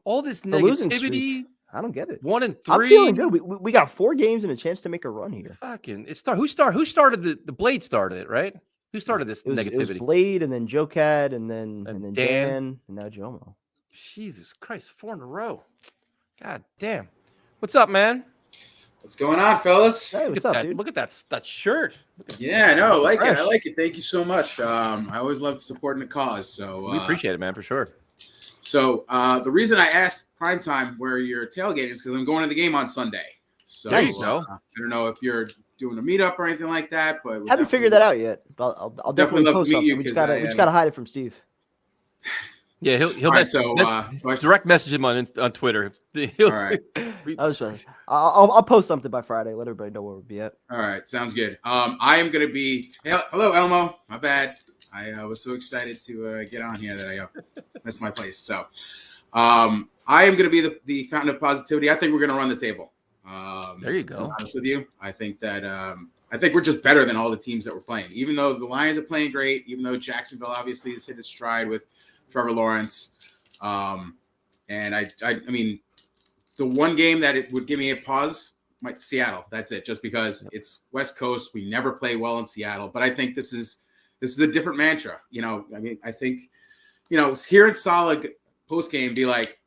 S2: All this negativity.
S3: I don't get it.
S2: 1-3.
S3: I'm feeling good. We got 4 games and a chance to make a run here.
S2: Fucking who started the Blade started it, right? Who started this negativity? It
S3: was Blade and then Joe Cad and then Dan and now Jomo.
S2: Jesus Christ, 4 in a row. God damn. What's up, man?
S15: What's going on, fellas?
S3: Hey, what's up, dude?
S2: Look at that shirt.
S15: Yeah, I know. I like it. Thank you so much. I always love supporting the cause. So
S2: we appreciate it, man, for sure.
S15: So the reason I asked primetime where you're tailgating is because I'm going to the game on Sunday. So
S2: there you go.
S15: I don't know if you're doing a meetup or anything like that, but
S3: haven't figured that out yet. But I'll definitely post something. We just gotta hide it from Steve.
S2: Yeah, he'll direct message him on Twitter.
S15: All right.
S3: I was fun. I'll post something by Friday. Let everybody know where we'll be at.
S15: All right, sounds good. I am going to be. Hello, Elmo. My bad. I was so excited to get on here that I missed my place. So, I am going to be the fountain of positivity. I think we're going to run the table.
S2: There you go.
S15: To be honest with you, I think that I think we're just better than all the teams that we're playing. Even though the Lions are playing great, even though Jacksonville obviously has hit its stride with Trevor Lawrence. And I mean, the one game that it would give me a pause, Seattle. That's it. Just because it's West Coast, we never play well in Seattle. But I think this is a different mantra. I mean, I think, hearing Solid post game be like,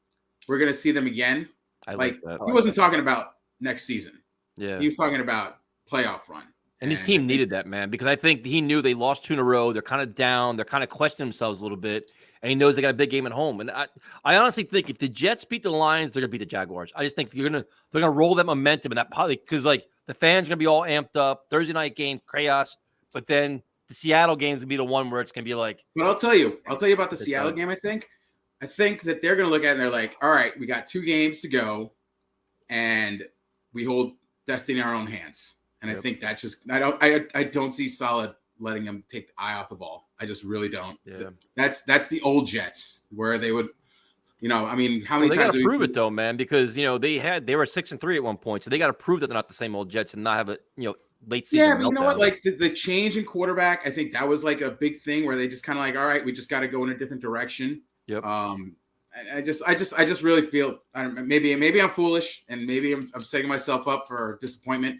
S15: we're gonna see them again.
S2: I like that.
S15: He wasn't talking about next season.
S2: Yeah,
S15: he was talking about playoff run.
S2: And his team needed that, man, because I think he knew they lost 2 in a row. They're kind of down. They're kind of questioning themselves a little bit. And he knows they got a big game at home. And I honestly think if the Jets beat the Lions, they're gonna beat the Jaguars. I just think they're gonna roll that momentum and that because the fans are gonna be all amped up. Thursday night game, chaos. But then the Seattle game's gonna be the one where it's gonna be like.
S15: But I'll tell you about the Seattle game. I think I think that they're going to look at it and they're like, all right, we got 2 games to go, and we hold destiny in our own hands. And I think that just I don't see Solid letting them take the eye off the ball. I just really don't.
S2: Yeah,
S15: that's the old Jets where they would, I mean, how many
S2: they
S15: times
S2: got to prove it though, man? Because they were 6-3 at one point, so they got to prove that they're not the same old Jets and not have a late season.
S15: Yeah, but you know what? Like the change in quarterback, I think that was like a big thing where they just kind of like, all right, we just got to go in a different direction.
S2: Yep.
S15: I just really feel maybe I'm foolish and maybe I'm setting myself up for disappointment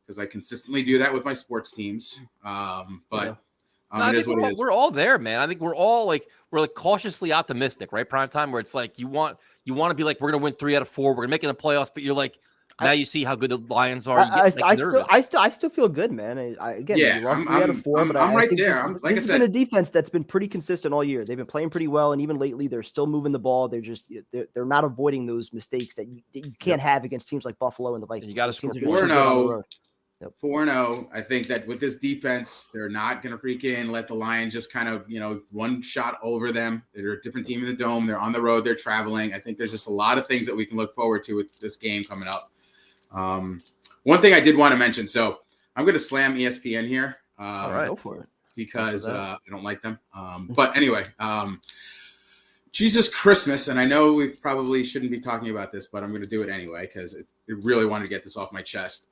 S15: because I consistently do that with my sports teams. But it is what it is.
S2: We're all there, man. I think we're all we're cautiously optimistic, right? Prime time, where it's like you want to be like, we're gonna win 3 out of 4, we're gonna make it in the playoffs, but you're like, now you see how good the Lions are.
S3: I still feel good, man. We lost 3 out of 4, but
S15: I'm right
S3: think
S15: there.
S3: This has been a defense that's been pretty consistent all year. They've been playing pretty well, and even lately, they're still moving the ball. They're not avoiding those mistakes that you can't have against teams like Buffalo and the Vikings.
S2: You got to score
S15: 4-0. 4-0. I think that with this defense, they're not going to freaking let the Lions just kind of, one shot over them. They're a different team in the Dome. They're on the road. They're traveling. I think there's just a lot of things that we can look forward to with this game coming up. One thing I did want to mention. So I'm going to slam ESPN here.
S2: All right, go for it.
S15: Because I don't like them. But anyway, Jesus Christmas, and I know we probably shouldn't be talking about this, but I'm going to do it anyway because I really wanted to get this off my chest.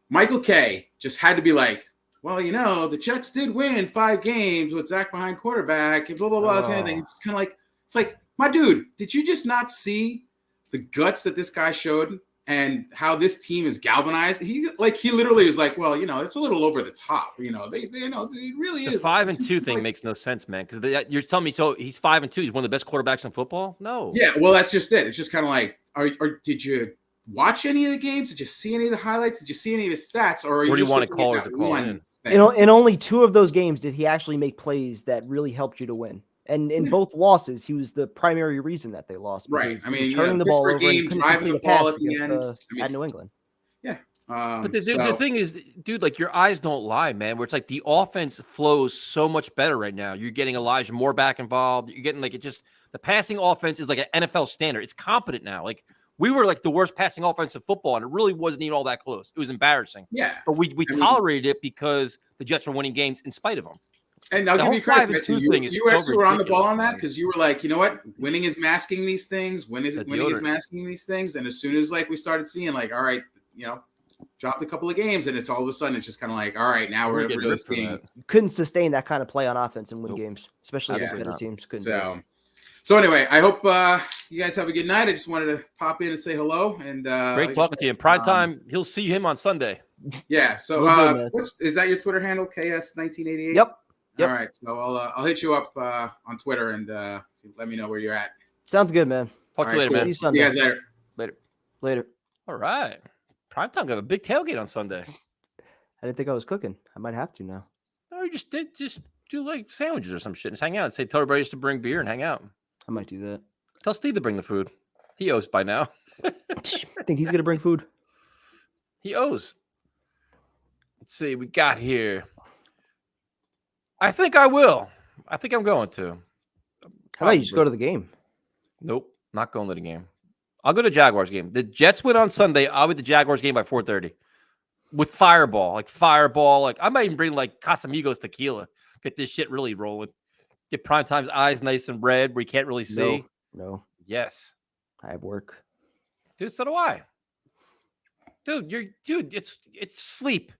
S15: Michael Kay just had to be like, well, the Jets did win 5 games with Zach behind quarterback and blah, blah, blah. It's kind of like, it's like, my dude, did you just not see the guts that this guy showed and how this team is galvanized? He literally is like, well, it's a little over the top. They really is.
S2: The 5-2 thing makes no sense, man. Because you're telling me, so he's 5-2. He's one of the best quarterbacks in football? No.
S15: Yeah, well, that's just it. It's just kind of like, did you watch any of the games? Did you see any of the highlights? Did you see any of his stats? Or
S2: do you want to call as a call in?
S3: In only 2 of those games did he actually make plays that really helped you to win. And in both losses, he was the primary reason that they lost.
S15: Right. I mean,
S3: turning the ball over and couldn't
S15: driving the ball at the end
S3: at New England.
S15: Yeah.
S2: But the thing is, dude, like your eyes don't lie, man. Where it's like the offense flows so much better right now. You're getting Elijah Moore back involved. You're getting the passing offense is like an NFL standard. It's competent now. Like we were like the worst passing offense in football, and it really wasn't even all that close. It was embarrassing.
S15: Yeah.
S2: But we tolerated it because the Jets were winning games in spite of them.
S15: And I'll give you credit, Tyson. You actually were on the ball on that because you were like, you know what? Winning is masking these things. Winning is masking these things. And as soon as we started seeing all right, dropped a couple of games, and it's all of a sudden it's just kind of like, all right, now we're really seeing.
S3: You couldn't sustain that kind of play on offense and win games, especially against better teams.
S15: So anyway, I hope you guys have a good night. I just wanted to pop in and say hello. And
S2: great talking to you. In prime time, he'll see him on Sunday.
S15: Yeah. So is that your Twitter handle? KS1988.
S3: Yep.
S15: All right, so I'll hit you up on Twitter and let me know where you're at.
S3: Sounds good, man.
S2: Talk to you later, man.
S3: See you
S15: guys later.
S3: Later.
S2: All right. Primetime got a big tailgate on Sunday.
S3: I didn't think I was cooking. I might have to now.
S2: No, you just do like sandwiches or some shit. Just hang out and tell everybody just to bring beer and hang out.
S3: I might do that.
S2: Tell Steve to bring the food. He owes by now.
S3: I think he's gonna bring food.
S2: He owes. Let's see. We got here. I think I will. I think I'm going to.
S3: How about you just go to the game?
S2: Nope, not going to the game. I'll go to the Jaguars game. The Jets win on Sunday. I'll be at the Jaguars game by 4:30 with Fireball. I might even bring Casamigos tequila. Get this shit really rolling. Get Primetime's eyes nice and red where you can't really see.
S3: No.
S2: Yes.
S3: I have work.
S2: Dude, so do I. Dude, it's sleep.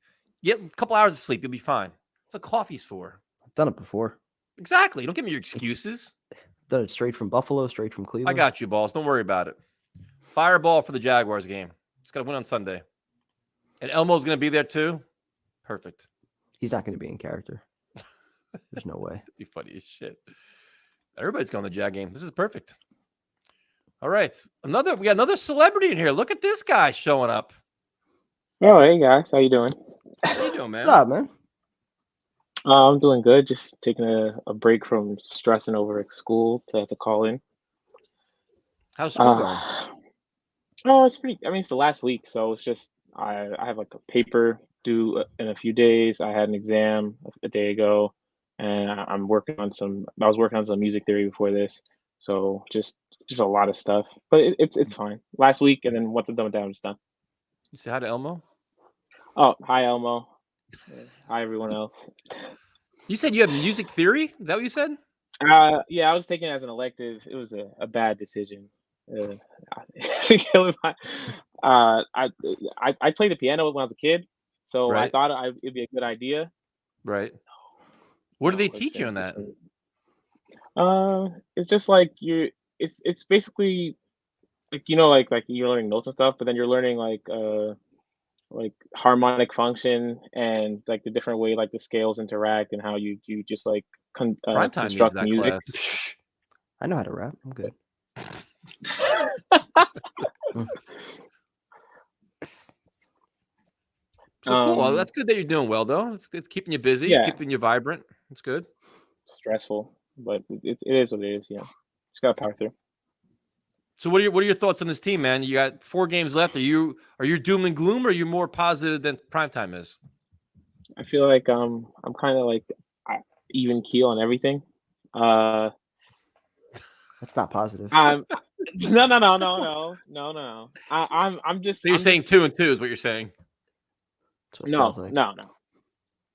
S2: Get a couple hours of sleep. You'll be fine. That's what coffee's for.
S3: I've done it before.
S2: Exactly. Don't give me your excuses.
S3: Done it straight from Buffalo, straight from Cleveland.
S2: I got you, balls. Don't worry about it. Fireball for the Jaguars game. It's got to win on Sunday. And Elmo's going to be there too. Perfect.
S3: He's not going to be in character. There's no way.
S2: That'd be funny as shit. Everybody's going to the Jag game. This is perfect. All right. We got another celebrity in here. Look at this guy showing up.
S16: Oh, hey guys. How you doing?
S2: How you doing, man?
S3: What's up, man?
S16: I'm doing good. Just taking a break from stressing over at school to call in.
S2: How's school going?
S16: Oh, it's pretty. I mean, it's the last week, so it's just I have like a paper due in a few days. I had an exam a day ago, and I'm working on some. I was working on some music theory before this, So just a lot of stuff, but it's fine. Last week, and then once I'm done with that, I'm just done.
S2: You say hi to Elmo.
S16: Oh, hi Elmo. Hi everyone else.
S2: You said you have music theory. Is that what you said?
S16: Yeah, I was taking it as an elective. It was a bad decision. I played the piano when I was a kid, so I thought it'd be a good idea.
S2: Right. What do they teach you on that?
S16: It's just like it's basically like like you're learning notes and stuff, but then you're learning like harmonic function and like the different way like the scales interact and how you just like construct
S2: that
S16: music.
S2: Class.
S3: I know how to rap. I'm good.
S2: So cool. Well, that's good that you're doing well, though. It's keeping you busy, keeping you vibrant. It's good.
S16: Stressful, but it is what it is. Yeah, just gotta power through.
S2: So what are your thoughts on this team, man? You got 4 games left. Are you doom and gloom, or are you more positive than primetime is?
S16: I feel like I'm kind of like even keel on everything.
S3: That's not positive.
S16: No. I'm just.
S2: So you're saying 2 and 2 is what you're saying?
S16: No.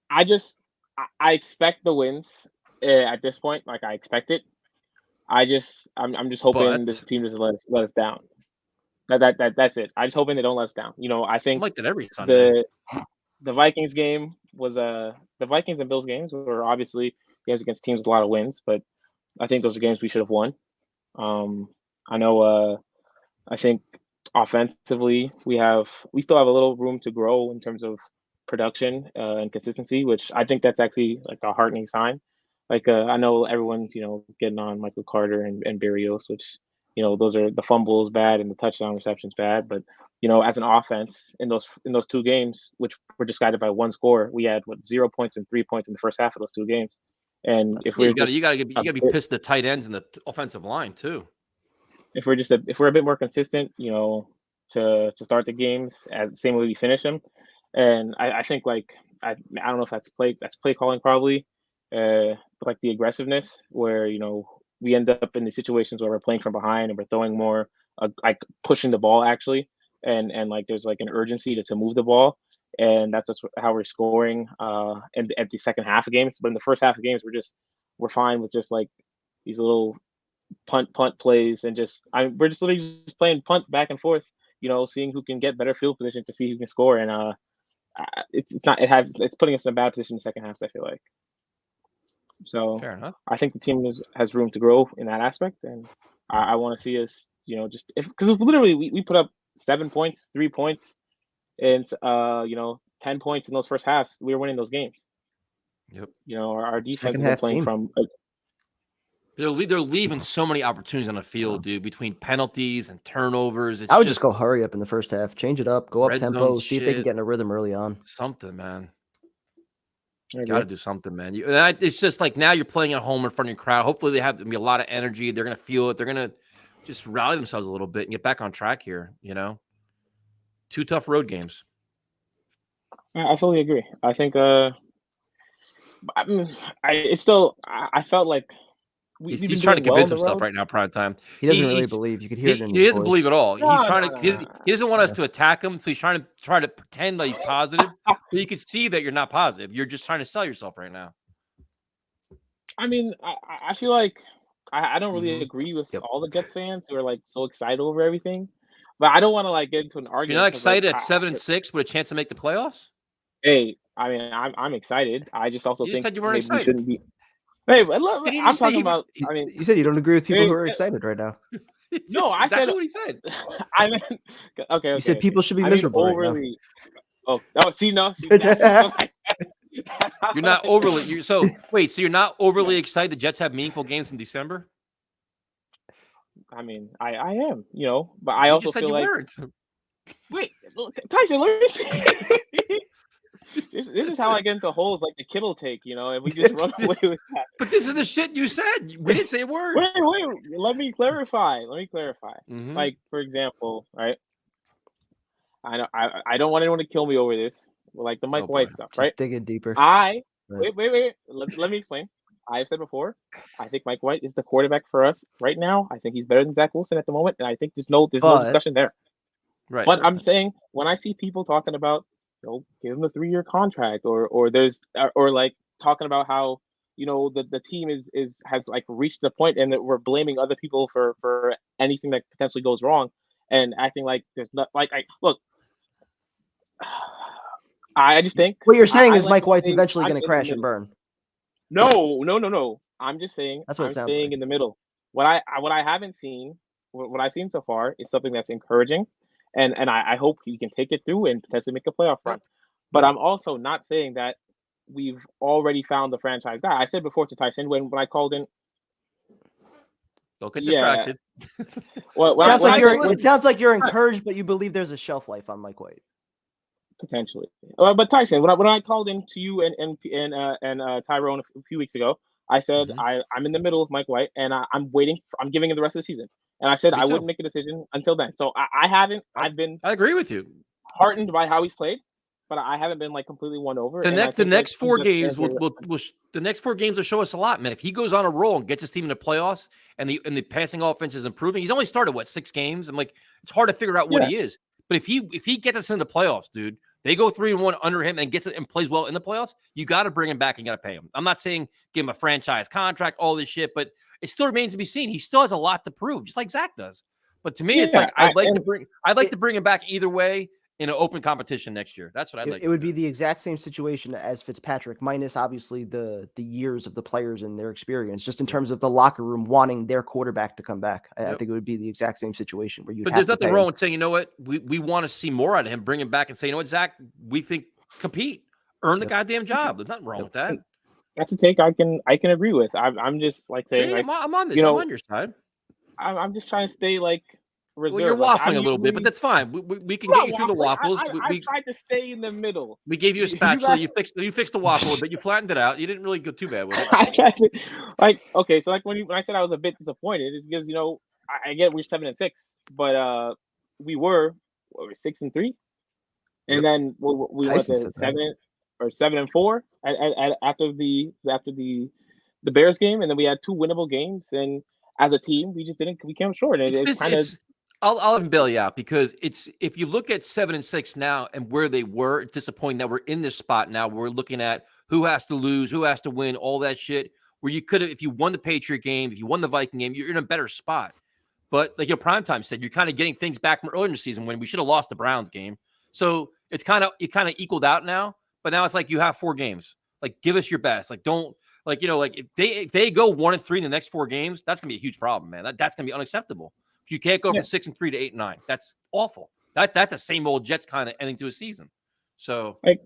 S16: I expect the wins at this point. Like I expect it. I'm just hoping this team doesn't let us down. That's it. I'm just hoping they don't let us down. I think
S2: I'm like that every Sunday.
S16: The Vikings game was the Vikings and Bills games were obviously games against teams with a lot of wins, but I think those are games we should have won. I know. I think offensively we still have a little room to grow in terms of production and consistency, which I think that's actually like a heartening sign. Like I know everyone's getting on Michael Carter and Berrios, which those are the fumbles bad and the touchdown receptions bad, but as an offense in those 2 games, which were decided by 1 score, we had 0 points and 3 points in the first half of those 2 games. And if
S2: you gotta be pissed at the tight ends and the offensive line too.
S16: If we're a bit more consistent, to start the games at the same way we finish them, and I think like I don't know if that's play calling probably, but like the aggressiveness where we end up in the situations where we're playing from behind and we're throwing more like pushing the ball actually, and like there's like an urgency to move the ball, and that's how we're scoring and at the second half of games. But in the first half of games, we're fine with just like these little punt plays and we're just literally just playing punt back and forth, seeing who can get better field position to see who can score, and it's putting us in a bad position in the second half, I feel like. So
S2: fair enough.
S16: I think the team has room to grow in that aspect, and I want to see us, because literally we put up 7 points, 3 points, and 10 points in those first halves. We were winning those games.
S2: Yep.
S16: Our defense has been playing from.
S2: They're leaving so many opportunities on the field, dude, between penalties and turnovers.
S3: I would just go hurry up in the first half, change it up, go up tempo, see if they can
S2: shit.
S3: get in a rhythm early on.
S2: Something, man. Got to do something, man. It's just like now you're playing at home in front of your crowd. Hopefully they have a lot of energy. They're going to feel it. They're going to just rally themselves a little bit and get back on track here, 2 tough road games.
S16: I fully agree. I think I felt like
S2: he's trying to convince himself right now, prime time.
S3: He doesn't really believe. You could hear it in his
S2: He doesn't
S3: voice.
S2: believe at all.
S16: No,
S2: he's trying to. He doesn't want us to attack him, so he's trying to pretend that he's positive. But you could see that you're not positive. You're just trying to sell yourself right now.
S16: I mean, I feel like I don't really agree with all the Jets fans who are like so excited over everything, but I don't want to like get into an argument.
S2: You're not excited at 7-6 with a chance to make the playoffs?
S16: Hey, I mean, I'm excited. I just also think
S2: said you weren't excited.
S16: We shouldn't be. Hey, I'm talking about. I mean,
S3: you said you don't agree with people who are excited right now.
S16: No, I
S2: exactly
S16: said
S2: what he said.
S16: I meant okay.
S3: You said people should be miserable
S16: overly.
S3: Right
S16: now. See,
S2: you're not overly. So you're not overly excited the Jets have meaningful games in December?
S16: I mean, I am, but I also feel like.
S2: Weren't.
S16: Wait, Tyson, let me see. This is how I get into holes like the Kittle take, and we just run away with that.
S2: But this is the shit you said. We didn't say a word.
S16: Wait. Let me clarify.
S2: Mm-hmm.
S16: Like, for example, right? I don't want anyone to kill me over this. Like the Mike White stuff, right?
S3: Just digging deeper.
S16: Wait. Let me explain. I've said before, I think Mike White is the quarterback for us right now. I think he's better than Zach Wilson at the moment, and I think there's no discussion there.
S2: Right.
S16: But I'm saying when I see people talking about, give him a 3-year contract, or like talking about how the team has like reached the point and that we're blaming other people for anything that potentially goes wrong, and acting like there's not look. I just think
S3: what you're saying is
S16: like
S3: Mike White's eventually going to crash and burn.
S16: No. I'm just saying.
S3: That's what
S16: I'm staying like in the middle. What I haven't seen, what I've seen so far is something that's encouraging, and I hope he can take it through and potentially make a playoff run. But I'm also not saying that we've already found the franchise guy. I said before to Tyson when I called in.
S2: Don't get distracted.
S3: It sounds like you're encouraged, but you believe there's a shelf life on Mike White.
S16: Potentially. But Tyson, when I called in to you and Tyrone a few weeks ago, I said I'm in the middle of Mike White and I'm waiting. I'm giving him the rest of the season, and I said I wouldn't make a decision until then. So I haven't. I
S2: agree with you.
S16: Heartened by how he's played, but I haven't been like completely won over.
S2: The next 4 games the next 4 games will show us a lot, man. If he goes on a roll and gets his team in the playoffs and the passing offense is improving, he's only started 6 games. I'm like, it's hard to figure out what he is. But if he gets us in the playoffs, dude, they go 3-1 under him and gets it and plays well in the playoffs, you got to bring him back and got to pay him. I'm not saying give him a franchise contract, all this shit, but it still remains to be seen. He still has a lot to prove, just like Zach does. But to me, it's like I'd like to bring him back either way in an open competition next year. That's what I'd like.
S3: It would be the exact same situation as Fitzpatrick, minus obviously the years of the players and their experience, just in terms of the locker room wanting their quarterback to come back. I think it would be the exact same situation where you.
S2: But there's nothing wrong with saying, you know what, we want to see more out of him. Bring him back and say, you know what, Zach, we think compete, earn the goddamn job. There's nothing wrong with that.
S16: That's a take I can agree with. I'm just like saying,
S2: I'm on this. I'm on your side.
S16: I'm just trying to stay like. Reserve.
S2: Well, you're waffling a little bit, but that's fine. We can get you through the waffles.
S16: I tried to stay in the middle.
S2: We gave you a spatula. You fixed the waffle, but you flattened it out. You didn't really go too bad with it.
S16: I tried to, so when I said I was a bit disappointed, it's because I get we're 7-6, but we were 6-3, and then we went to 7-4 after the Bears game, and then we had 2 winnable games, and as a team, we came short. And it's kind of.
S2: I'll even bail you out because if you look at 7-6 now and where they were, it's disappointing that we're in this spot now. We're looking at who has to lose, who has to win, all that shit. Where you could have, if you won the Patriot game, if you won the Viking game, you're in a better spot. But like Primetime said, you're kind of getting things back from earlier in the season when we should have lost the Browns game. So it kind of equaled out now. But now it's like you have 4 games. Like give us your best. Like don't if they go 1-3 in the next 4 games, that's gonna be a huge problem, man. That's gonna be unacceptable. You can't go from 6-3 to 8-9. That's awful. That's the same old Jets kind of ending to a season. So, but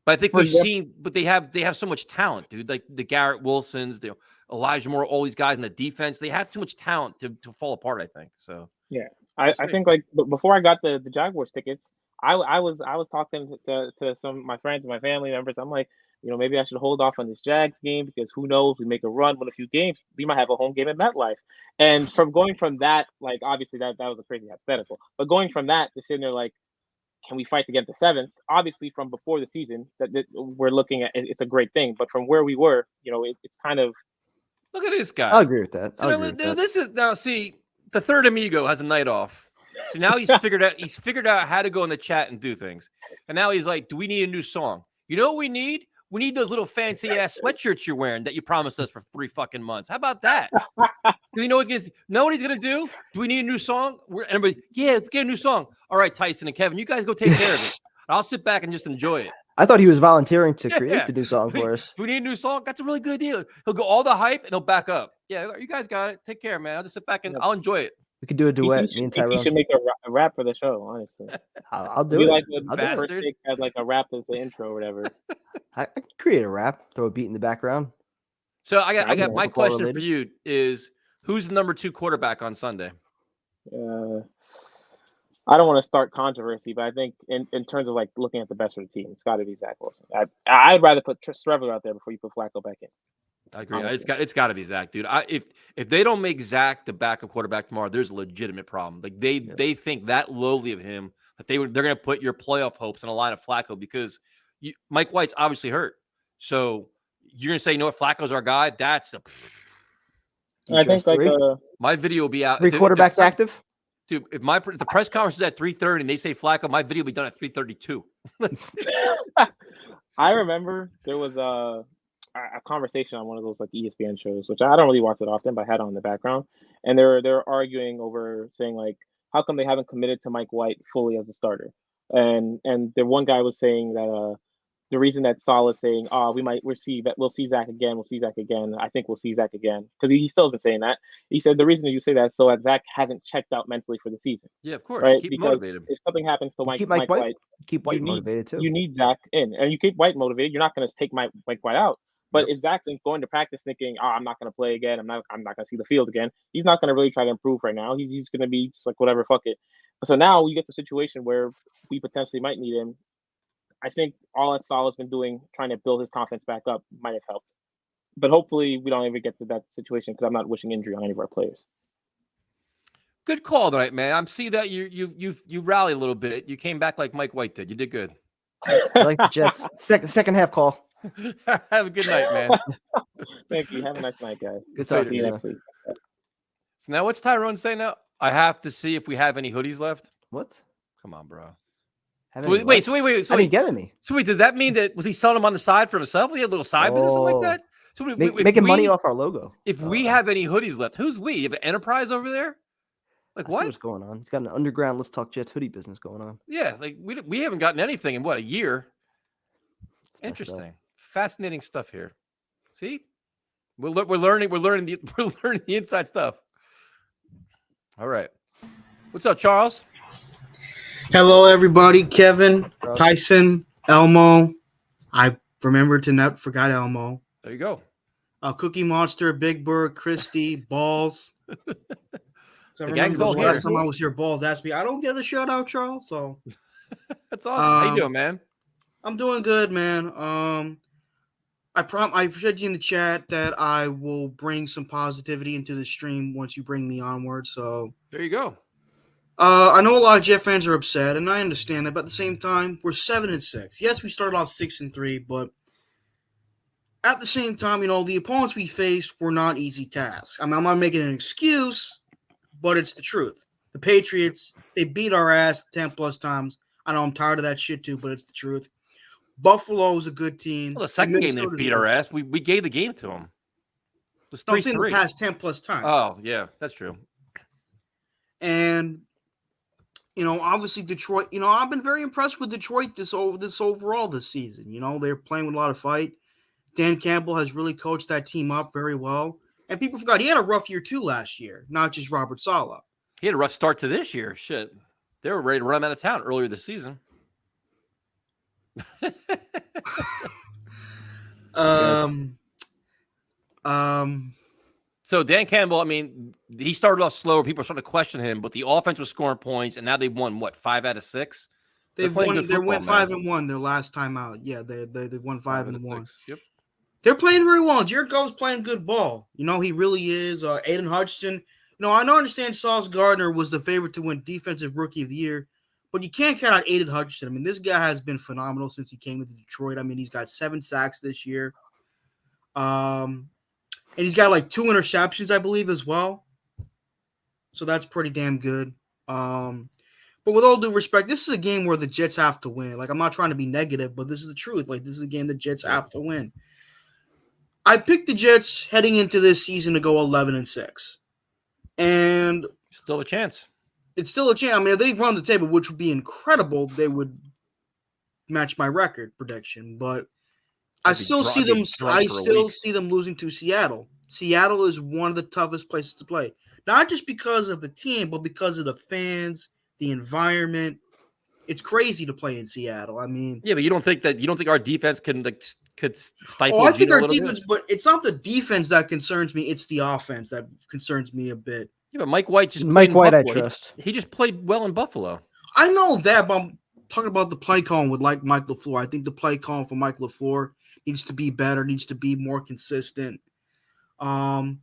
S2: I think we've seen, but they have so much talent, dude. Like the Garrett Wilsons, the Elijah Moore, all these guys in the defense. They have too much talent to fall apart. I think so.
S16: Yeah, I think like before I got the Jaguars tickets, I was talking to some of my friends and my family members. I'm like, maybe I should hold off on this Jags game because who knows? We make a run, win a few games. We might have a home game at MetLife. And from going from that, like obviously that was a crazy hypothetical. But going from that to sitting there like, can we fight to get the 7th? Obviously, from before the season, that we're looking at it's a great thing. But from where we were, it's kind of.
S2: Look at this guy.
S3: I'll agree with that.
S2: This is now. See, the third amigo has a night off. So now he's figured out how to go in the chat and do things. And now he's like, do we need a new song? You know what we need? We need those little fancy ass sweatshirts you're wearing that you promised us for 3 fucking months. How about that? Do you know what he's gonna do? Do we need a new song? Everybody, yeah, let's get a new song. All right, Tyson and Kevin, you guys go take care of it. I'll sit back and just enjoy it.
S3: I thought he was volunteering to create the new song for us.
S2: Do we need a new song? That's a really good idea. He'll go all the hype and he'll back up. Yeah, you guys got it. Take care, man. I'll just sit back and I'll enjoy it.
S3: We could do a duet. Me and Tyrone.
S16: You should make a rap for the show, honestly.
S3: I'll do it.
S16: Like the first take had like a rap as the intro or whatever.
S3: I can create a rap, throw a beat in the background.
S2: So I got my question for you is who's the number 2 quarterback on Sunday?
S16: I don't want to start controversy, but I think in terms of like looking at the best for the team, it's got to be Zach Wilson. I'd rather put Trevor out there before you put Flacco back in.
S2: I agree. Honestly. It's got to be Zach, dude. If they don't make Zach the backup quarterback tomorrow, there's a legitimate problem. Like they think that lowly of him that they're going to put your playoff hopes in a line of Flacco because Mike White's obviously hurt. So you're gonna say, you know what, Flacco's our guy. That's
S16: I think like
S2: my video will be out.
S3: Three quarterbacks active.
S2: Dude, if the press conference is at 3:30 and they say Flacco, my video will be done at 3:32.
S16: I remember there was a conversation on one of those like ESPN shows, which I don't really watch it often, but I had on in the background, and they're arguing over saying like, how come they haven't committed to Mike White fully as a starter? And the one guy was saying that the reason that Saleh is saying, we'll see Zach again. I think we'll see Zach again because he still has been saying that. He said the reason you say that is so that Zach hasn't checked out mentally for the season.
S2: Yeah, of course.
S16: Right?
S2: Keep
S16: Because
S2: motivated.
S16: if something happens to Mike
S3: White, keep White motivated too.
S16: You need Zach in, and you keep White motivated. You're not going to take Mike White out. But if Zach's going to practice thinking, I'm not going to play again, I'm not going to see the field again, he's not going to really try to improve right now. He's going to be just like whatever, fuck it. So now we get the situation where we potentially might need him. I think all that Saleh's been doing, trying to build his confidence back up, might have helped. But hopefully we don't ever get to that situation because I'm not wishing injury on any of our players.
S2: Good call tonight, man. I'm see that you rallied a little bit. You came back like Mike White did. You did good.
S3: I like the Jets. Second half call.
S2: Have a good night, man.
S16: Thank you. Have a nice night, guys.
S3: Good talking
S16: to you next week.
S2: So now what's Tyrone saying now? I have to see if we have any hoodies left.
S3: What?
S2: Come on, bro.
S3: So wait. I didn't get any.
S2: So wait, does that mean that was he selling them on the side for himself? He had a little side business like that? So
S3: making money off our logo.
S2: If we have any hoodies left, who's we? You have an Enterprise over there? Like what?
S3: What's going on? He's got an underground Let's Talk Jets hoodie business going on.
S2: Yeah, like we haven't gotten anything in a year. Interesting, fascinating stuff here. See, we're learning the inside stuff. All right, what's up, Charles?
S17: Hello, everybody. Kevin, Tyson, Elmo. I remembered to not forgot Elmo.
S2: There you go.
S17: Cookie Monster, Big Bird, Christy, Balls.
S2: The gang's all here.
S17: Last time I was here, Balls asked me, I don't get a shout out, Charles. So
S2: that's awesome. How you doing, man?
S17: I'm doing good, man. I said you in the chat that I will bring some positivity into the stream once you bring me onward. So
S2: there you go.
S17: I know a lot of Jet fans are upset, and I understand that. But at the same time, we're 7-6. Yes, we started off 6-3, but at the same time, the opponents we faced were not easy tasks. I mean, I'm not making an excuse, but it's the truth. The Patriots, they beat our ass 10 plus times. I know I'm tired of that shit too, but it's the truth. Buffalo is a good team.
S2: Well, the second game they beat our ass. We gave the game to them. It was 3-3.
S17: In the past 10 plus times.
S2: Oh yeah, that's true.
S17: And obviously Detroit. I've been very impressed with Detroit this overall this season. They're playing with a lot of fight. Dan Campbell has really coached that team up very well. And people forgot he had a rough year too last year, not just Robert Saleh.
S2: He had a rough start to this year. Shit, they were ready to run him out of town earlier this season. So Dan Campbell, I mean, he started off slower. People are starting to question him, but the offense was scoring points, and now they've won 5 out of 6.
S17: They went 5-1 their last time out. Yeah, they won 5-1.
S2: Yep.
S17: They're playing very well. Jared Goff's playing good ball. He really is. Aiden Hutchinson. I don't understand Sauce Gardner was the favorite to win Defensive Rookie of the Year, but you can't count out Aiden Hutchinson. I mean, this guy has been phenomenal since he came to Detroit. I mean, he's got 7 sacks this year. And he's got like 2 interceptions, I believe, as well. So that's pretty damn good. But with all due respect, this is a game where the Jets have to win. Like, I'm not trying to be negative, but this is the truth. Like, this is a game the Jets have to win. I picked the Jets heading into this season to go 11-6. And
S2: still a chance.
S17: It's still a chance. I mean, if they run the table, which would be incredible, they would match my record prediction. But I still see them. I still see them losing to Seattle. Seattle is one of the toughest places to play, not just because of the team, but because of the fans, the environment. It's crazy to play in Seattle. I mean,
S2: yeah, but you don't think our defense could stifle?
S17: Oh, I think our defense, but it's not the defense that concerns me. It's the offense that concerns me a bit.
S2: Yeah, but Mike White
S3: I trust.
S2: He just played well in Buffalo.
S17: I know that, but I'm talking about the play calling with Mike LaFleur. I think the play calling for Mike LaFleur needs to be better, needs to be more consistent. I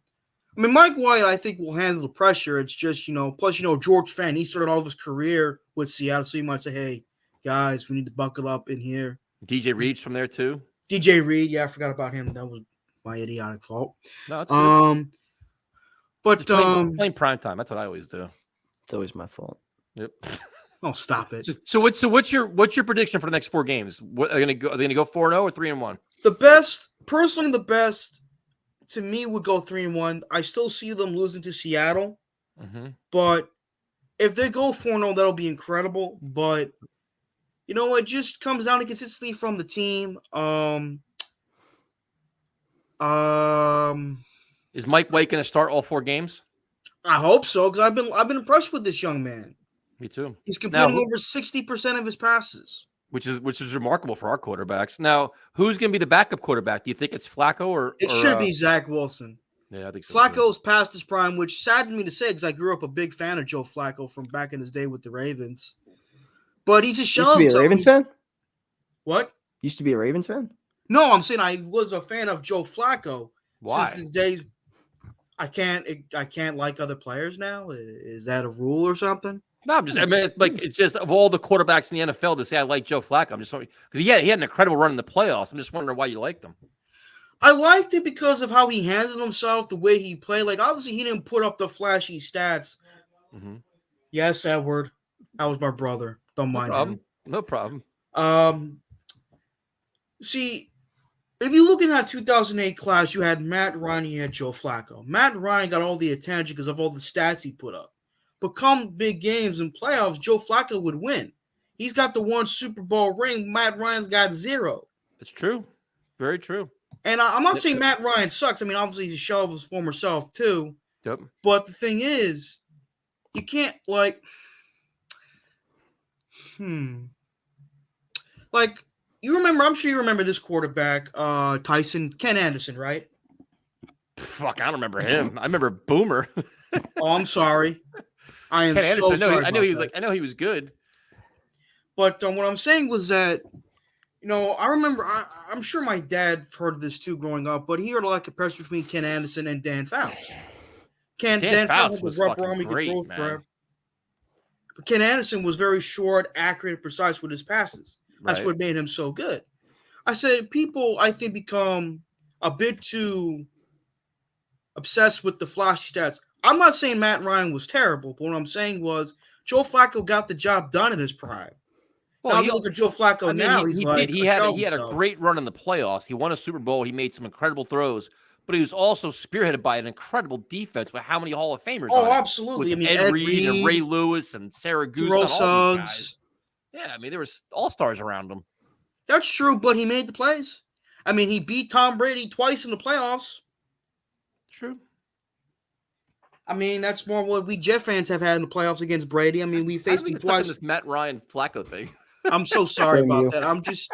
S17: mean, Mike White, I think, will handle the pressure. It's just, plus, George Fenn, he started all of his career with Seattle, so you might say, hey, guys, we need to buckle up in here.
S2: DJ Reed's from there, too.
S17: DJ Reed, yeah, I forgot about him. That was my idiotic fault.
S2: No, it's good.
S17: But
S2: playing prime time. That's what I always do.
S3: It's always my fault.
S2: Yep.
S17: Oh, stop it.
S2: So what's your prediction for the next 4 games? What are they gonna go 4-0 or 3-1?
S17: The best to me would go 3-1. I still see them losing to Seattle, but if they go 4-0, that'll be incredible. But it just comes down to consistency from the team.
S2: Is Mike White going to start all 4 games?
S17: I hope so, because I've been impressed with this young man.
S2: Me too.
S17: He's completing over 60% of his passes,
S2: which is remarkable for our quarterbacks. Now, who's going to be the backup quarterback? Do you think it's Flacco or
S17: it should be Zach Wilson?
S2: Yeah, I think so.
S17: Flacco's past his prime, which saddens me to say because I grew up a big fan of Joe Flacco from back in his day with the Ravens. But he's a shell.
S3: Used to be a Ravens fan?
S17: What?
S3: Used to be a Ravens fan?
S17: No, I'm saying I was a fan of Joe Flacco.
S2: Why?
S17: Since his days. I can't like other players now. Is that a rule or something?
S2: No, it's just of all the quarterbacks in the NFL to say I like Joe Flacco. I'm just because he had an incredible run in the playoffs. I'm just wondering why you liked him.
S17: I liked it because of how he handled himself, the way he played. Like obviously he didn't put up the flashy stats. Yes, Edward. That was my brother. Don't mind him.
S2: No problem.
S17: See, if you look in that 2008 class, you had Matt Ryan, you had Joe Flacco. Matt Ryan got all the attention because of all the stats he put up. But come big games and playoffs, Joe Flacco would win. He's got the 1 Super Bowl ring. Matt Ryan's got 0.
S2: That's true. Very true.
S17: And I'm not saying Matt Ryan sucks. I mean, obviously he's a shell of his former self too.
S2: Yep.
S17: But the thing is, you can't like you remember, I'm sure you remember this quarterback, Ken Anderson, right?
S2: Fuck, I don't remember him. I remember Boomer.
S17: Oh, I'm sorry. I am
S2: Ken
S17: so
S2: Anderson,
S17: sorry.
S2: I know he was good.
S17: But what I'm saying was that, I remember, I'm sure my dad heard this too growing up, but he heard a lot of comparison between Ken Anderson and Dan Fouts. Dan Fouts was fucking great, man. But Ken Anderson was very short, accurate, and precise with his passes. That's what made him so good. I said people, I think, become a bit too obsessed with the flashy stats. I'm not saying Matt Ryan was terrible, but what I'm saying was Joe Flacco got the job done in his prime. Well, now you look at Joe Flacco now.
S2: He had a great run in the playoffs. He won a Super Bowl. He made some incredible throws, but he was also spearheaded by an incredible defense with how many Hall of Famers?
S17: Oh, absolutely.
S2: With Ed Reed and Ray Lewis and Sarah Goose and all these guys. Yeah, I mean, there was all-stars around him.
S17: That's true, but he made the plays. I mean, he beat Tom Brady twice in the playoffs.
S2: True.
S17: I mean, that's more what we Jet fans have had in the playoffs against Brady. I mean, we faced him twice.
S2: This Matt Ryan Flacco thing.
S17: I'm so sorry about that. I'm just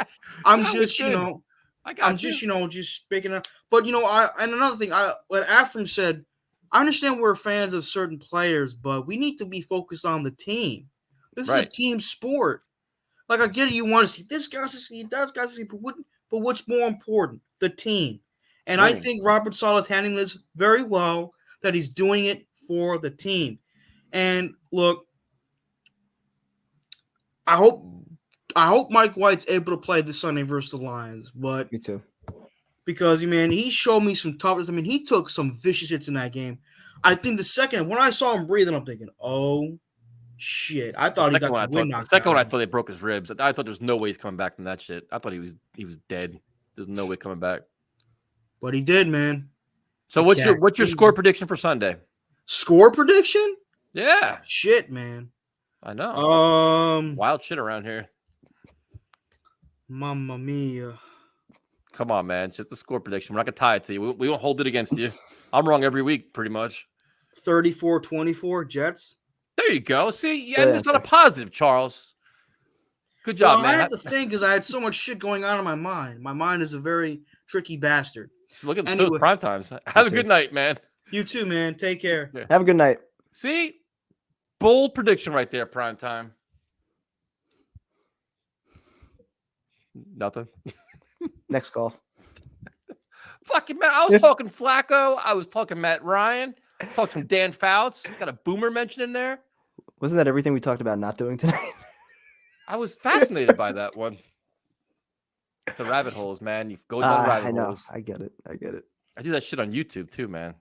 S17: picking up. But and another thing, what Afram said, I understand we're fans of certain players, but we need to be focused on the team. This is a team sport. Like I get it, you want to see this guy to see that guy to see, but what's more important? The team. And I think Robert Saleh's handling this very well. That he's doing it for the team. And look, I hope Mike White's able to play this Sunday versus the Lions. But
S3: me too.
S17: Because man, he showed me some toughness. I mean, he took some vicious hits in that game. I think the second when I saw him breathing, I'm thinking, oh shit. I thought he got the wind knocked out.
S2: The second one I thought they broke his ribs. I thought there was no way he's coming back from that shit. I thought he was dead. There's no way coming back.
S17: But he did, man.
S2: So what's your score prediction for Sunday?
S17: Score prediction?
S2: Yeah.
S17: Shit, man.
S2: I know. Wild shit around here.
S17: Mamma mia.
S2: Come on, man. It's just a score prediction. We're not going to tie it to you. We won't hold it against you. I'm wrong every week, pretty much.
S17: 34-24 Jets.
S2: There you go. See, you ended this on a positive, Charles. Good job, man.
S17: I had to think because I had so much shit going on in my mind. My mind is a very tricky bastard.
S2: Look at the prime times. Have a good night, man.
S17: You too, man. Take care.
S3: Yeah. Have a good night.
S2: See? Bold prediction right there, prime time. Nothing.
S3: Next call.
S2: Fucking man. I was talking Flacco. I was talking Matt Ryan. Talked some Dan Fouts. Got a Boomer mention in there.
S3: Wasn't that everything we talked about not doing tonight?
S2: I was fascinated by that one. It's the rabbit holes, man. You go down rabbit holes.
S3: I get it.
S2: I do that shit on YouTube too, man.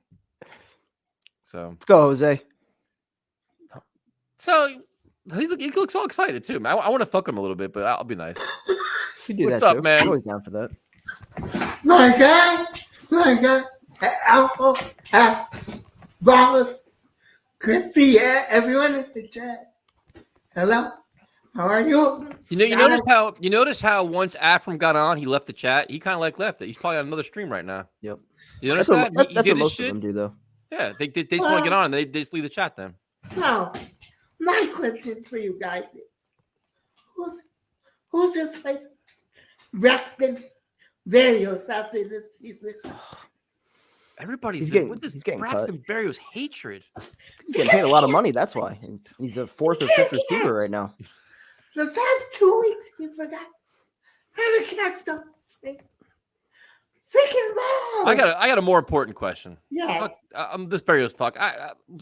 S2: So
S3: let's go, Jose.
S2: So he looks all excited too, man. I want to fuck him a little bit, but I'll be nice.
S3: You do
S2: What's
S3: that
S2: up,
S3: too.
S2: man?
S3: I'm always down for that.
S18: My God, Alpha, Robert, Christy, everyone in the chat. Hello, how are you?
S2: You notice how once Afram got on, he left the chat. He kind of left it. He's probably on another stream right now.
S3: Yep.
S2: You notice
S3: that's
S2: that?
S3: That's what most of them do, though.
S2: Yeah, they just want to get on. And they just leave the chat then.
S18: So, my question for you guys is, who's replacing Braxton Berrios after this season?
S2: Everybody's
S3: getting
S2: Braxton
S3: cut.
S2: Berrios hatred.
S3: He's getting paid a lot of money. That's why. And he's a 4th or 5th receiver right now.
S18: The past 2 weeks, you forgot how to catch the freaking ball.
S2: I got a more important question.
S18: Yeah.
S2: This Berrios talk.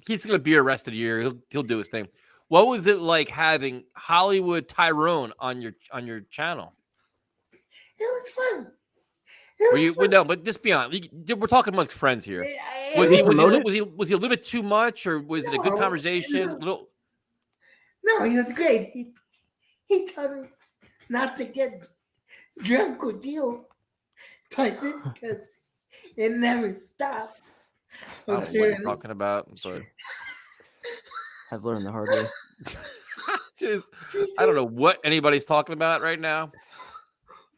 S2: He's gonna be arrested a year. He'll do his thing. What was it like having Hollywood Tyrone on your channel?
S18: It was fun.
S2: No, but just be honest. We're talking amongst friends here. Was he a little bit too much, or was it a good conversation?
S18: No, he was great. He told me not to get drunk with you, Tyson, because it never stops.
S2: I don't know what you're talking about, but
S3: I've learned the hard way.
S2: I don't know what anybody's talking about right now.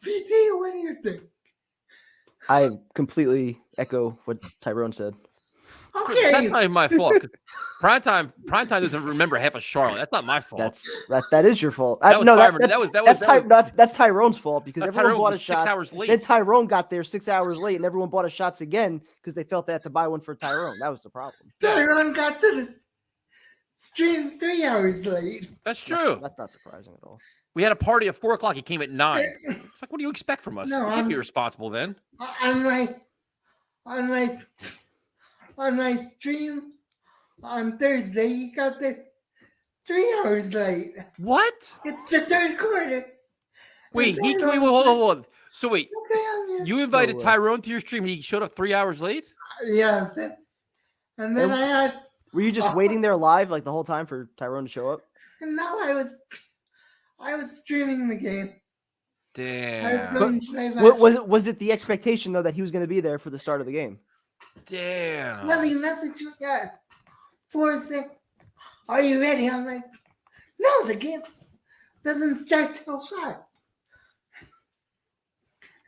S18: PT, what do you think?
S3: I completely echo what Tyrone said.
S18: Okay.
S2: That's not even my fault. Primetime doesn't remember half of Charlotte. That's not my fault.
S3: That is your fault. That's Tyrone's fault because everyone bought a shot
S2: 6 hours late.
S3: Then Tyrone got there 6 hours late, and everyone bought a shots again because they felt they had to buy one for Tyrone. That was the problem.
S18: Tyrone got to the stream 3 hours late.
S2: That's true.
S3: That's not surprising at all.
S2: We had a party at 4 o'clock. He came at 9. What do you expect from us?
S18: No,
S2: You can't be responsible then.
S18: On my stream on Thursday, he got there 3 hours late.
S2: What?
S18: It's the third quarter.
S2: Wait, hold on. So wait, you invited Tyrone to your stream. He showed up 3 hours late?
S18: Yes. And then I had...
S3: Were you just waiting there live like the whole time for Tyrone to show up?
S18: And now I was streaming the game.
S2: Damn.
S3: Was it the expectation though that he was going to be there for the start of the game?
S2: Damn.
S18: Well, he messaged me at 4:06. Are you ready? I'm like, no, the game doesn't start till 5.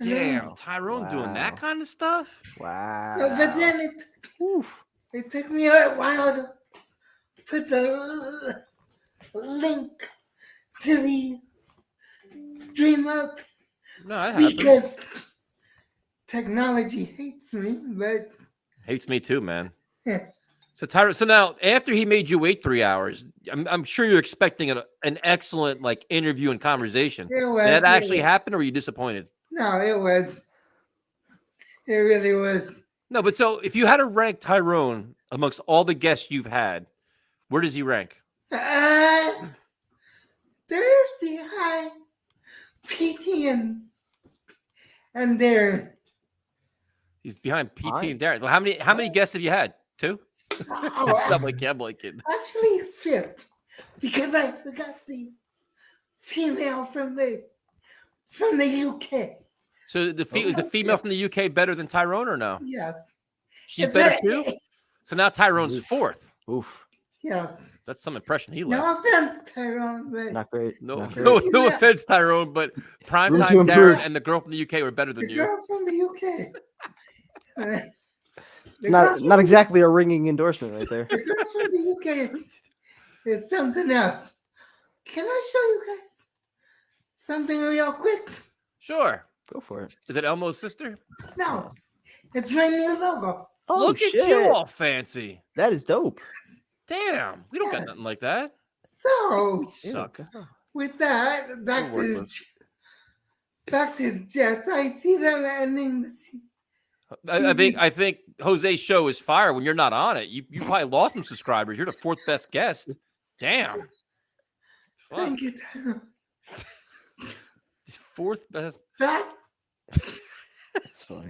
S2: Damn, Tyrone doing that kind of stuff?
S3: Wow.
S18: But then it took me a while to put the link to the stream up.
S2: No, that happens.
S18: Because technology hates me, but
S2: hates me too, man.
S18: Yeah.
S2: So Tyrone, so now after he made you wait 3 hours, I'm sure you're expecting an excellent like interview and conversation.
S18: It was,
S2: Did that actually happen, or were you disappointed?
S18: No, it was. It really was.
S2: No, but so if you had to rank Tyrone amongst all the guests you've had, where does he rank?
S18: Thursday high, PT and Darren.
S2: He's behind PT and Darren. Well, how many guests have you had? 2? I'm like kidding.
S18: Actually, 5th, because I forgot the female from the UK.
S2: So is the female from the UK better than Tyrone or no?
S18: Yes.
S2: She's better too? So now Tyrone's 4th.
S3: Oof.
S18: Yes.
S2: That's some impression he left.
S18: No offense, Tyrone, but
S3: Not great.
S2: No
S18: great.
S2: offense, Tyrone, but Primetime
S3: Room to improve.
S2: Darren and the girl from the UK were better than
S18: the
S2: you.
S18: girl from the UK.
S3: Not exactly a ringing endorsement right there.
S18: The girl from the UK is something else. Can I show you guys something real quick?
S2: Sure.
S3: Go for it.
S2: Is it Elmo's sister?
S18: No. It's my new logo.
S3: Oh,
S2: Look at you all fancy.
S3: That is dope.
S2: Damn. We don't got nothing like that.
S18: So,
S2: We suck.
S18: with that, back to Jets. I see them ending the season.
S2: I think Jose's show is fire when you're not on it. You probably lost some subscribers. You're the 4th best guest. Damn.
S18: Thank you.
S2: 4th best.
S18: Back
S3: funny.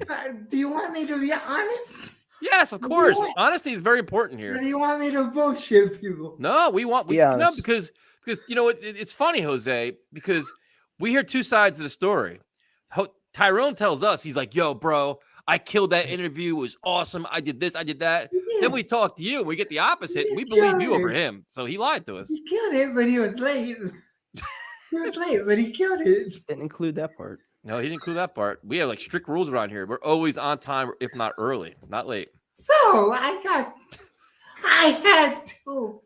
S18: Do you want me to be honest?
S2: Yes, of course. Honesty is very important here.
S18: Or do you want me to bullshit people?
S2: No, no, because you know it's funny, Jose, because we hear two sides of the story. Tyrone tells us, he's like, "Yo, bro, I killed that interview. It was awesome. I did this, I did that."
S18: Yeah.
S2: Then we talk to you, and we get the opposite. We believe you over him, so he lied to us.
S18: He killed it, but he was late. He was late, but he killed it.
S3: Didn't include that part.
S2: No, he didn't include that part. We have like strict rules around here. We're always on time, if not early, not late.
S18: So I had 2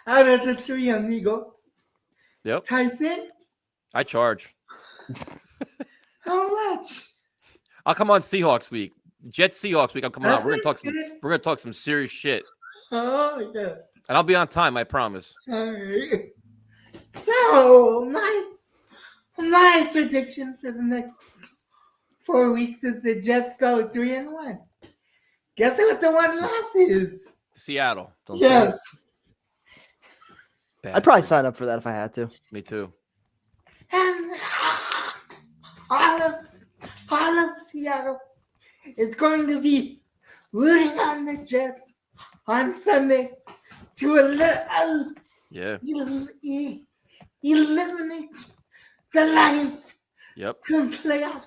S18: out of the 3, amigo.
S2: Yep.
S18: Tyson,
S2: I charge.
S18: how much?
S2: I'll come on Seahawks week. Jets Seahawks week. I'm coming on. We're gonna talk some serious shit.
S18: Oh yeah.
S2: And I'll be on time, I promise.
S18: All right. So my prediction for the next 4 weeks is the Jets go 3-1. Guess what the one loss is?
S2: Seattle.
S18: Yes.
S3: I'd probably sign up for that if I had to.
S2: Me too.
S18: And all of Seattle is going to be rooting on the Jets on Sunday to eliminate the Lions from playoff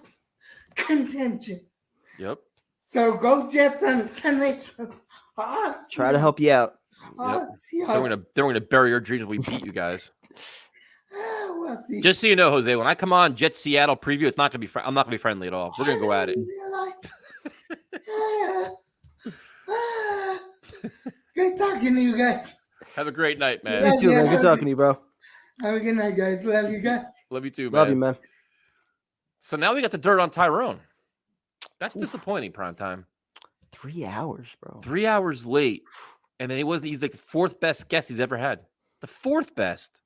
S18: contention.
S2: Yep.
S18: So go Jets on Sunday.
S3: Try to help you out.
S2: Yep. They're gonna bury your dreams when we beat you guys.
S18: We'll see.
S2: Just so you know, Jose, when I come on Jets Seattle preview, it's not gonna be. I'm not gonna be friendly at all. We're gonna go at it.
S18: Good talking to you guys.
S2: Have a great night, man.
S3: You too, man. Good talking to you, bro.
S18: Have a good night, guys. Love you guys.
S2: Love you too, man.
S3: Love you, man.
S2: So now we got the dirt on Tyrone. That's disappointing, prime time.
S3: 3 hours, bro.
S2: 3 hours late. And then he's like the 4th best guest he's ever had. The 4th best.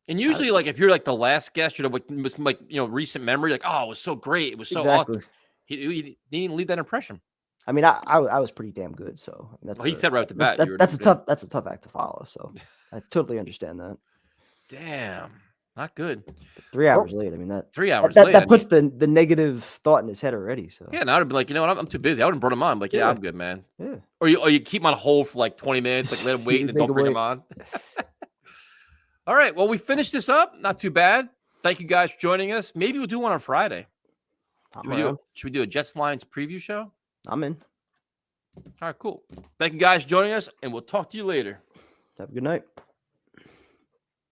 S2: And usually, like, if you're like the last guest, you're like, recent memory, like, oh, it was so great. It was so awesome. He didn't leave that impression.
S3: I mean, I was pretty damn good. So
S2: he said right off the bat.
S3: That's a tough act to follow. So I totally understand that.
S2: Damn. Not good.
S3: 3 hours late. I mean, that
S2: 3 hours late.
S3: That puts the negative thought in his head already. So
S2: yeah, now I'd be like, you know what? I'm too busy. I wouldn't brought him on. I'm like, yeah, I'm good, man.
S3: Yeah.
S2: Or you keep him on hold for like 20 minutes, like let him wait and don't bring him on. All right. Well, we finished this up. Not too bad. Thank you guys for joining us. Maybe we'll do one on Friday. Should we do a Jets Lions preview show?
S3: I'm in.
S2: All right, cool. Thank you guys for joining us, and we'll talk to you later.
S3: Have a good night.